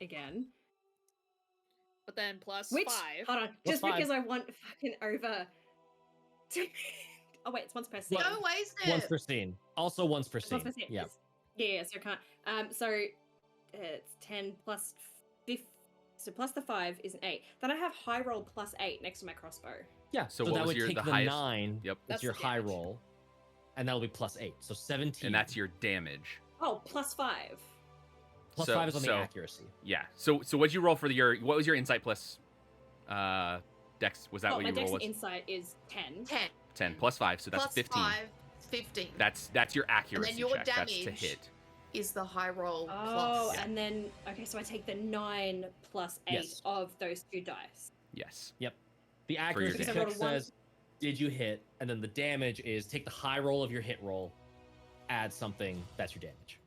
[SPEAKER 5] again.
[SPEAKER 4] But then plus
[SPEAKER 5] Which
[SPEAKER 4] 5.
[SPEAKER 5] hold on,
[SPEAKER 2] What's
[SPEAKER 5] just
[SPEAKER 2] 5?
[SPEAKER 5] because I want fucking over. Oh wait, it's once per scene.
[SPEAKER 3] No, waste it.
[SPEAKER 2] Once per scene. Also once per
[SPEAKER 5] It's
[SPEAKER 2] scene.
[SPEAKER 5] once per scene.
[SPEAKER 2] Yeah.
[SPEAKER 5] Yeah, so I can't. So it's 10 plus 5. So plus the 5 is an 8. Then I have high roll +8 next to my crossbow.
[SPEAKER 2] Yeah.
[SPEAKER 1] So
[SPEAKER 2] So
[SPEAKER 1] what
[SPEAKER 2] that
[SPEAKER 1] was
[SPEAKER 2] would
[SPEAKER 1] your-
[SPEAKER 2] take
[SPEAKER 1] the
[SPEAKER 2] the
[SPEAKER 1] highest-
[SPEAKER 2] 9.
[SPEAKER 1] Yep.
[SPEAKER 2] That's
[SPEAKER 4] That's
[SPEAKER 2] your
[SPEAKER 4] the
[SPEAKER 2] high
[SPEAKER 4] damage.
[SPEAKER 2] roll. And that'll be +8. So 17.
[SPEAKER 1] And that's your damage.
[SPEAKER 5] Oh, plus 5.
[SPEAKER 2] Plus
[SPEAKER 1] so-
[SPEAKER 2] 5 is on the
[SPEAKER 1] so-
[SPEAKER 2] accuracy.
[SPEAKER 1] Yeah. So what'd you roll for what was your insight plus Dex? Was that
[SPEAKER 5] Oh,
[SPEAKER 1] what
[SPEAKER 5] my
[SPEAKER 1] your
[SPEAKER 5] Dex
[SPEAKER 1] roll
[SPEAKER 5] and
[SPEAKER 1] was?
[SPEAKER 5] insight is 10.
[SPEAKER 3] 10
[SPEAKER 1] 10 plus 5, so that's
[SPEAKER 3] plus
[SPEAKER 1] 15.
[SPEAKER 3] 5, 15.
[SPEAKER 1] That's your accuracy
[SPEAKER 3] your
[SPEAKER 1] check. That's to
[SPEAKER 3] damage.
[SPEAKER 1] hit.
[SPEAKER 3] Is the high roll
[SPEAKER 5] Oh,
[SPEAKER 3] plus.
[SPEAKER 5] and then okay, so I take the 9 plus 8
[SPEAKER 2] Yes.
[SPEAKER 5] of those 2 dice.
[SPEAKER 1] Yes.
[SPEAKER 2] The accuracy
[SPEAKER 1] damage.
[SPEAKER 2] check
[SPEAKER 5] So I rolled a one.
[SPEAKER 2] says, did you hit? And then the damage is take the high roll of your hit roll, add something, that's your damage.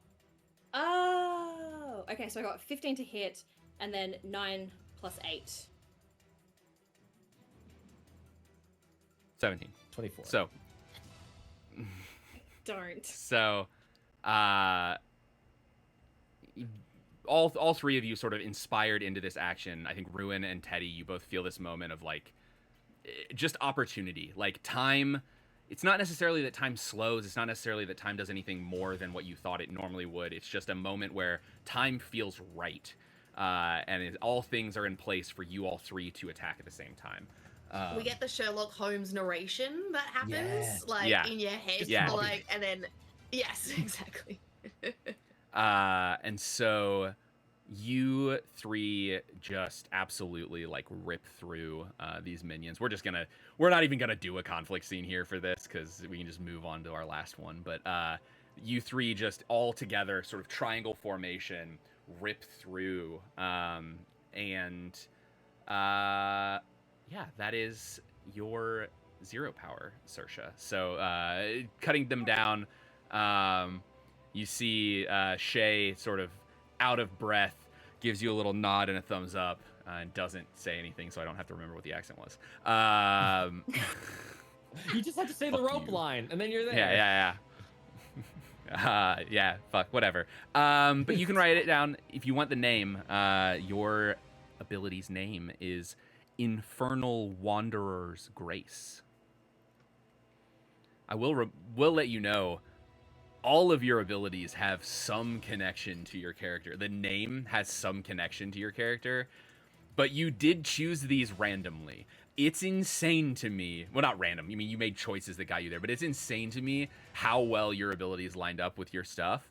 [SPEAKER 5] Oh, okay, so I got 15 to hit, and then 9 plus 8.
[SPEAKER 1] 17.
[SPEAKER 2] 24.
[SPEAKER 1] So
[SPEAKER 5] Don't.
[SPEAKER 1] all 3 of you sort of inspired into this action. I think Ruin and Teddy, you both feel this moment of like just opportunity. Like time it's not necessarily that time slows. It's not necessarily that time does anything more than what you thought it normally would. It's just a moment where time feels right. And all things are in place for you all three to attack at the same time.
[SPEAKER 3] We get the Sherlock Holmes narration that happens,
[SPEAKER 2] Yes.
[SPEAKER 3] like
[SPEAKER 1] Yeah.
[SPEAKER 3] in your head,
[SPEAKER 1] Yeah.
[SPEAKER 3] like, and then yes, exactly.
[SPEAKER 1] And so you three just absolutely like rip through these minions. We're not even gonna do a conflict scene here for this because we can just move on to our last one. But you three just all together, sort of triangle formation, rip through, yeah, that is your 0 power, Saoirse. So cutting them down, you see Shay sort of out of breath, gives you a little nod and a thumbs up, and doesn't say anything, so I don't have to remember what the accent was.
[SPEAKER 2] You just have to say the
[SPEAKER 1] Fuck
[SPEAKER 2] rope
[SPEAKER 1] you.
[SPEAKER 2] line, and then you're there.
[SPEAKER 1] Yeah. Yeah, fuck, whatever. But you can write it down if you want the name. Your ability's name is Infernal Wanderer's Grace. I will let you know, all of your abilities have some connection to your character. The name has some connection to your character, but you did choose these randomly. It's insane to me. Well, not random. I mean, you made choices that got you there, but it's insane to me how well your abilities lined up with your stuff,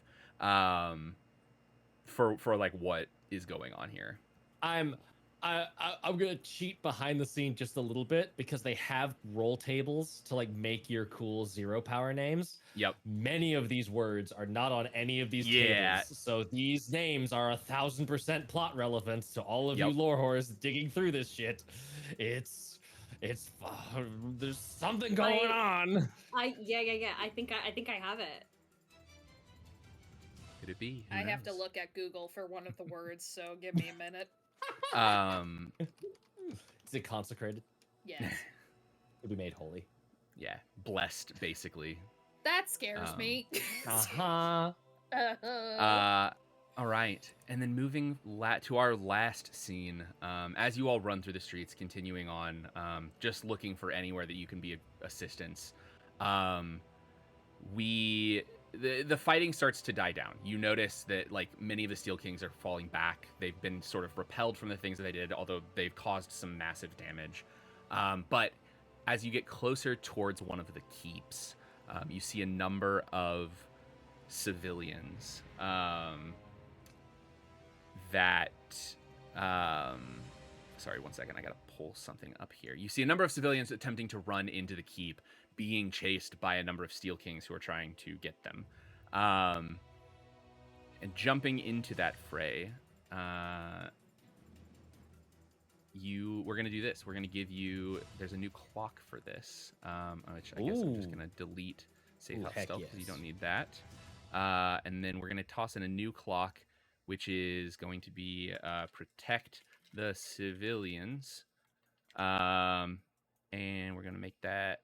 [SPEAKER 1] for like what is going on here.
[SPEAKER 2] I'm gonna cheat behind the scene just a little bit because they have roll tables to like make your cool 0 power names.
[SPEAKER 1] Yep.
[SPEAKER 2] Many of these words are not on any of these
[SPEAKER 1] Yeah.
[SPEAKER 2] tables, so these names are 1000% plot relevant to all of you
[SPEAKER 1] Yep.
[SPEAKER 2] lore whores digging through this shit. It's there's something going on.
[SPEAKER 5] Yeah. I think I have it.
[SPEAKER 1] Could it be? Who
[SPEAKER 4] I have to
[SPEAKER 1] knows?
[SPEAKER 4] look at Google for one of the words, so give me a minute.
[SPEAKER 2] Is it consecrated?
[SPEAKER 4] Yes.
[SPEAKER 2] It'll be made holy.
[SPEAKER 1] Yeah, blessed, basically.
[SPEAKER 4] That scares me.
[SPEAKER 2] Uh-huh.
[SPEAKER 1] All right, and then moving to our last scene, as you all run through the streets, continuing on, just looking for anywhere that you can be assistance. The fighting starts to die down. You notice that like many of the Steel Kings are falling back. They've been sort of repelled from the things that they did, although they've caused some massive damage. But as you get closer towards one of the keeps, you see a number of civilians sorry, one second, I gotta pull something up here. You see a number of civilians attempting to run into the keep, being chased by a number of Steel Kings who are trying to get them. And jumping into that fray, we're gonna do this. We're gonna give you, there's a new clock for this, which I guess I'm just gonna delete Safe House Stealth because you don't need that. And then we're gonna toss in a new clock, which is going to be protect the civilians. And we're gonna make that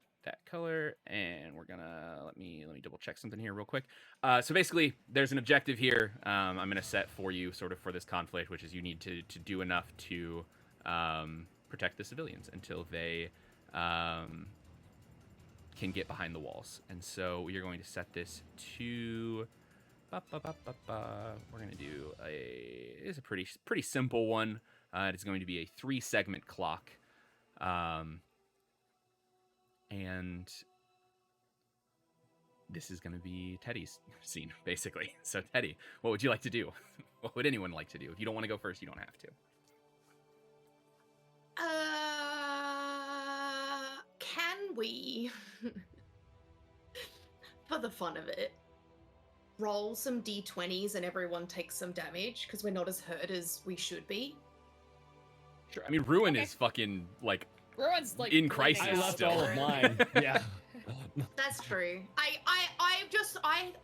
[SPEAKER 1] color, and we're gonna let me double check something here real quick. So basically there's an objective here I'm gonna set for you sort of for this conflict, which is you need to do enough to protect the civilians until they can get behind the walls. And so you're going to set this to we're gonna do it's a pretty simple one. It's going to be a 3-segment clock. And this is going to be Teddy's scene, basically. So, Teddy, what would you like to do? What would anyone like to do? If you don't want to go first, you don't have to.
[SPEAKER 3] Can we, for the fun of it, roll some d20s and everyone takes some damage because we're not as hurt as we should be?
[SPEAKER 1] Sure. I mean, Ruin
[SPEAKER 4] Okay.
[SPEAKER 1] is fucking, like,
[SPEAKER 4] Ruin's like
[SPEAKER 1] in
[SPEAKER 4] bleeding
[SPEAKER 1] crisis
[SPEAKER 2] I
[SPEAKER 4] out.
[SPEAKER 2] left
[SPEAKER 1] still.
[SPEAKER 2] all of mine. Yeah.
[SPEAKER 3] That's true. I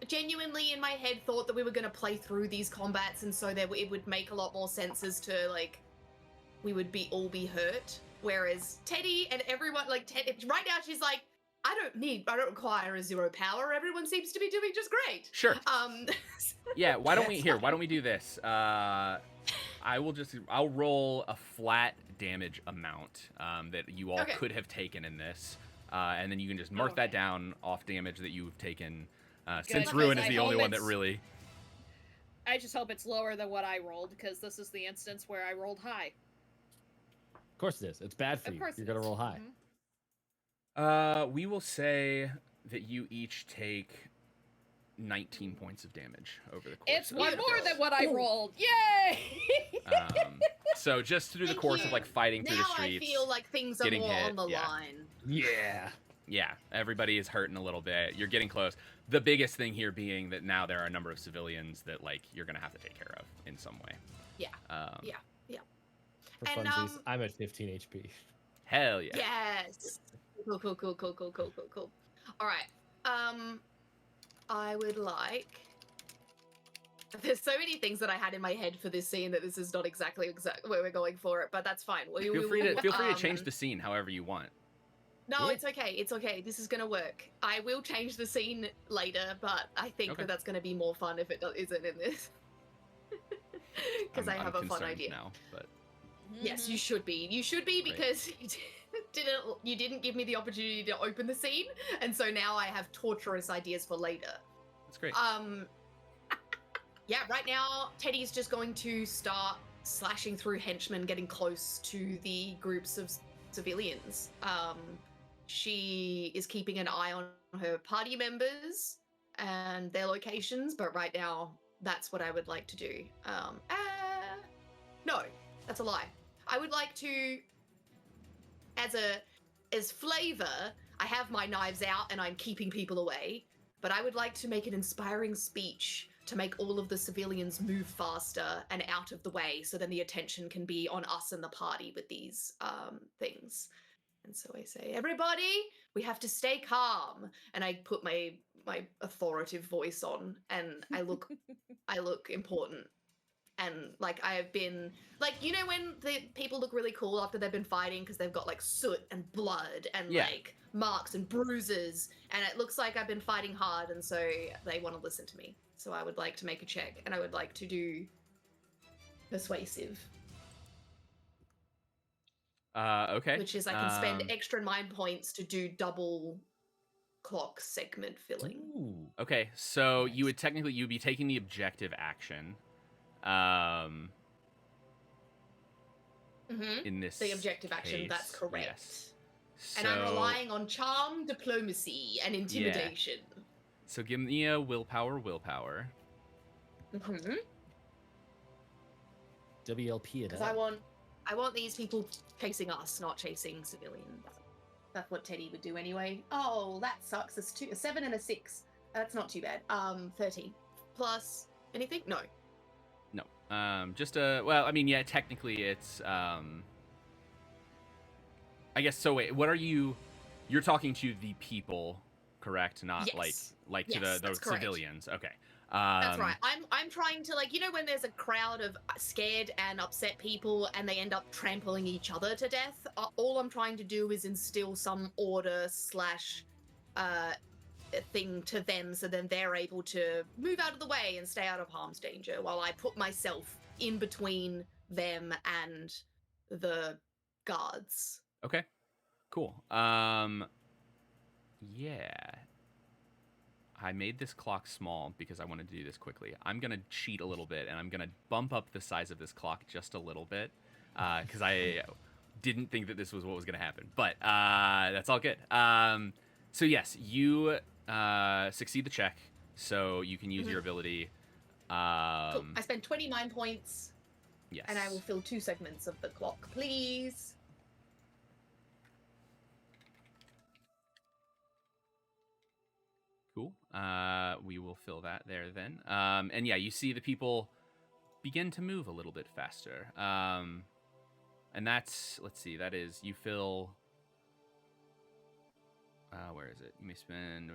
[SPEAKER 3] genuinely in my head thought that we were going to play through these combats, and so that it would make a lot more sense as to like we would all be hurt. Whereas Teddy and everyone, like right now, she's like, I don't require a 0 power. Everyone seems to be doing just great.
[SPEAKER 1] Sure.
[SPEAKER 3] Um,
[SPEAKER 1] Yeah, why don't we do this? I'll roll a flat damage amount that you all
[SPEAKER 3] Okay.
[SPEAKER 1] could have taken in this and then you can just mark that
[SPEAKER 4] Okay.
[SPEAKER 1] down off damage that you've taken.
[SPEAKER 4] Good,
[SPEAKER 1] Since
[SPEAKER 4] because
[SPEAKER 1] Ruin is
[SPEAKER 4] I
[SPEAKER 1] the only
[SPEAKER 4] hope
[SPEAKER 1] one that
[SPEAKER 4] it's-
[SPEAKER 1] really.
[SPEAKER 4] I just hope it's lower than what I rolled, because this is the instance where I rolled high.
[SPEAKER 2] Of course it is. It's bad for
[SPEAKER 4] Of
[SPEAKER 2] you.
[SPEAKER 4] course
[SPEAKER 2] You're
[SPEAKER 4] it
[SPEAKER 2] gonna
[SPEAKER 4] is.
[SPEAKER 2] roll high.
[SPEAKER 4] Mhm.
[SPEAKER 1] We will say that you each take 19 points of damage over the course.
[SPEAKER 4] It's
[SPEAKER 1] of
[SPEAKER 4] one
[SPEAKER 1] this.
[SPEAKER 4] more than what I
[SPEAKER 3] Ooh.
[SPEAKER 4] rolled. Yay!
[SPEAKER 1] So just through the
[SPEAKER 3] Thank
[SPEAKER 1] course
[SPEAKER 3] you.
[SPEAKER 1] of like fighting through the
[SPEAKER 3] Now I
[SPEAKER 1] streets,
[SPEAKER 3] feel like things are
[SPEAKER 1] getting
[SPEAKER 3] more
[SPEAKER 1] hit,
[SPEAKER 3] on the
[SPEAKER 1] yeah.
[SPEAKER 3] line.
[SPEAKER 2] Yeah.
[SPEAKER 1] yeah, everybody is hurting a little bit. You're getting close. The biggest thing here being that now there are a number of civilians that like you're gonna have to take care of in some way.
[SPEAKER 3] Yeah.
[SPEAKER 1] Yeah.
[SPEAKER 2] For
[SPEAKER 3] And,
[SPEAKER 2] funsies, I'm at 15 HP.
[SPEAKER 1] Hell yeah.
[SPEAKER 3] Yes. Cool. All right. I would like. There's so many things that I had in my head for this scene that this is not exactly where we're going for it, but that's fine.
[SPEAKER 1] Feel free to change the scene however you want.
[SPEAKER 3] No,
[SPEAKER 2] Yeah.
[SPEAKER 3] it's okay. It's okay. This is gonna work. I will change the scene later, but I think
[SPEAKER 1] Okay.
[SPEAKER 3] that's gonna be more fun if it isn't in this. Because I
[SPEAKER 1] I'm
[SPEAKER 3] have a fun
[SPEAKER 1] concerned
[SPEAKER 3] idea.
[SPEAKER 1] now, but
[SPEAKER 3] Yes, you should be. You should be
[SPEAKER 1] Great.
[SPEAKER 3] because you didn't give me the opportunity to open the scene, and so now I have torturous ideas for later.
[SPEAKER 1] that's great.
[SPEAKER 3] Yeah, right now Teddy's just going to start slashing through henchmen, getting close to the groups of civilians. She is keeping an eye on her party members and their locations, but right now that's what I would like to do. No, that's a lie. I would like to, as flavor, I have my knives out and I'm keeping people away, but I would like to make an inspiring speech to make all of the civilians move faster and out of the way, so then the attention can be on us and the party with these things. And so I say, everybody, we have to stay calm. And I put my authoritative voice on, and I look important. And like I have been, like, you know when the people look really cool after they've been fighting because they've got like soot and blood and
[SPEAKER 1] Yeah.
[SPEAKER 3] like marks and bruises, and it looks like I've been fighting hard, and so they want to listen to me. So I would like to make a check, and I would like to do persuasive,
[SPEAKER 1] Okay.
[SPEAKER 3] which is I can spend extra mind points to do double clock segment filling.
[SPEAKER 2] Ooh.
[SPEAKER 1] Okay, so you'd be taking the objective action. In this
[SPEAKER 3] The objective action, that's
[SPEAKER 1] case,
[SPEAKER 3] correct.
[SPEAKER 1] yes.
[SPEAKER 3] And I'm
[SPEAKER 1] So-
[SPEAKER 3] relying on charm, diplomacy, and intimidation.
[SPEAKER 1] So give me a willpower.
[SPEAKER 3] Mm-hmm.
[SPEAKER 2] WLP it
[SPEAKER 3] Because
[SPEAKER 2] up.
[SPEAKER 3] I want these people chasing us, not chasing civilians. That's what Teddy would do anyway. Oh, that sucks. It's a 7 and a 6. That's not too bad. 13 plus anything? No.
[SPEAKER 1] No. Well, I mean, yeah, technically it's I guess so. Wait, what are you? You're talking to the people, correct? Not
[SPEAKER 3] Yes.
[SPEAKER 1] like to
[SPEAKER 3] Yes,
[SPEAKER 1] the
[SPEAKER 3] that's correct.
[SPEAKER 1] civilians. Okay.
[SPEAKER 3] That's right. I'm trying to, like, you know when there's a crowd of scared and upset people and they end up trampling each other to death? All I'm trying to do is instill some order / thing to them, so then they're able to move out of the way and stay out of harm's danger while I put myself in between them and the guards.
[SPEAKER 1] Okay. Cool. Yeah. I made this clock small because I wanted to do this quickly. I'm going to cheat a little bit, and I'm going to bump up the size of this clock just a little bit because I didn't think that this was what was going to happen. But that's all good. So, yes, you succeed the check, so you can use your ability.
[SPEAKER 3] Cool. I spend 29 points,
[SPEAKER 1] Yes.
[SPEAKER 3] and I will fill 2 segments of the clock, please.
[SPEAKER 1] Cool. We will fill that there then. And yeah, you see the people begin to move a little bit faster. And that's, let's see, that is, you fill, where is it? You may spend,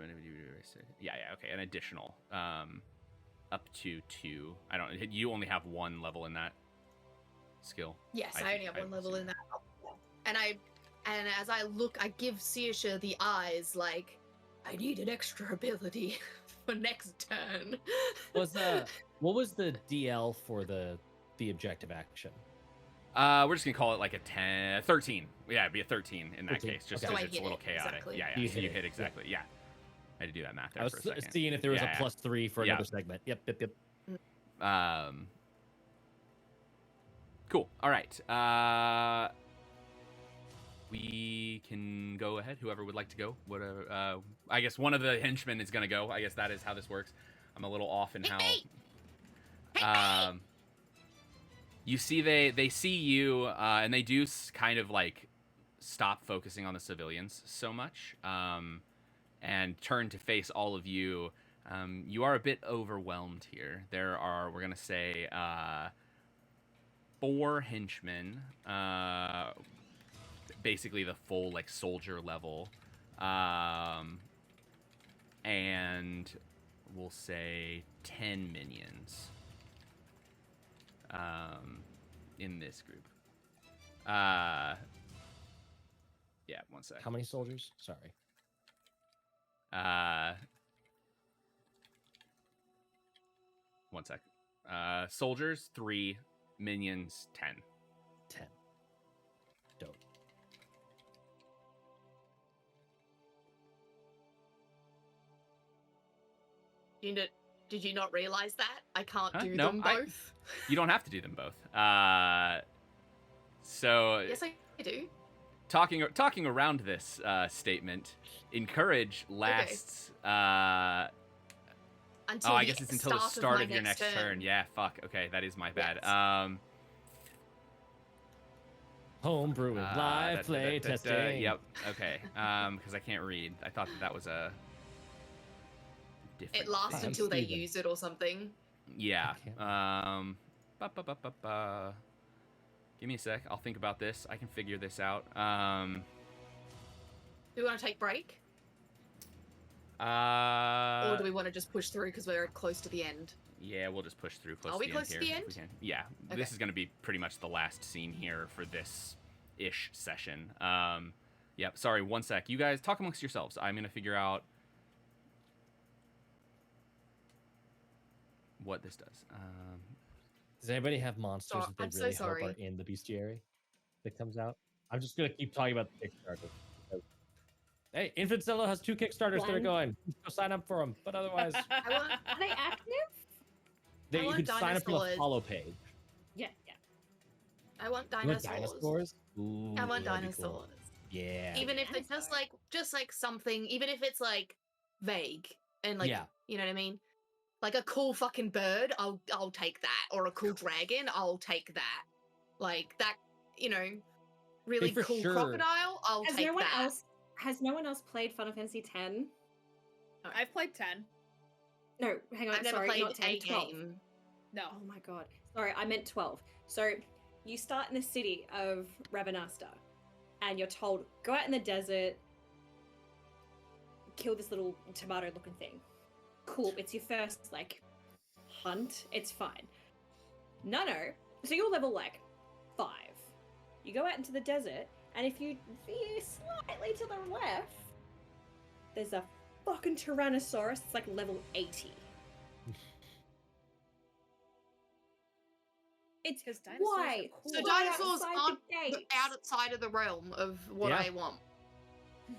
[SPEAKER 1] yeah, okay, an additional, up to 2. You only have 1 level in that skill.
[SPEAKER 3] Yes, I
[SPEAKER 1] think-
[SPEAKER 3] only have 1 level
[SPEAKER 1] assume.
[SPEAKER 3] in that. And as I look, I give Seisha the eyes, like, I need an extra ability for next turn.
[SPEAKER 2] What was the DL for the objective action?
[SPEAKER 1] We're just gonna call it like a 10, 13. Yeah, it'd be a 13 in that
[SPEAKER 2] 13.
[SPEAKER 1] case, just
[SPEAKER 2] Okay.
[SPEAKER 1] because
[SPEAKER 3] So I
[SPEAKER 1] it's a
[SPEAKER 3] hit
[SPEAKER 1] little
[SPEAKER 3] it,
[SPEAKER 1] chaotic.
[SPEAKER 3] exactly.
[SPEAKER 1] Yeah,
[SPEAKER 2] You
[SPEAKER 1] so
[SPEAKER 2] hit
[SPEAKER 1] you
[SPEAKER 2] it.
[SPEAKER 1] hit exactly. Yeah, I had to do that math there
[SPEAKER 2] I was
[SPEAKER 1] for a second.
[SPEAKER 2] seeing if there was
[SPEAKER 1] Yeah,
[SPEAKER 2] a +3 for
[SPEAKER 1] Yeah.
[SPEAKER 2] another segment. Yep.
[SPEAKER 1] Cool. All right. We can go ahead. Whoever would like to go. Whatever. I guess one of the henchmen is gonna go. I guess that is how this works. I'm a little off in how. You see, they see you, and they do kind of like stop focusing on the civilians so much, and turn to face all of you. You are a bit overwhelmed here. There are, we're gonna say, 4 henchmen, basically the full like soldier level, and we'll say 10 minions. In this group. Yeah, one sec.
[SPEAKER 2] How many soldiers? Sorry.
[SPEAKER 1] One sec. Soldiers 3, minions 10.
[SPEAKER 2] 10. Dope.
[SPEAKER 3] Did you not realize that? I can't do
[SPEAKER 1] No,
[SPEAKER 3] them both.
[SPEAKER 1] You don't have to do them both. So
[SPEAKER 3] Yes, I do.
[SPEAKER 1] talking around this statement, encourage lasts.
[SPEAKER 3] Until
[SPEAKER 1] I guess it's until the start of your next
[SPEAKER 3] turn.
[SPEAKER 1] turn. Yeah, fuck. Okay, that is my bad.
[SPEAKER 3] Yes.
[SPEAKER 2] Home brewing, live play testing.
[SPEAKER 1] Yep. Okay. Because I can't read. I thought that was a different
[SPEAKER 3] It lasts
[SPEAKER 1] thing.
[SPEAKER 3] until they
[SPEAKER 2] Steven.
[SPEAKER 3] use it or something.
[SPEAKER 1] Yeah.
[SPEAKER 2] Okay.
[SPEAKER 1] Give me a sec. I'll think about this. I can figure this out.
[SPEAKER 3] Do we want to take break?
[SPEAKER 1] Or
[SPEAKER 3] Or do we want to just push through because we're close to the end?
[SPEAKER 1] Yeah, we'll just push through close
[SPEAKER 3] Are
[SPEAKER 1] to
[SPEAKER 3] we
[SPEAKER 1] the
[SPEAKER 3] close to
[SPEAKER 1] end
[SPEAKER 3] the
[SPEAKER 1] here
[SPEAKER 3] end?
[SPEAKER 1] if we can. Yeah.
[SPEAKER 3] Okay.
[SPEAKER 1] This is going to be pretty much the last scene here for this ish session. Yep. Sorry, one sec. You guys talk amongst yourselves. I'm going to figure out what this does.
[SPEAKER 2] Does anybody have monsters that they
[SPEAKER 3] I'm so
[SPEAKER 2] really hope
[SPEAKER 3] sorry.
[SPEAKER 2] are in the bestiary that comes out? I'm just gonna keep talking about the Kickstarter. because- Hey, Infant Zelda has 2 Kickstarters that are
[SPEAKER 5] One.
[SPEAKER 2] going. Go sign up for them. But otherwise,
[SPEAKER 3] I want,
[SPEAKER 5] Are they active?
[SPEAKER 2] you
[SPEAKER 3] want
[SPEAKER 2] can sign up for the
[SPEAKER 3] dinosaurs.
[SPEAKER 2] follow page.
[SPEAKER 5] Yeah.
[SPEAKER 3] I want
[SPEAKER 2] You want
[SPEAKER 3] dinosaurs.
[SPEAKER 2] dinosaurs? Ooh,
[SPEAKER 3] I want
[SPEAKER 2] that'd be cool.
[SPEAKER 3] dinosaurs.
[SPEAKER 2] Yeah.
[SPEAKER 3] Even if it's just like something, even if it's like vague and like
[SPEAKER 2] Yeah.
[SPEAKER 3] you know what I mean? Like a cool fucking bird, I'll take that. Or a cool dragon, I'll take that. Like that, really
[SPEAKER 2] for
[SPEAKER 3] cool
[SPEAKER 2] sure-
[SPEAKER 3] crocodile, I'll
[SPEAKER 5] Has
[SPEAKER 3] take
[SPEAKER 5] no one
[SPEAKER 3] that.
[SPEAKER 5] else? Has no one else played Final Fantasy X?
[SPEAKER 4] I've played 10.
[SPEAKER 5] No, hang on.
[SPEAKER 3] I've never
[SPEAKER 5] sorry,
[SPEAKER 3] played
[SPEAKER 5] not 10,
[SPEAKER 3] a
[SPEAKER 5] 12.
[SPEAKER 3] game.
[SPEAKER 4] No.
[SPEAKER 5] Oh my god. Sorry, I meant 12. So you start in the city of Rabanasta, and you're told, go out in the desert, kill this little tomato-looking thing. Cool, it's your first, hunt. It's fine. No. So you're level, 5. You go out into the desert, and if you veer slightly to the left, there's a fucking Tyrannosaurus. It's level 80. It's
[SPEAKER 4] Because dinosaurs
[SPEAKER 5] why?
[SPEAKER 4] are cool.
[SPEAKER 3] So
[SPEAKER 5] Why
[SPEAKER 3] dinosaurs
[SPEAKER 5] outside the
[SPEAKER 3] aren't
[SPEAKER 5] gates?
[SPEAKER 3] outside of the realm of what
[SPEAKER 2] Yeah.
[SPEAKER 3] I want.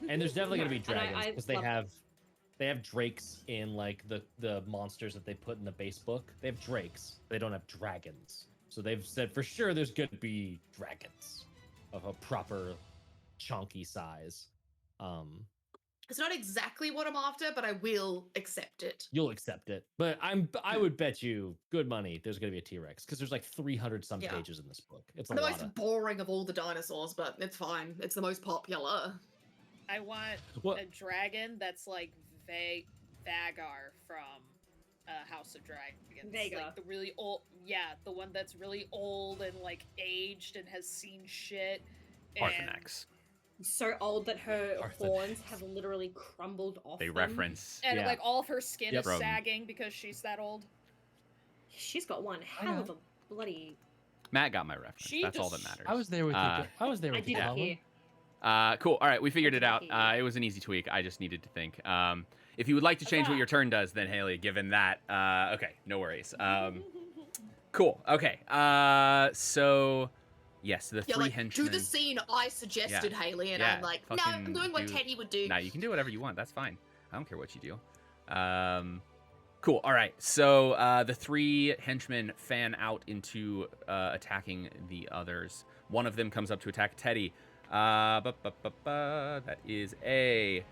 [SPEAKER 2] And there's definitely gonna be
[SPEAKER 5] No, and
[SPEAKER 2] dragons
[SPEAKER 5] I
[SPEAKER 2] because they
[SPEAKER 5] love
[SPEAKER 2] have drakes in the monsters that they put in the base book. They have drakes. They don't have dragons. So they've said for sure there's gonna be dragons of a proper chunky size.
[SPEAKER 3] It's not exactly what I'm after, but I will accept it.
[SPEAKER 2] You'll accept it. But I would bet you good money there's gonna be a T-Rex because there's 300 some
[SPEAKER 3] Yeah.
[SPEAKER 2] pages in this book. It's a
[SPEAKER 3] The
[SPEAKER 2] lot
[SPEAKER 3] most
[SPEAKER 2] of
[SPEAKER 3] boring of all the dinosaurs, but it's fine. It's the most popular.
[SPEAKER 4] I want
[SPEAKER 2] What?
[SPEAKER 4] a dragon that's like Vagar from House of Dragons.
[SPEAKER 5] Vagar.
[SPEAKER 4] Like the really old, the one that's really old and aged and has seen shit. and-
[SPEAKER 1] Parthenax.
[SPEAKER 5] so old that her
[SPEAKER 2] Arthur.
[SPEAKER 5] horns have literally crumbled off.
[SPEAKER 1] They
[SPEAKER 5] them.
[SPEAKER 1] reference.
[SPEAKER 4] And
[SPEAKER 2] Yeah.
[SPEAKER 4] all of her skin
[SPEAKER 2] Yep.
[SPEAKER 4] is sagging because she's that old.
[SPEAKER 5] She's got one hell of a bloody.
[SPEAKER 1] Matt got my reference.
[SPEAKER 4] She
[SPEAKER 1] That's all that
[SPEAKER 4] just-
[SPEAKER 1] matters.
[SPEAKER 2] I was there with
[SPEAKER 1] Uh,
[SPEAKER 2] you. I was there
[SPEAKER 5] I
[SPEAKER 2] with you.
[SPEAKER 5] didn't
[SPEAKER 2] Colin.
[SPEAKER 5] hear.
[SPEAKER 1] Cool. All right, we figured it out.
[SPEAKER 5] Okay.
[SPEAKER 1] It was an easy tweak. I just needed to think. If you would like to change what
[SPEAKER 5] Huzzah.
[SPEAKER 1] your turn does, then Haley, given that, okay, no worries. Cool. Okay. So Yes, the
[SPEAKER 3] Yeah,
[SPEAKER 1] three
[SPEAKER 3] like,
[SPEAKER 1] henchmen.
[SPEAKER 3] do the scene I suggested, Haley, and
[SPEAKER 1] Yeah,
[SPEAKER 3] I'm like, no, I'm
[SPEAKER 1] fucking
[SPEAKER 3] doing what Teddy would do.
[SPEAKER 1] Nah, you can do whatever you want. That's fine. I don't care what you do. Cool. All right. So the three henchmen fan out into attacking the others. One of them comes up to attack Teddy. That is a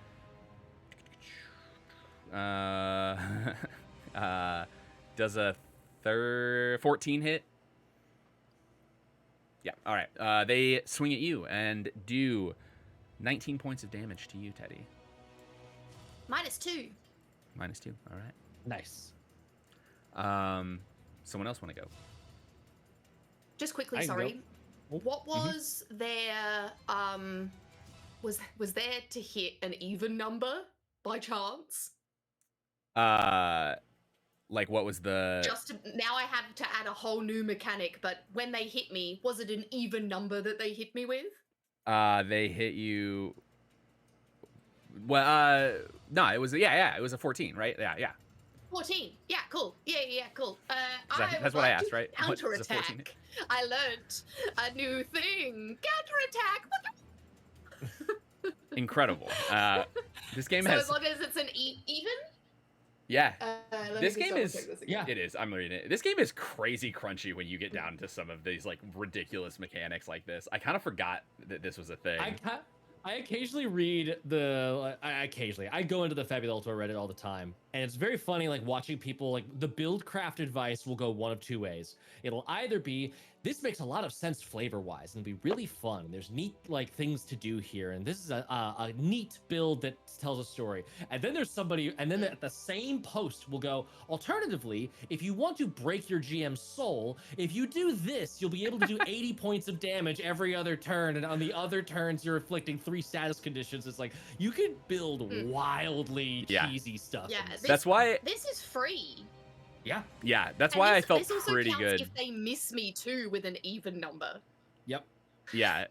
[SPEAKER 1] does a 14 hit? Yeah. All right. They swing at you and do 19 points of damage to you, Teddy.
[SPEAKER 3] -2.
[SPEAKER 1] -2. All right.
[SPEAKER 2] Nice.
[SPEAKER 1] Someone else want to go?
[SPEAKER 3] Just quickly,
[SPEAKER 2] I can
[SPEAKER 3] sorry.
[SPEAKER 2] go.
[SPEAKER 3] What was their was there to hit an even number by chance?
[SPEAKER 1] Like what was the?
[SPEAKER 3] Now I have to add a whole new mechanic. But when they hit me, was it an even number that they hit me with?
[SPEAKER 1] They hit you. Well, no, it was it was a 14, right? Yeah.
[SPEAKER 3] 14. Yeah, cool. Yeah, cool.
[SPEAKER 1] That's what I asked, right? What is a 14?
[SPEAKER 3] Counterattack. I learned a new thing. Counterattack.
[SPEAKER 1] Incredible. This game
[SPEAKER 3] So
[SPEAKER 1] has.
[SPEAKER 3] as long as it's an even.
[SPEAKER 1] Yeah.
[SPEAKER 3] Let
[SPEAKER 1] This
[SPEAKER 3] me
[SPEAKER 1] game
[SPEAKER 3] just
[SPEAKER 1] is.
[SPEAKER 3] double check this again.
[SPEAKER 1] It is. I'm reading it. This game is crazy crunchy when you get down to some of these like ridiculous mechanics like this. I kind of forgot that this was a thing.
[SPEAKER 2] I occasionally read I go into the Fabula Ultima Reddit all the time, and it's very funny like watching people like the build craft advice will go one of two ways. It'll either be this makes a lot of sense flavor wise and be really fun. There's neat like things to do here, and this is a neat build that tells a story. And then there's somebody, and then at the same post will go, alternatively, if you want to break your GM's soul, if you do this, you'll be able to do 80 points of damage every other turn, and on the other turns you're inflicting 3 status conditions. It's like you can build wildly cheesy stuff.
[SPEAKER 3] Yeah,
[SPEAKER 1] that's why
[SPEAKER 3] this is free.
[SPEAKER 1] Yeah, that's why I felt
[SPEAKER 3] this also
[SPEAKER 1] pretty
[SPEAKER 3] counts
[SPEAKER 1] good.
[SPEAKER 3] If they miss me too with an even number.
[SPEAKER 2] Yep.
[SPEAKER 1] Yeah,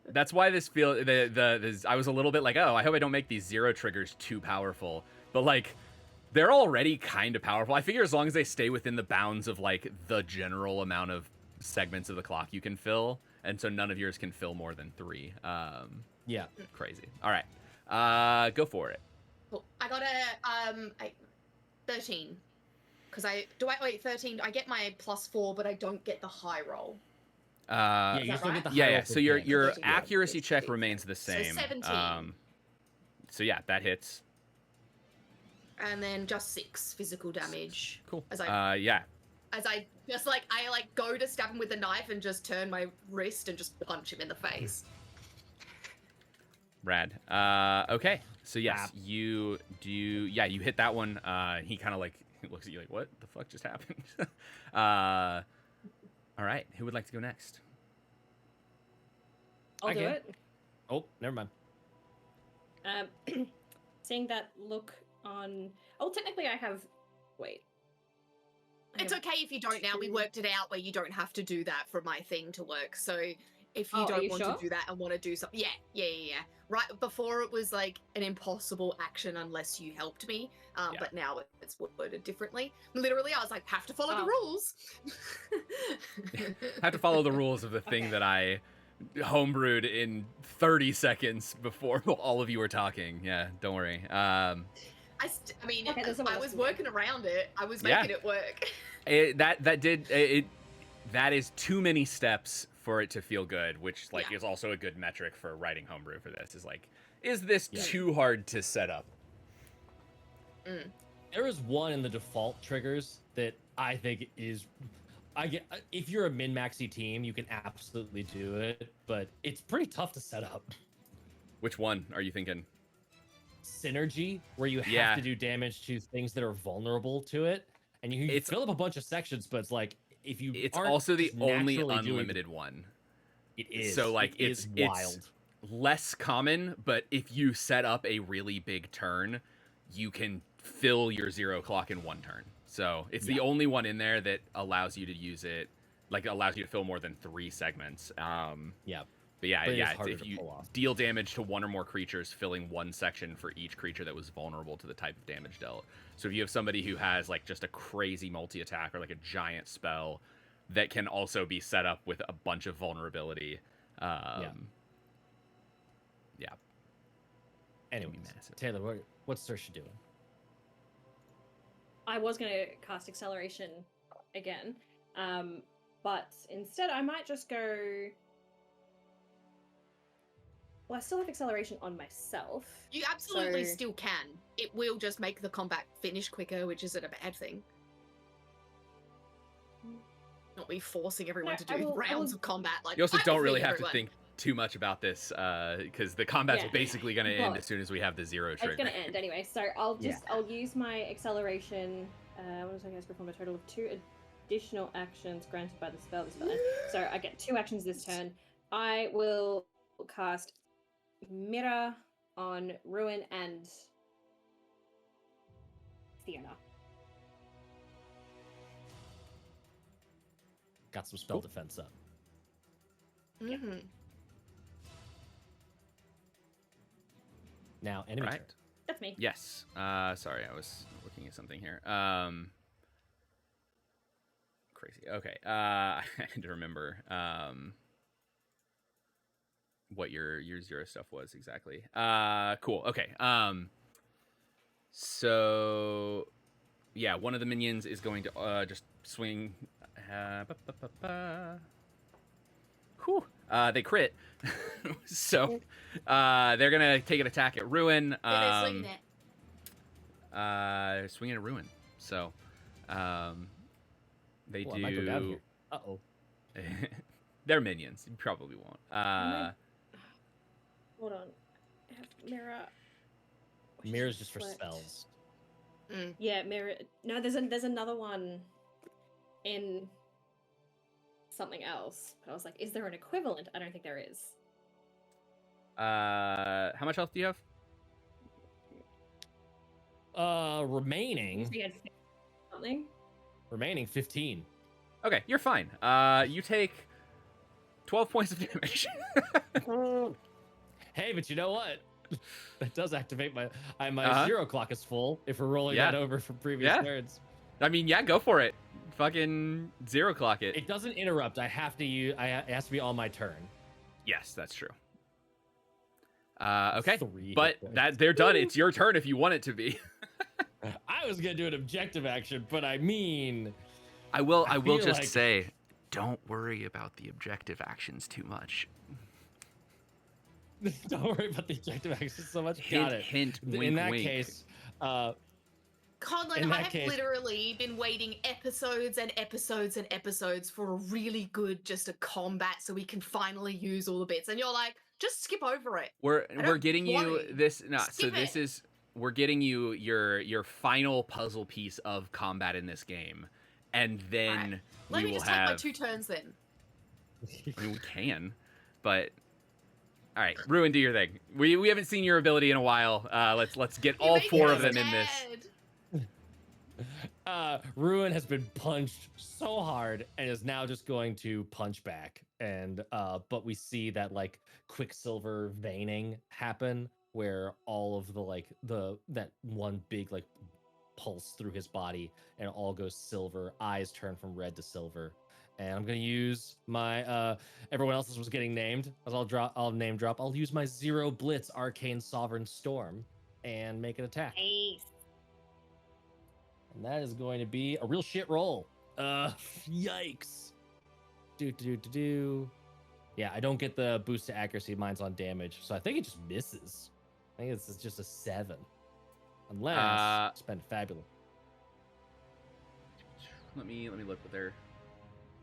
[SPEAKER 1] that's why this I was a little bit like, oh, I hope I don't make these 0 triggers too powerful. But like, they're already kind of powerful. I figure as long as they stay within the bounds of like the general amount of segments of the clock you can fill, and so none of yours can fill more than 3.
[SPEAKER 2] Yeah.
[SPEAKER 1] Crazy. All right, go for it.
[SPEAKER 3] Cool. I got a 13. Because wait 13? I get my +4, but I don't get the high roll.
[SPEAKER 2] Yeah, you still get the high
[SPEAKER 1] Yeah.
[SPEAKER 2] roll
[SPEAKER 1] So
[SPEAKER 2] for
[SPEAKER 1] your
[SPEAKER 2] damage.
[SPEAKER 1] accuracy check remains the
[SPEAKER 3] So
[SPEAKER 1] same.
[SPEAKER 3] 17.
[SPEAKER 1] So yeah, that hits.
[SPEAKER 3] And then just 6 physical damage.
[SPEAKER 1] Cool.
[SPEAKER 3] As I
[SPEAKER 1] yeah.
[SPEAKER 3] as I just like go to stab him with a knife and just turn my wrist and just punch him in the face.
[SPEAKER 1] Rad. Okay. So yes, you do. Yeah, you hit that one. He kind of like looks at you like, what the fuck just happened? All right. Who would like to go next?
[SPEAKER 5] I'll do it.
[SPEAKER 2] Oh, never mind.
[SPEAKER 5] Seeing that look on. Oh, technically, I have. Wait.
[SPEAKER 3] It's okay if you don't now. We worked it out where you don't have to do that for my thing to work. So if you
[SPEAKER 5] Oh, are
[SPEAKER 3] don't
[SPEAKER 5] you
[SPEAKER 3] want
[SPEAKER 5] sure?
[SPEAKER 3] to do that and want to do something, yeah. Right before it was like an impossible action unless you helped me, but now it's worded differently. Literally, I was like, have to follow the rules.
[SPEAKER 1] Have to follow the rules of the thing that I homebrewed in 30 seconds before all of you were talking. Yeah, don't worry.
[SPEAKER 3] I mean,
[SPEAKER 5] Okay, there's
[SPEAKER 3] I
[SPEAKER 5] someone
[SPEAKER 3] was
[SPEAKER 5] else.
[SPEAKER 3] working around it. I was making it work.
[SPEAKER 1] That is too many steps for it to feel good, which like
[SPEAKER 3] Yeah.
[SPEAKER 1] is also a good metric for writing homebrew for this. Is like, is this too hard to set up?
[SPEAKER 2] There is one in the default triggers that I think is. If you're a min-maxy team, you can absolutely do it, but it's pretty tough to set up.
[SPEAKER 1] Which one are you thinking?
[SPEAKER 2] Synergy, where you have to do damage to things that are vulnerable to it, and you can fill up a bunch of sections, but it's like if you
[SPEAKER 1] It's
[SPEAKER 2] aren't
[SPEAKER 1] also the
[SPEAKER 2] just
[SPEAKER 1] only
[SPEAKER 2] naturally doing-
[SPEAKER 1] unlimited one.
[SPEAKER 2] It is.
[SPEAKER 1] So like
[SPEAKER 2] it
[SPEAKER 1] it's
[SPEAKER 2] is wild.
[SPEAKER 1] less common, but if you set up a really big turn, you can fill your 0 clock in 1 turn. So it's the only one in there that allows you to use it, like allows you to fill more than 3 segments. But
[SPEAKER 2] But it is
[SPEAKER 1] it's
[SPEAKER 2] harder
[SPEAKER 1] if
[SPEAKER 2] to
[SPEAKER 1] you
[SPEAKER 2] pull off.
[SPEAKER 1] deal damage to 1 or more creatures, filling 1 section for each creature that was vulnerable to the type of damage dealt. So if you have somebody who has like just a crazy multi-attack or like a giant spell, that can also be set up with a bunch of vulnerability. Yeah.
[SPEAKER 2] Anyways, Taylor, what's Saoirse doing?
[SPEAKER 5] I was going to cast Acceleration again, but instead I might just go... Well, I still have Acceleration on myself.
[SPEAKER 3] You absolutely still can. It will just make the combat finish quicker, which isn't a bad thing. Not me forcing everyone to do rounds of combat. Like,
[SPEAKER 1] you also don't really have to think too much about this, because the combat's basically going to end as soon as we have the 0 trigger.
[SPEAKER 5] It's going to end anyway, so I'll use my Acceleration. What was I going to perform a total of 2 additional actions granted by the spell. So I get 2 actions this turn. I will cast Mirror on Ruin and Fiona.
[SPEAKER 2] Got some spell defense up.
[SPEAKER 3] Mm-hmm.
[SPEAKER 2] Now, enemy turn.
[SPEAKER 5] That's me.
[SPEAKER 1] Yes. Sorry, I was looking at something here. Crazy. Okay. I had to remember what your 0 stuff was exactly. Cool. Okay. So yeah, one of the minions is going to just swing. Whew. They crit. So they're gonna take an attack at Ruin. Swinging at Ruin. So they do. I might go down here.
[SPEAKER 2] Uh-oh.
[SPEAKER 1] They're minions. You probably won't.
[SPEAKER 5] Hold on. Mirror.
[SPEAKER 2] Mirror's just for spells.
[SPEAKER 5] Yeah, mirror. No, there's another one in something else. But I was like, is there an equivalent? I don't think there is.
[SPEAKER 1] How much health do you have?
[SPEAKER 2] Remaining.
[SPEAKER 5] We had something.
[SPEAKER 2] Remaining 15.
[SPEAKER 1] Okay, you're fine. You take 12 points of damage.
[SPEAKER 2] Hey, but you know what? That does activate my 0 clock is full if we're rolling that over from previous turns.
[SPEAKER 1] I mean, yeah, go for it. Fucking 0 clock it.
[SPEAKER 2] It doesn't interrupt. I have to use. It has to be on my turn.
[SPEAKER 1] Yes, that's true. Okay,
[SPEAKER 2] 3
[SPEAKER 1] but they're done. It's your turn if you want it to be.
[SPEAKER 2] I was gonna do an objective action, but I mean,
[SPEAKER 1] I will just say, don't worry about the objective actions too much.
[SPEAKER 2] Don't worry about the objective actions so much.
[SPEAKER 1] Hint,
[SPEAKER 2] Got it.
[SPEAKER 1] hint, wink,
[SPEAKER 2] in that
[SPEAKER 1] wink.
[SPEAKER 2] Case,
[SPEAKER 3] Conlon, I have literally been waiting episodes and episodes and episodes for a really good just a combat so we can finally use all the bits. And you're like, just skip over it.
[SPEAKER 1] We're getting you this. No, so this is we're getting you your final puzzle piece of combat in this game, and then
[SPEAKER 3] Let
[SPEAKER 1] we
[SPEAKER 3] me
[SPEAKER 1] will
[SPEAKER 3] just
[SPEAKER 1] have.
[SPEAKER 3] take my 2 turns then.
[SPEAKER 1] I mean, we can, but. All right, Ruin, do your thing. We haven't seen your ability in a while. Let's get all 4 of them in this.
[SPEAKER 2] Ruin has been punched so hard and is now just going to punch back. And but we see that like Quicksilver veining happen where all of the that one big like pulse through his body and it all goes silver. Eyes turn from red to silver. And I'm gonna use my everyone else's was getting named. I'll name drop. I'll use my 0 Blitz Arcane Sovereign Storm and make an attack.
[SPEAKER 5] Nice.
[SPEAKER 2] And that is going to be a real shit roll. Yikes. Do. Yeah, I don't get the boost to accuracy. Mine's on damage, so I think it just misses. I think it's just a 7, unless spend Fabula.
[SPEAKER 1] Let me look what they're.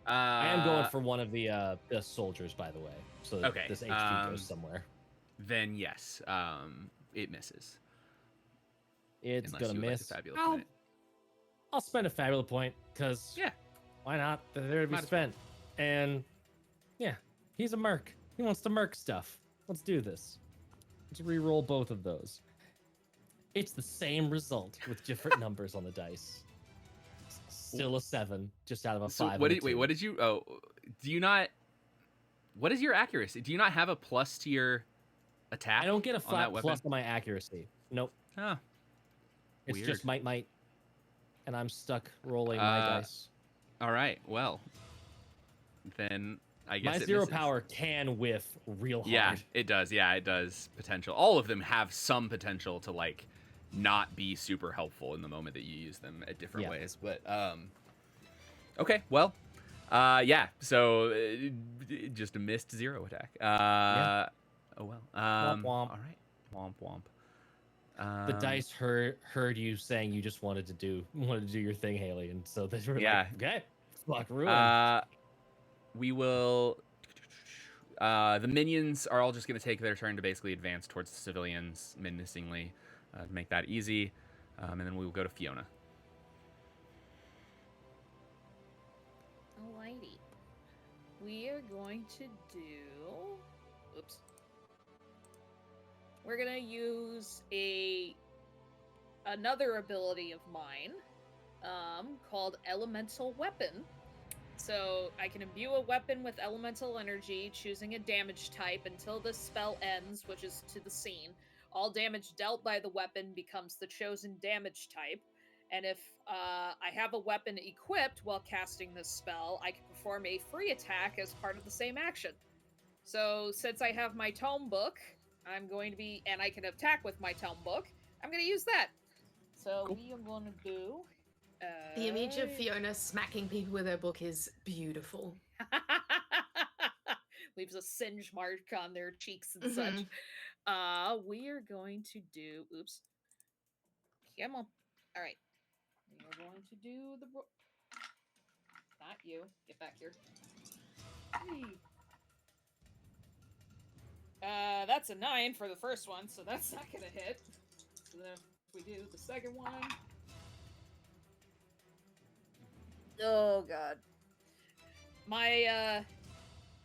[SPEAKER 2] I am going for one of the soldiers, by the way. So this HP goes somewhere.
[SPEAKER 1] Then yes, it misses.
[SPEAKER 2] It's
[SPEAKER 1] Unless
[SPEAKER 2] gonna
[SPEAKER 1] you would like
[SPEAKER 2] miss.
[SPEAKER 1] a Fabula point.
[SPEAKER 2] I'll spend a Fabula point because why not? They're there to be spent. And yeah, he's a merc. He wants to merc stuff. Let's do this. Let's re-roll both of those. It's the same result with different numbers on the dice. Still a 7, just out of a 5.
[SPEAKER 1] What did you? Oh, do you not? What is your accuracy? Do you not have a plus to your attack?
[SPEAKER 2] I don't get a flat plus to my accuracy. Nope.
[SPEAKER 1] Oh,
[SPEAKER 2] it's
[SPEAKER 1] weird.
[SPEAKER 2] just might, and I'm stuck rolling my dice.
[SPEAKER 1] All right. Well, then I guess
[SPEAKER 2] My
[SPEAKER 1] it
[SPEAKER 2] zero
[SPEAKER 1] misses.
[SPEAKER 2] power can whiff real hard.
[SPEAKER 1] Yeah, it does. Yeah, it does. Potential. All of them have some potential to like not be super helpful in the moment that you use them at different ways. But okay, well, yeah. So just a missed zero attack. Oh well.
[SPEAKER 2] Womp womp.
[SPEAKER 1] All right. Womp womp.
[SPEAKER 2] The dice heard you saying you just wanted to do your thing, Haley, and so they were
[SPEAKER 1] Yeah.
[SPEAKER 2] like, okay, fuck, ruin.
[SPEAKER 1] We will. The minions are all just going to take their turn to basically advance towards the civilians menacingly, to make that easy, and then we will go to Fiona.
[SPEAKER 4] Alrighty. We are going to do. Oops. We're gonna use another ability of mine, called Elemental Weapon. So I can imbue a weapon with elemental energy, choosing a damage type until the spell ends, which is to the scene. All damage dealt by the weapon becomes the chosen damage type. And if I have a weapon equipped while casting this spell, I can perform a free attack as part of the same action. So since I have my tome book, I'm going to be, and I can attack with my tome book, I'm going to use that. So
[SPEAKER 2] Cool.
[SPEAKER 4] we are going to do...
[SPEAKER 3] The image of Fiona smacking people with her book is beautiful.
[SPEAKER 4] Leaves a singe mark on their cheeks and such. We are going to do... Oops. Come on. All right. We are going to do the... Not you. Get back here. That's a 9 for the first one, so that's not gonna hit. So then if we do the second one... Oh, God. My,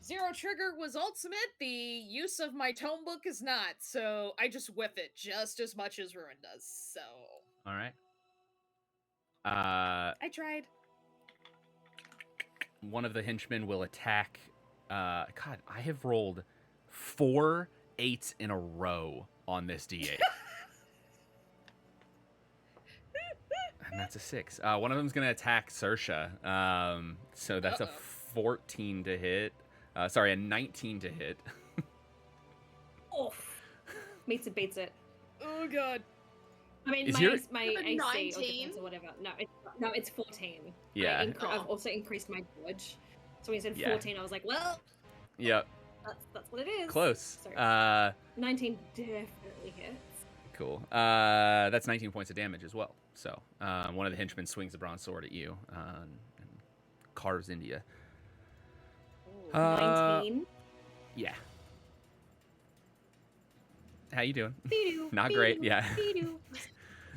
[SPEAKER 4] zero trigger was ultimate. The use of my tome book is not, so I just whip it just as much as Ruin does, so...
[SPEAKER 1] All right.
[SPEAKER 4] I tried.
[SPEAKER 1] One of the henchmen will attack. God, I have rolled 4 8s in a row on this D8. And that's a 6. One of them's going to attack Saoirse. So that's a 14 to hit. Sorry, a 19 to hit.
[SPEAKER 5] Oh, meets it, beats it.
[SPEAKER 4] Oh, God.
[SPEAKER 5] I mean,
[SPEAKER 1] Is
[SPEAKER 5] my,
[SPEAKER 1] your-
[SPEAKER 5] my AC or
[SPEAKER 3] 19?
[SPEAKER 5] defense or whatever. No, it's 14.
[SPEAKER 1] Yeah.
[SPEAKER 5] I've also increased my dodge. So when you said
[SPEAKER 1] Yeah.
[SPEAKER 5] 14, I was like, well,
[SPEAKER 1] Yep.
[SPEAKER 5] that's what it is.
[SPEAKER 1] Close.
[SPEAKER 5] Sorry. 19 definitely hits.
[SPEAKER 1] Cool. That's 19 points of damage as well. So one of the henchmen swings a bronze sword at you and carves into you.
[SPEAKER 5] Ooh, 19.
[SPEAKER 1] Yeah. How you doing?
[SPEAKER 5] Be-doo,
[SPEAKER 1] Not great.
[SPEAKER 5] be-doo,
[SPEAKER 1] Yeah.
[SPEAKER 5] be-doo.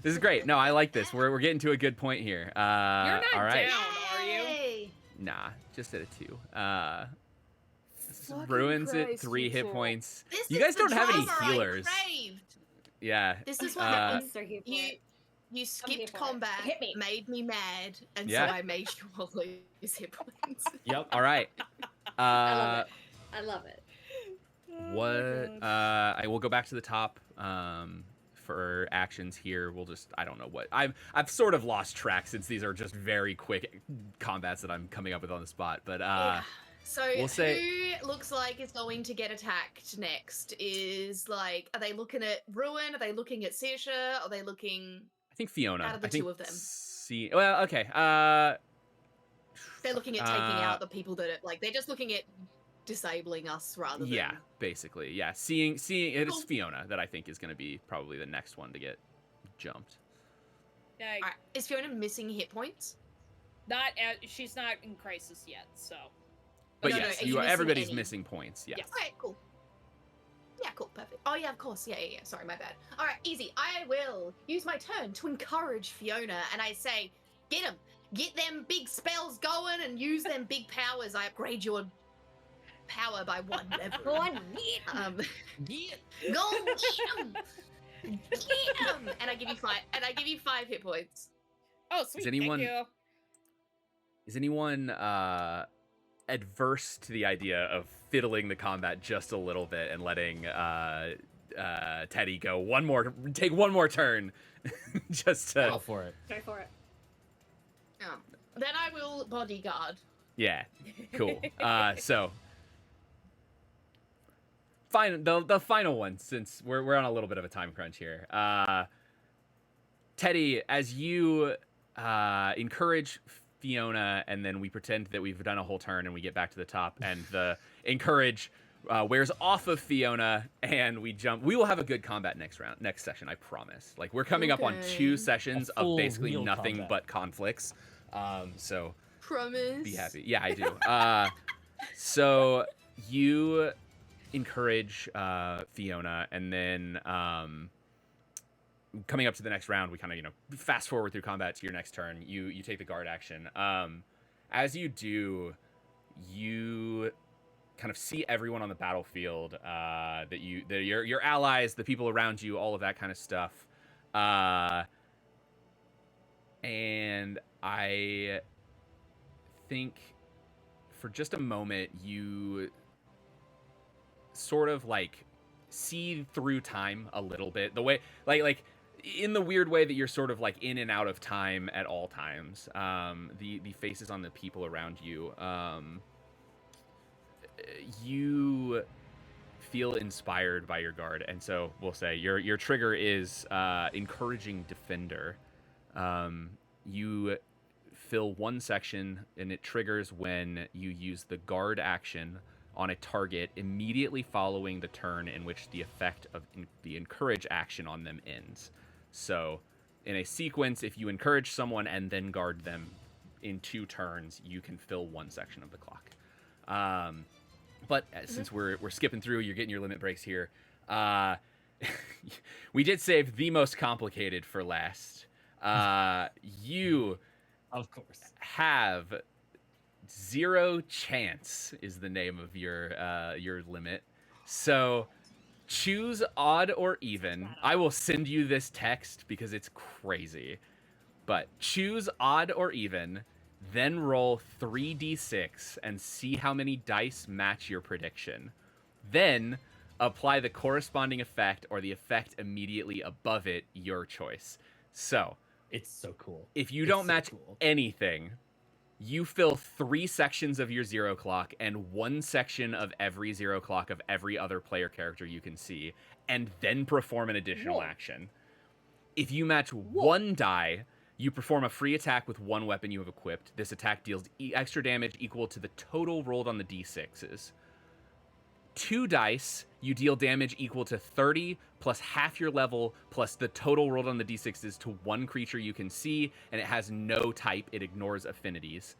[SPEAKER 1] This is great. No, I like this. We're getting to a good point here.
[SPEAKER 4] You're not
[SPEAKER 1] all right.
[SPEAKER 4] down, are you?
[SPEAKER 3] Yay!
[SPEAKER 1] Nah, just at a 2.
[SPEAKER 4] Fucking
[SPEAKER 1] Ruins it
[SPEAKER 4] Christ,
[SPEAKER 1] 3
[SPEAKER 4] you
[SPEAKER 1] hit
[SPEAKER 4] two.
[SPEAKER 1] points.
[SPEAKER 3] This
[SPEAKER 1] You
[SPEAKER 3] is
[SPEAKER 1] guys
[SPEAKER 3] the
[SPEAKER 1] don't have any
[SPEAKER 3] drama I
[SPEAKER 1] healers.
[SPEAKER 3] craved.
[SPEAKER 1] Yeah.
[SPEAKER 3] This is what
[SPEAKER 1] Uh,
[SPEAKER 3] happened.
[SPEAKER 5] I'm so here for
[SPEAKER 3] You
[SPEAKER 5] it.
[SPEAKER 3] you
[SPEAKER 5] here
[SPEAKER 3] skipped
[SPEAKER 5] for it.
[SPEAKER 3] combat,
[SPEAKER 5] Hit me.
[SPEAKER 3] made me mad, and
[SPEAKER 1] Yeah.
[SPEAKER 3] so I made you all lose hit points.
[SPEAKER 2] Yep.
[SPEAKER 1] All right.
[SPEAKER 5] I love it. I love it.
[SPEAKER 1] What? I will go back to the top. For actions here, we'll just, I don't know what, I've sort of lost track since these are just very quick combats that I'm coming up with on the spot, but
[SPEAKER 3] Yeah. So
[SPEAKER 1] we'll say-
[SPEAKER 3] who looks like is going to get attacked next? Is like, are they looking at Ruin? Are they looking at Saoirse? Are they looking?
[SPEAKER 1] I think Fiona.
[SPEAKER 3] Out of the
[SPEAKER 1] I think
[SPEAKER 3] two of them.
[SPEAKER 1] Well, okay.
[SPEAKER 3] They're looking at taking out the people that are like. They're just looking at disabling us rather than.
[SPEAKER 1] Yeah, basically, yeah. Seeing it is
[SPEAKER 3] Cool.
[SPEAKER 1] Fiona that I think is going to be probably the next one to get jumped.
[SPEAKER 4] Yeah,
[SPEAKER 3] All right. Is Fiona missing hit points?
[SPEAKER 4] she's not in crisis yet, so.
[SPEAKER 1] But
[SPEAKER 3] No, no,
[SPEAKER 1] yes,
[SPEAKER 3] are you missing
[SPEAKER 1] everybody's
[SPEAKER 3] any?
[SPEAKER 1] missing points. Yes.
[SPEAKER 4] Yes.
[SPEAKER 3] Okay, cool. Yeah, cool, perfect. Oh yeah, of course. Yeah. Sorry, my bad. All right, easy. I will use my turn to encourage Fiona, and I say, get them, get them big spells going, and use them big powers. I upgrade your power by 1 level.
[SPEAKER 5] Go on, get.
[SPEAKER 3] Go get 'em! Get 'em! And I give you 5 hit points.
[SPEAKER 4] Oh, sweet.
[SPEAKER 1] anyone-
[SPEAKER 4] Thank you.
[SPEAKER 1] Is anyone adverse to the idea of fiddling the combat just a little bit and letting Teddy take one more turn, just to?
[SPEAKER 2] Go for it.
[SPEAKER 5] Go for it.
[SPEAKER 3] Then I will bodyguard
[SPEAKER 1] Yeah, cool. So the final one, since we're on a little bit of a time crunch here. Teddy, as you encourage Fiona, and then we pretend that we've done a whole turn and we get back to the top, and the encourage wears off of Fiona, and we jump. We will have a good combat next session, I promise. Like, we're coming up on 2 sessions of basically nothing but conflicts. So
[SPEAKER 3] Promise.
[SPEAKER 1] be happy. Yeah, I do. So you encourage Fiona, and then coming up to the next round, we kind of, fast forward through combat to your next turn. You take the guard action. As you do, you kind of see everyone on the battlefield, that your allies, the people around you, all of that kind of stuff. And I think for just a moment, you sort of like see through time a little bit, the way like in the weird way that you're sort of like in and out of time at all times. The faces on the people around you, you feel inspired by your guard, and so we'll say your trigger is encouraging defender. You fill 1 section, and it triggers when you use the guard action on a target immediately following the turn in which the effect of the encourage action on them ends. So in a sequence, if you encourage someone and then guard them in 2 turns, you can fill 1 section of the clock. But since we're skipping through, you're getting your limit breaks here. We did save the most complicated for last. You,
[SPEAKER 2] of course,
[SPEAKER 1] have 0 chance is the name of your limit. So choose odd or even. I will send you this text because it's crazy. But choose odd or even, then roll 3d6 and see how many dice match your prediction. Then apply the corresponding effect or the effect immediately above it, your choice. So
[SPEAKER 2] it's so cool.
[SPEAKER 1] If you don't match anything, you fill 3 sections of your 0 clock and 1 section of every 0 clock of every other player character you can see, and then perform an additional action. If you match 1 die, you perform a free attack with 1 weapon you have equipped. This attack deals extra damage equal to the total rolled on the d6s. 2 dice, you deal damage equal to 30 plus half your level plus the total rolled on the d6s to 1 creature you can see, and it has no type. It ignores affinities.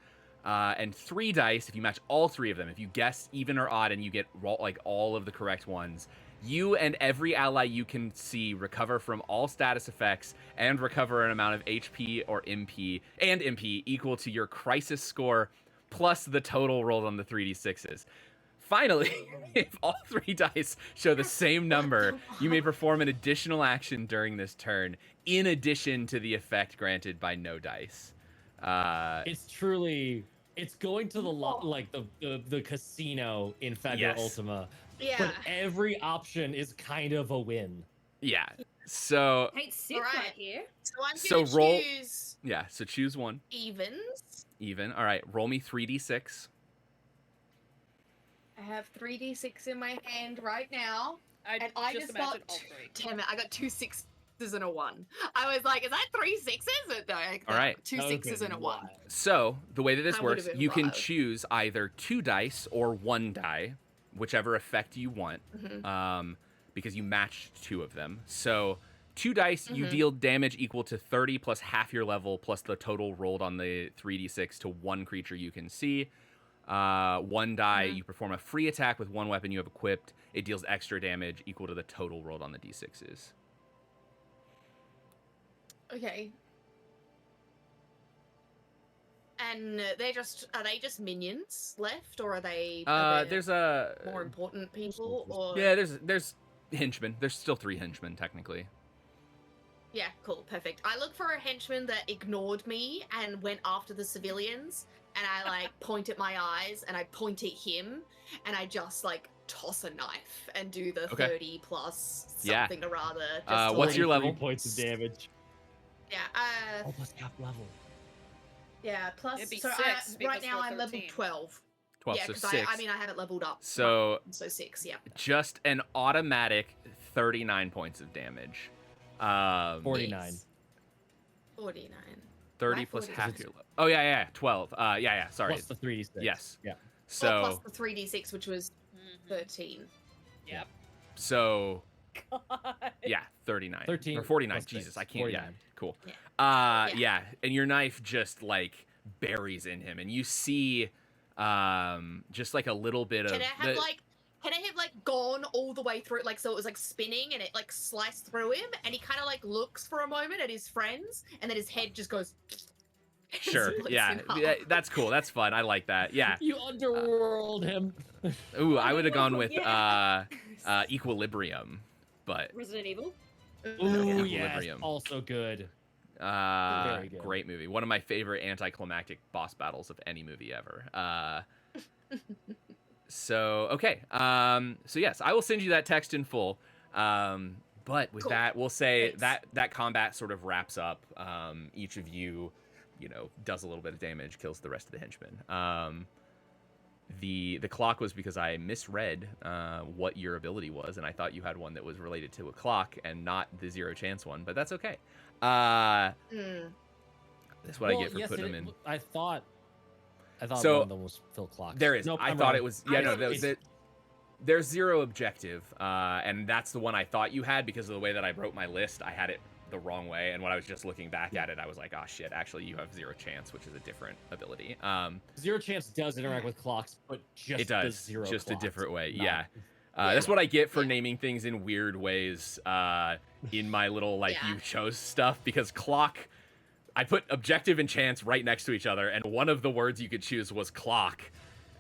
[SPEAKER 1] And 3 dice, if you match all 3 of them, if you guess even or odd and you get all of the correct ones, you and every ally you can see recover from all status effects and recover an amount of HP or MP equal to your crisis score plus the total rolled on the 3d6s. Finally, if all 3 dice show the same number, you may perform an additional action during this turn, in addition to the effect granted by no dice.
[SPEAKER 2] It's going to the casino in Fabula Ultima.
[SPEAKER 3] Yeah.
[SPEAKER 2] But every option is kind of a win.
[SPEAKER 1] Yeah. So.
[SPEAKER 5] Hey, sit right here.
[SPEAKER 3] So I'm gonna choose.
[SPEAKER 1] Yeah. So choose 1.
[SPEAKER 3] Evens.
[SPEAKER 1] Even. All right. Roll me 3d6.
[SPEAKER 3] I have 3d6 in my hand right now.
[SPEAKER 4] I just got all 3.
[SPEAKER 3] Damn it! I got 2 6s and a 1. I was like, is that 3 6s? No,
[SPEAKER 1] all right.
[SPEAKER 3] 2 6s and a 1.
[SPEAKER 1] So the way that this works, you can choose either 2 dice or 1 die, whichever effect you want, because you matched 2 of them. So 2 dice, you deal damage equal to 30 plus half your level plus the total rolled on the 3d6 to 1 creature you can see. 1 die, you perform a free attack with 1 weapon you have equipped. It deals extra damage equal to the total rolled on the d6s.
[SPEAKER 3] Okay. And are they just minions left, or are they?
[SPEAKER 1] There's
[SPEAKER 3] more important people, or
[SPEAKER 1] yeah, there's henchmen. There's still 3 henchmen technically.
[SPEAKER 3] Yeah, cool, perfect. I look for a henchman that ignored me and went after the civilians, and I point at my eyes and I point at him, and I just toss a knife and do the 30 plus something or other.
[SPEAKER 1] What's your level?
[SPEAKER 2] 3 points of damage.
[SPEAKER 3] Yeah.
[SPEAKER 2] Almost half level.
[SPEAKER 3] Yeah, plus
[SPEAKER 4] It'd be
[SPEAKER 3] so
[SPEAKER 4] 6
[SPEAKER 3] right
[SPEAKER 4] because
[SPEAKER 3] now
[SPEAKER 4] we're
[SPEAKER 3] I'm level
[SPEAKER 4] 13.
[SPEAKER 3] 12.
[SPEAKER 1] 12,
[SPEAKER 3] Yeah,
[SPEAKER 1] so
[SPEAKER 3] because
[SPEAKER 1] 6.
[SPEAKER 3] I mean I haven't leveled up.
[SPEAKER 1] So-
[SPEAKER 3] so 6, yeah.
[SPEAKER 1] Just an automatic 39 points of damage.
[SPEAKER 2] 49.
[SPEAKER 3] Yes. 49.
[SPEAKER 1] 30
[SPEAKER 3] Why
[SPEAKER 1] plus
[SPEAKER 3] 40?
[SPEAKER 1] half your level. Oh, yeah, 12. Yeah, sorry.
[SPEAKER 2] Plus the 3d6.
[SPEAKER 1] Yes.
[SPEAKER 2] Yeah.
[SPEAKER 1] So,
[SPEAKER 3] plus the 3d6, which was
[SPEAKER 4] Mhm.
[SPEAKER 3] 13.
[SPEAKER 4] Yep.
[SPEAKER 1] so
[SPEAKER 4] God.
[SPEAKER 1] yeah, 39.
[SPEAKER 2] 13
[SPEAKER 1] or 49.
[SPEAKER 2] plus
[SPEAKER 1] Jesus,
[SPEAKER 2] 6,
[SPEAKER 1] I can't.
[SPEAKER 2] 49.
[SPEAKER 1] Yeah, cool.
[SPEAKER 3] Yeah.
[SPEAKER 1] Yeah.
[SPEAKER 3] Yeah.
[SPEAKER 1] And your knife just like buries in him, and you see just like a little bit of
[SPEAKER 3] Can I have like gone all the way through, like so it was like spinning and it like sliced through him, and he kind of like looks for a moment at his friends, and then his head just goes.
[SPEAKER 1] Sure.
[SPEAKER 3] splits
[SPEAKER 1] Yeah.
[SPEAKER 3] in half.
[SPEAKER 1] Yeah, that's cool. That's fun. I like that. Yeah.
[SPEAKER 2] You underworld him.
[SPEAKER 1] Ooh, I would have gone with
[SPEAKER 5] Yeah.
[SPEAKER 1] Equilibrium, but
[SPEAKER 5] Resident Evil.
[SPEAKER 2] Ooh, yes.
[SPEAKER 1] Equilibrium.
[SPEAKER 2] Also good. Very good.
[SPEAKER 1] Great movie. One of my favorite anticlimactic boss battles of any movie ever. So okay. So yes, I will send you that text in full. But with
[SPEAKER 3] Cool.
[SPEAKER 1] that, we'll say
[SPEAKER 3] Thanks.
[SPEAKER 1] that combat sort of wraps up. Each of you, does a little bit of damage, kills the rest of the henchmen. The clock was because I misread what your ability was, and I thought you had one that was related to a clock and not the zero chance one. But that's okay. That's what I get for putting them in.
[SPEAKER 2] I thought
[SPEAKER 1] So,
[SPEAKER 2] one of them was Phil Clocks.
[SPEAKER 1] There is.
[SPEAKER 2] Nope,
[SPEAKER 1] I
[SPEAKER 2] I'm
[SPEAKER 1] thought
[SPEAKER 2] wrong.
[SPEAKER 1] it was. Yeah, no.
[SPEAKER 2] It's-
[SPEAKER 1] There's zero objective, and that's the one I thought you had because of the way that I wrote my list. I had it the wrong way, and when I was just looking back at it, I was like, "Oh shit! Actually, you have zero chance, which is a different ability."
[SPEAKER 2] Zero chance does interact with clocks, but just
[SPEAKER 1] It does,
[SPEAKER 2] the zero
[SPEAKER 1] just
[SPEAKER 2] clocks,
[SPEAKER 1] a different way.
[SPEAKER 2] not-
[SPEAKER 1] Yeah.
[SPEAKER 3] Yeah.
[SPEAKER 1] That's what I get for
[SPEAKER 3] Yeah.
[SPEAKER 1] naming things in weird ways in my little
[SPEAKER 3] Yeah.
[SPEAKER 1] you chose stuff, because clock, I put objective and chance right next to each other, and one of the words you could choose was clock.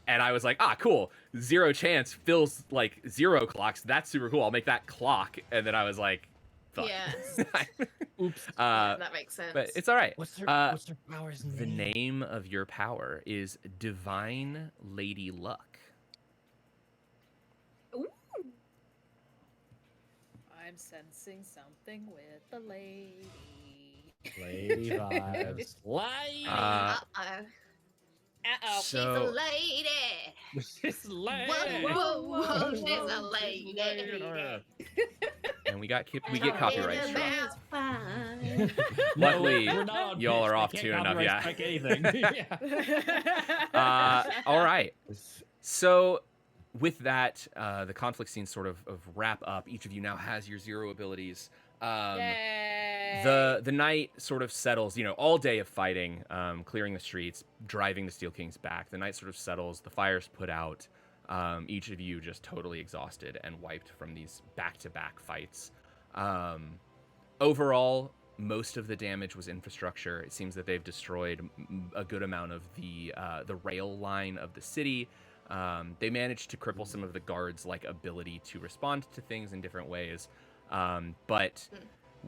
[SPEAKER 1] And I was like, cool. Zero chance feels like zero clocks. That's super cool. I'll make that clock. And then I was like, fuck.
[SPEAKER 3] Yes.
[SPEAKER 2] Oops.
[SPEAKER 3] That makes sense.
[SPEAKER 1] But it's all right.
[SPEAKER 2] What's their powers
[SPEAKER 1] The
[SPEAKER 2] name?
[SPEAKER 1] name of your power is Divine Lady Luck.
[SPEAKER 5] Ooh.
[SPEAKER 4] I'm sensing something with the lady.
[SPEAKER 2] Lady vibes. Lady.
[SPEAKER 3] Uh-oh.
[SPEAKER 4] Uh-oh.
[SPEAKER 3] She's a
[SPEAKER 1] So
[SPEAKER 3] lady.
[SPEAKER 2] She's lady.
[SPEAKER 3] Whoa, whoa, she's a lady.
[SPEAKER 1] and we get copyright
[SPEAKER 3] In
[SPEAKER 1] strike.
[SPEAKER 3] the fine.
[SPEAKER 1] Luckily,
[SPEAKER 2] we're not on
[SPEAKER 1] y'all
[SPEAKER 2] pitch.
[SPEAKER 1] are
[SPEAKER 2] They
[SPEAKER 1] off
[SPEAKER 2] can't
[SPEAKER 1] tune enough,
[SPEAKER 2] copyright
[SPEAKER 1] yeah.
[SPEAKER 2] strike anything. Yeah.
[SPEAKER 1] All right. So with that, the conflict scenes sort of wrap up. Each of you now has your zero abilities.
[SPEAKER 4] Yay.
[SPEAKER 1] The night sort of settles, all day of fighting, clearing the streets, driving the Steel Kings back. The night sort of settles, the fire's put out, each of you just totally exhausted and wiped from these back-to-back fights. Overall, most of the damage was infrastructure. It seems that they've destroyed a good amount of the rail line of the city. They managed to cripple some of the guards' ability to respond to things in different ways. But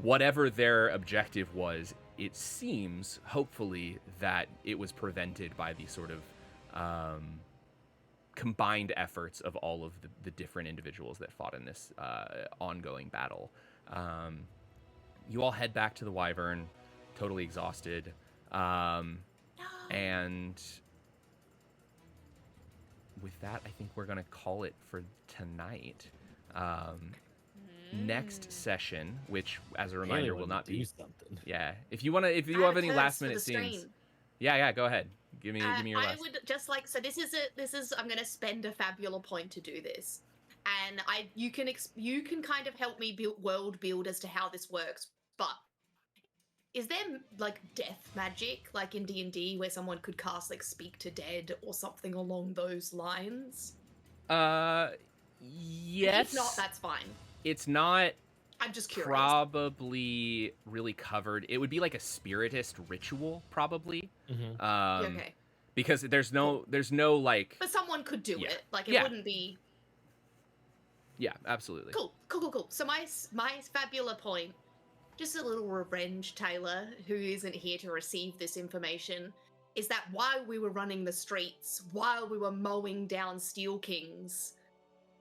[SPEAKER 1] whatever their objective was, it seems, hopefully, that it was prevented by the sort of combined efforts of all of the different individuals that fought in this ongoing battle. You all head back to the Wyvern, totally exhausted, and with that, I think we're gonna call it for tonight. Next session, which, as a reminder,
[SPEAKER 2] Haley
[SPEAKER 1] will
[SPEAKER 2] wanted
[SPEAKER 1] not
[SPEAKER 2] to do
[SPEAKER 1] be.
[SPEAKER 2] something.
[SPEAKER 1] Yeah, if you have any last minute scenes, yeah, go ahead. Give me your
[SPEAKER 3] I
[SPEAKER 1] last.
[SPEAKER 3] would just so this is I'm gonna spend a Fabula point to do this, and you can kind of help me world build as to how this works. But is there death magic like in D&D where someone could cast speak to dead or something along those lines?
[SPEAKER 1] Yes.
[SPEAKER 3] If not, that's fine.
[SPEAKER 1] It's not
[SPEAKER 3] I'm just curious.
[SPEAKER 1] probably really covered. It would be like a spiritist ritual, probably.
[SPEAKER 2] Mhm.
[SPEAKER 3] Okay,
[SPEAKER 1] Because there's no
[SPEAKER 3] but someone could do
[SPEAKER 1] Yeah.
[SPEAKER 3] it. It
[SPEAKER 1] Yeah.
[SPEAKER 3] wouldn't be.
[SPEAKER 1] Yeah, absolutely.
[SPEAKER 3] Cool. So my Fabula point, just a little revenge, Taylor, who isn't here to receive this information, is that while we were running the streets, while we were mowing down Steel Kings,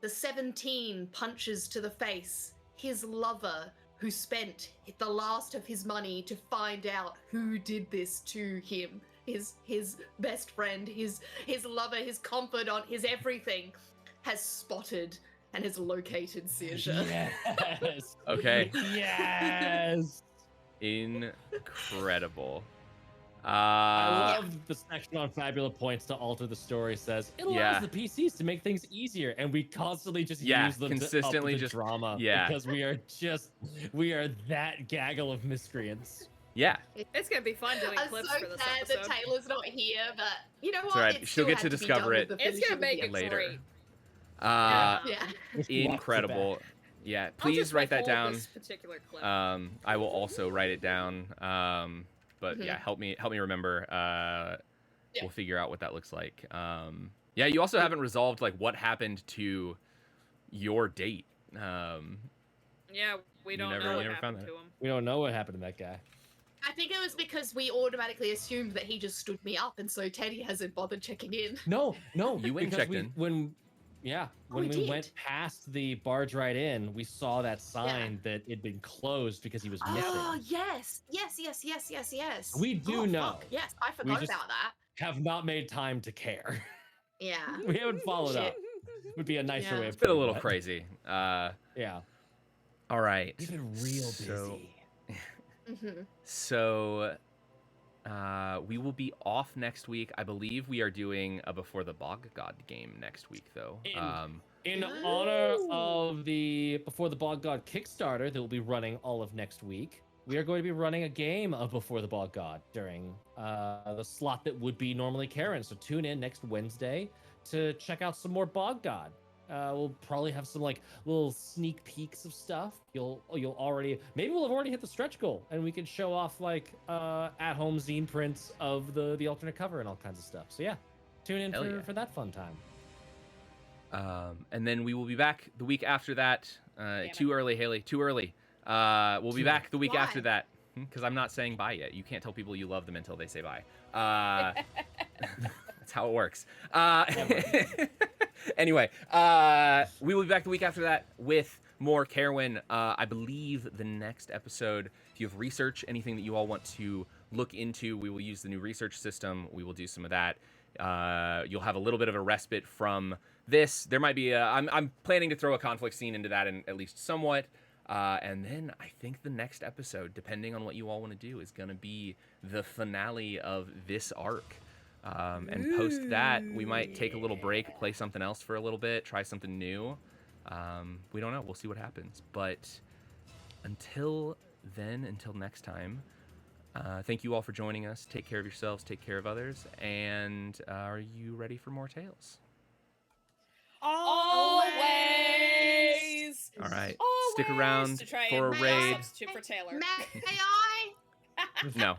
[SPEAKER 3] the 17 punches to the face his lover, who spent the last of his money to find out who did this to him. his best friend, his lover, his confidant, his everything, has spotted and has located Searsha.
[SPEAKER 2] Yes.
[SPEAKER 1] Okay.
[SPEAKER 2] Yes.
[SPEAKER 1] Incredible.
[SPEAKER 2] I love the section on Fabula points to alter the story says it allows
[SPEAKER 1] Yeah.
[SPEAKER 2] the PCs to make things easier, and we constantly just
[SPEAKER 1] Yeah,
[SPEAKER 2] use them
[SPEAKER 1] consistently
[SPEAKER 2] to up the
[SPEAKER 1] just-
[SPEAKER 2] drama
[SPEAKER 1] yeah.
[SPEAKER 2] because we are that gaggle of miscreants.
[SPEAKER 1] Yeah.
[SPEAKER 4] It's gonna be fun doing
[SPEAKER 3] I'm
[SPEAKER 4] clips
[SPEAKER 3] so
[SPEAKER 4] for this
[SPEAKER 3] sad
[SPEAKER 4] episode.
[SPEAKER 3] that Taylor's not here, but you know what?
[SPEAKER 1] It's all right.
[SPEAKER 3] It
[SPEAKER 1] She'll
[SPEAKER 3] still
[SPEAKER 1] get
[SPEAKER 3] had
[SPEAKER 1] to
[SPEAKER 3] be
[SPEAKER 1] discover
[SPEAKER 3] done
[SPEAKER 1] it
[SPEAKER 3] with the
[SPEAKER 4] It's gonna
[SPEAKER 3] finishing of
[SPEAKER 4] make
[SPEAKER 3] the
[SPEAKER 4] it
[SPEAKER 1] later.
[SPEAKER 4] great.
[SPEAKER 1] Uh,
[SPEAKER 3] Yeah.
[SPEAKER 1] incredible. Yeah.
[SPEAKER 4] I'll
[SPEAKER 1] Please
[SPEAKER 4] just
[SPEAKER 1] write that
[SPEAKER 4] withhold
[SPEAKER 1] down.
[SPEAKER 4] This particular clip.
[SPEAKER 1] I will also write it down. But
[SPEAKER 3] Mhm.
[SPEAKER 1] yeah, help me remember.
[SPEAKER 3] Yeah.
[SPEAKER 1] We'll figure out what that looks like. Yeah, you also haven't resolved like what happened to your date.
[SPEAKER 4] Yeah, we
[SPEAKER 1] you
[SPEAKER 4] don't
[SPEAKER 1] never-
[SPEAKER 4] know
[SPEAKER 1] you
[SPEAKER 4] what
[SPEAKER 1] never found
[SPEAKER 4] happened
[SPEAKER 1] that.
[SPEAKER 4] to him.
[SPEAKER 2] We don't know what happened to that guy.
[SPEAKER 3] I think it was because we automatically assumed that he just stood me up, and so Teddy hasn't bothered checking in.
[SPEAKER 2] No,
[SPEAKER 1] You went and
[SPEAKER 2] because
[SPEAKER 1] checked
[SPEAKER 2] we,
[SPEAKER 1] in.
[SPEAKER 2] when
[SPEAKER 3] we
[SPEAKER 2] we
[SPEAKER 3] did.
[SPEAKER 2] went past the barge right in, we saw that sign that it'd been closed because he was missing.
[SPEAKER 3] Oh yes.
[SPEAKER 2] We do
[SPEAKER 3] Oh,
[SPEAKER 2] know.
[SPEAKER 3] fuck. Yes, I forgot
[SPEAKER 2] just-
[SPEAKER 3] about that.
[SPEAKER 2] Have not made time to care.
[SPEAKER 3] Yeah.
[SPEAKER 2] We haven't followed
[SPEAKER 3] Shit.
[SPEAKER 2] up. Would be a nicer
[SPEAKER 3] Yeah.
[SPEAKER 2] way of
[SPEAKER 1] It's been a
[SPEAKER 2] putting
[SPEAKER 1] little
[SPEAKER 2] that.
[SPEAKER 1] crazy.
[SPEAKER 2] Yeah.
[SPEAKER 1] All right.
[SPEAKER 2] We've been real
[SPEAKER 1] So-
[SPEAKER 2] busy.
[SPEAKER 3] hmm
[SPEAKER 1] So we will be off next week. I believe we are doing a Before the Bog God game next week, though.
[SPEAKER 2] In honor of the Before the Bog God Kickstarter that will be running all of next week, we are going to be running a game of Before the Bog God during the slot that would be normally Caerwyn. So tune in next Wednesday to check out some more Bog God. We'll probably have some like little sneak peeks of stuff. You'll already maybe we'll have already hit the stretch goal and we can show off like at home zine prints of the alternate cover and all kinds of stuff. So yeah, tune in
[SPEAKER 1] Hell yeah.
[SPEAKER 2] for that fun time.
[SPEAKER 1] And then we will be back the week after that.
[SPEAKER 4] it.
[SPEAKER 1] Too early, Haley. Too early. We'll be
[SPEAKER 2] Too
[SPEAKER 1] back the week
[SPEAKER 3] Why?
[SPEAKER 1] after that because I'm not saying bye yet. You can't tell people you love them until they say bye. That's how it works. Anyway, we will be back the week after that with more Caerwyn. I believe the next episode, if you have research, anything that you all want to look into, we will use the new research system. We will do some of that. You'll have a little bit of a respite from this. There might be I'm planning to throw a conflict scene into that in at least somewhat. And then I think the next episode, depending on what you all want to do, is going to be the finale of this arc. And post that, we might take a little break, play something else for a little bit, try something new. We don't know. We'll see what happens. But until then, until next time, thank you all for joining us. Take care of yourselves, take care of others. And are you ready for more tales?
[SPEAKER 4] Always.
[SPEAKER 1] All right.
[SPEAKER 4] Always
[SPEAKER 1] Stick around
[SPEAKER 4] to try
[SPEAKER 1] for a
[SPEAKER 4] and
[SPEAKER 1] raid.
[SPEAKER 4] substitute for Taylor.
[SPEAKER 3] May I?
[SPEAKER 1] No.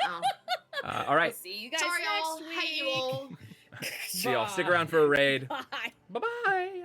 [SPEAKER 3] Oh.
[SPEAKER 1] All right.
[SPEAKER 4] We'll see you guys
[SPEAKER 3] Sorry,
[SPEAKER 4] next
[SPEAKER 3] all.
[SPEAKER 4] week.
[SPEAKER 3] Hate you all.
[SPEAKER 1] See y'all. Stick around for a raid.
[SPEAKER 4] Bye.
[SPEAKER 1] Bye-bye.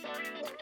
[SPEAKER 3] Bye.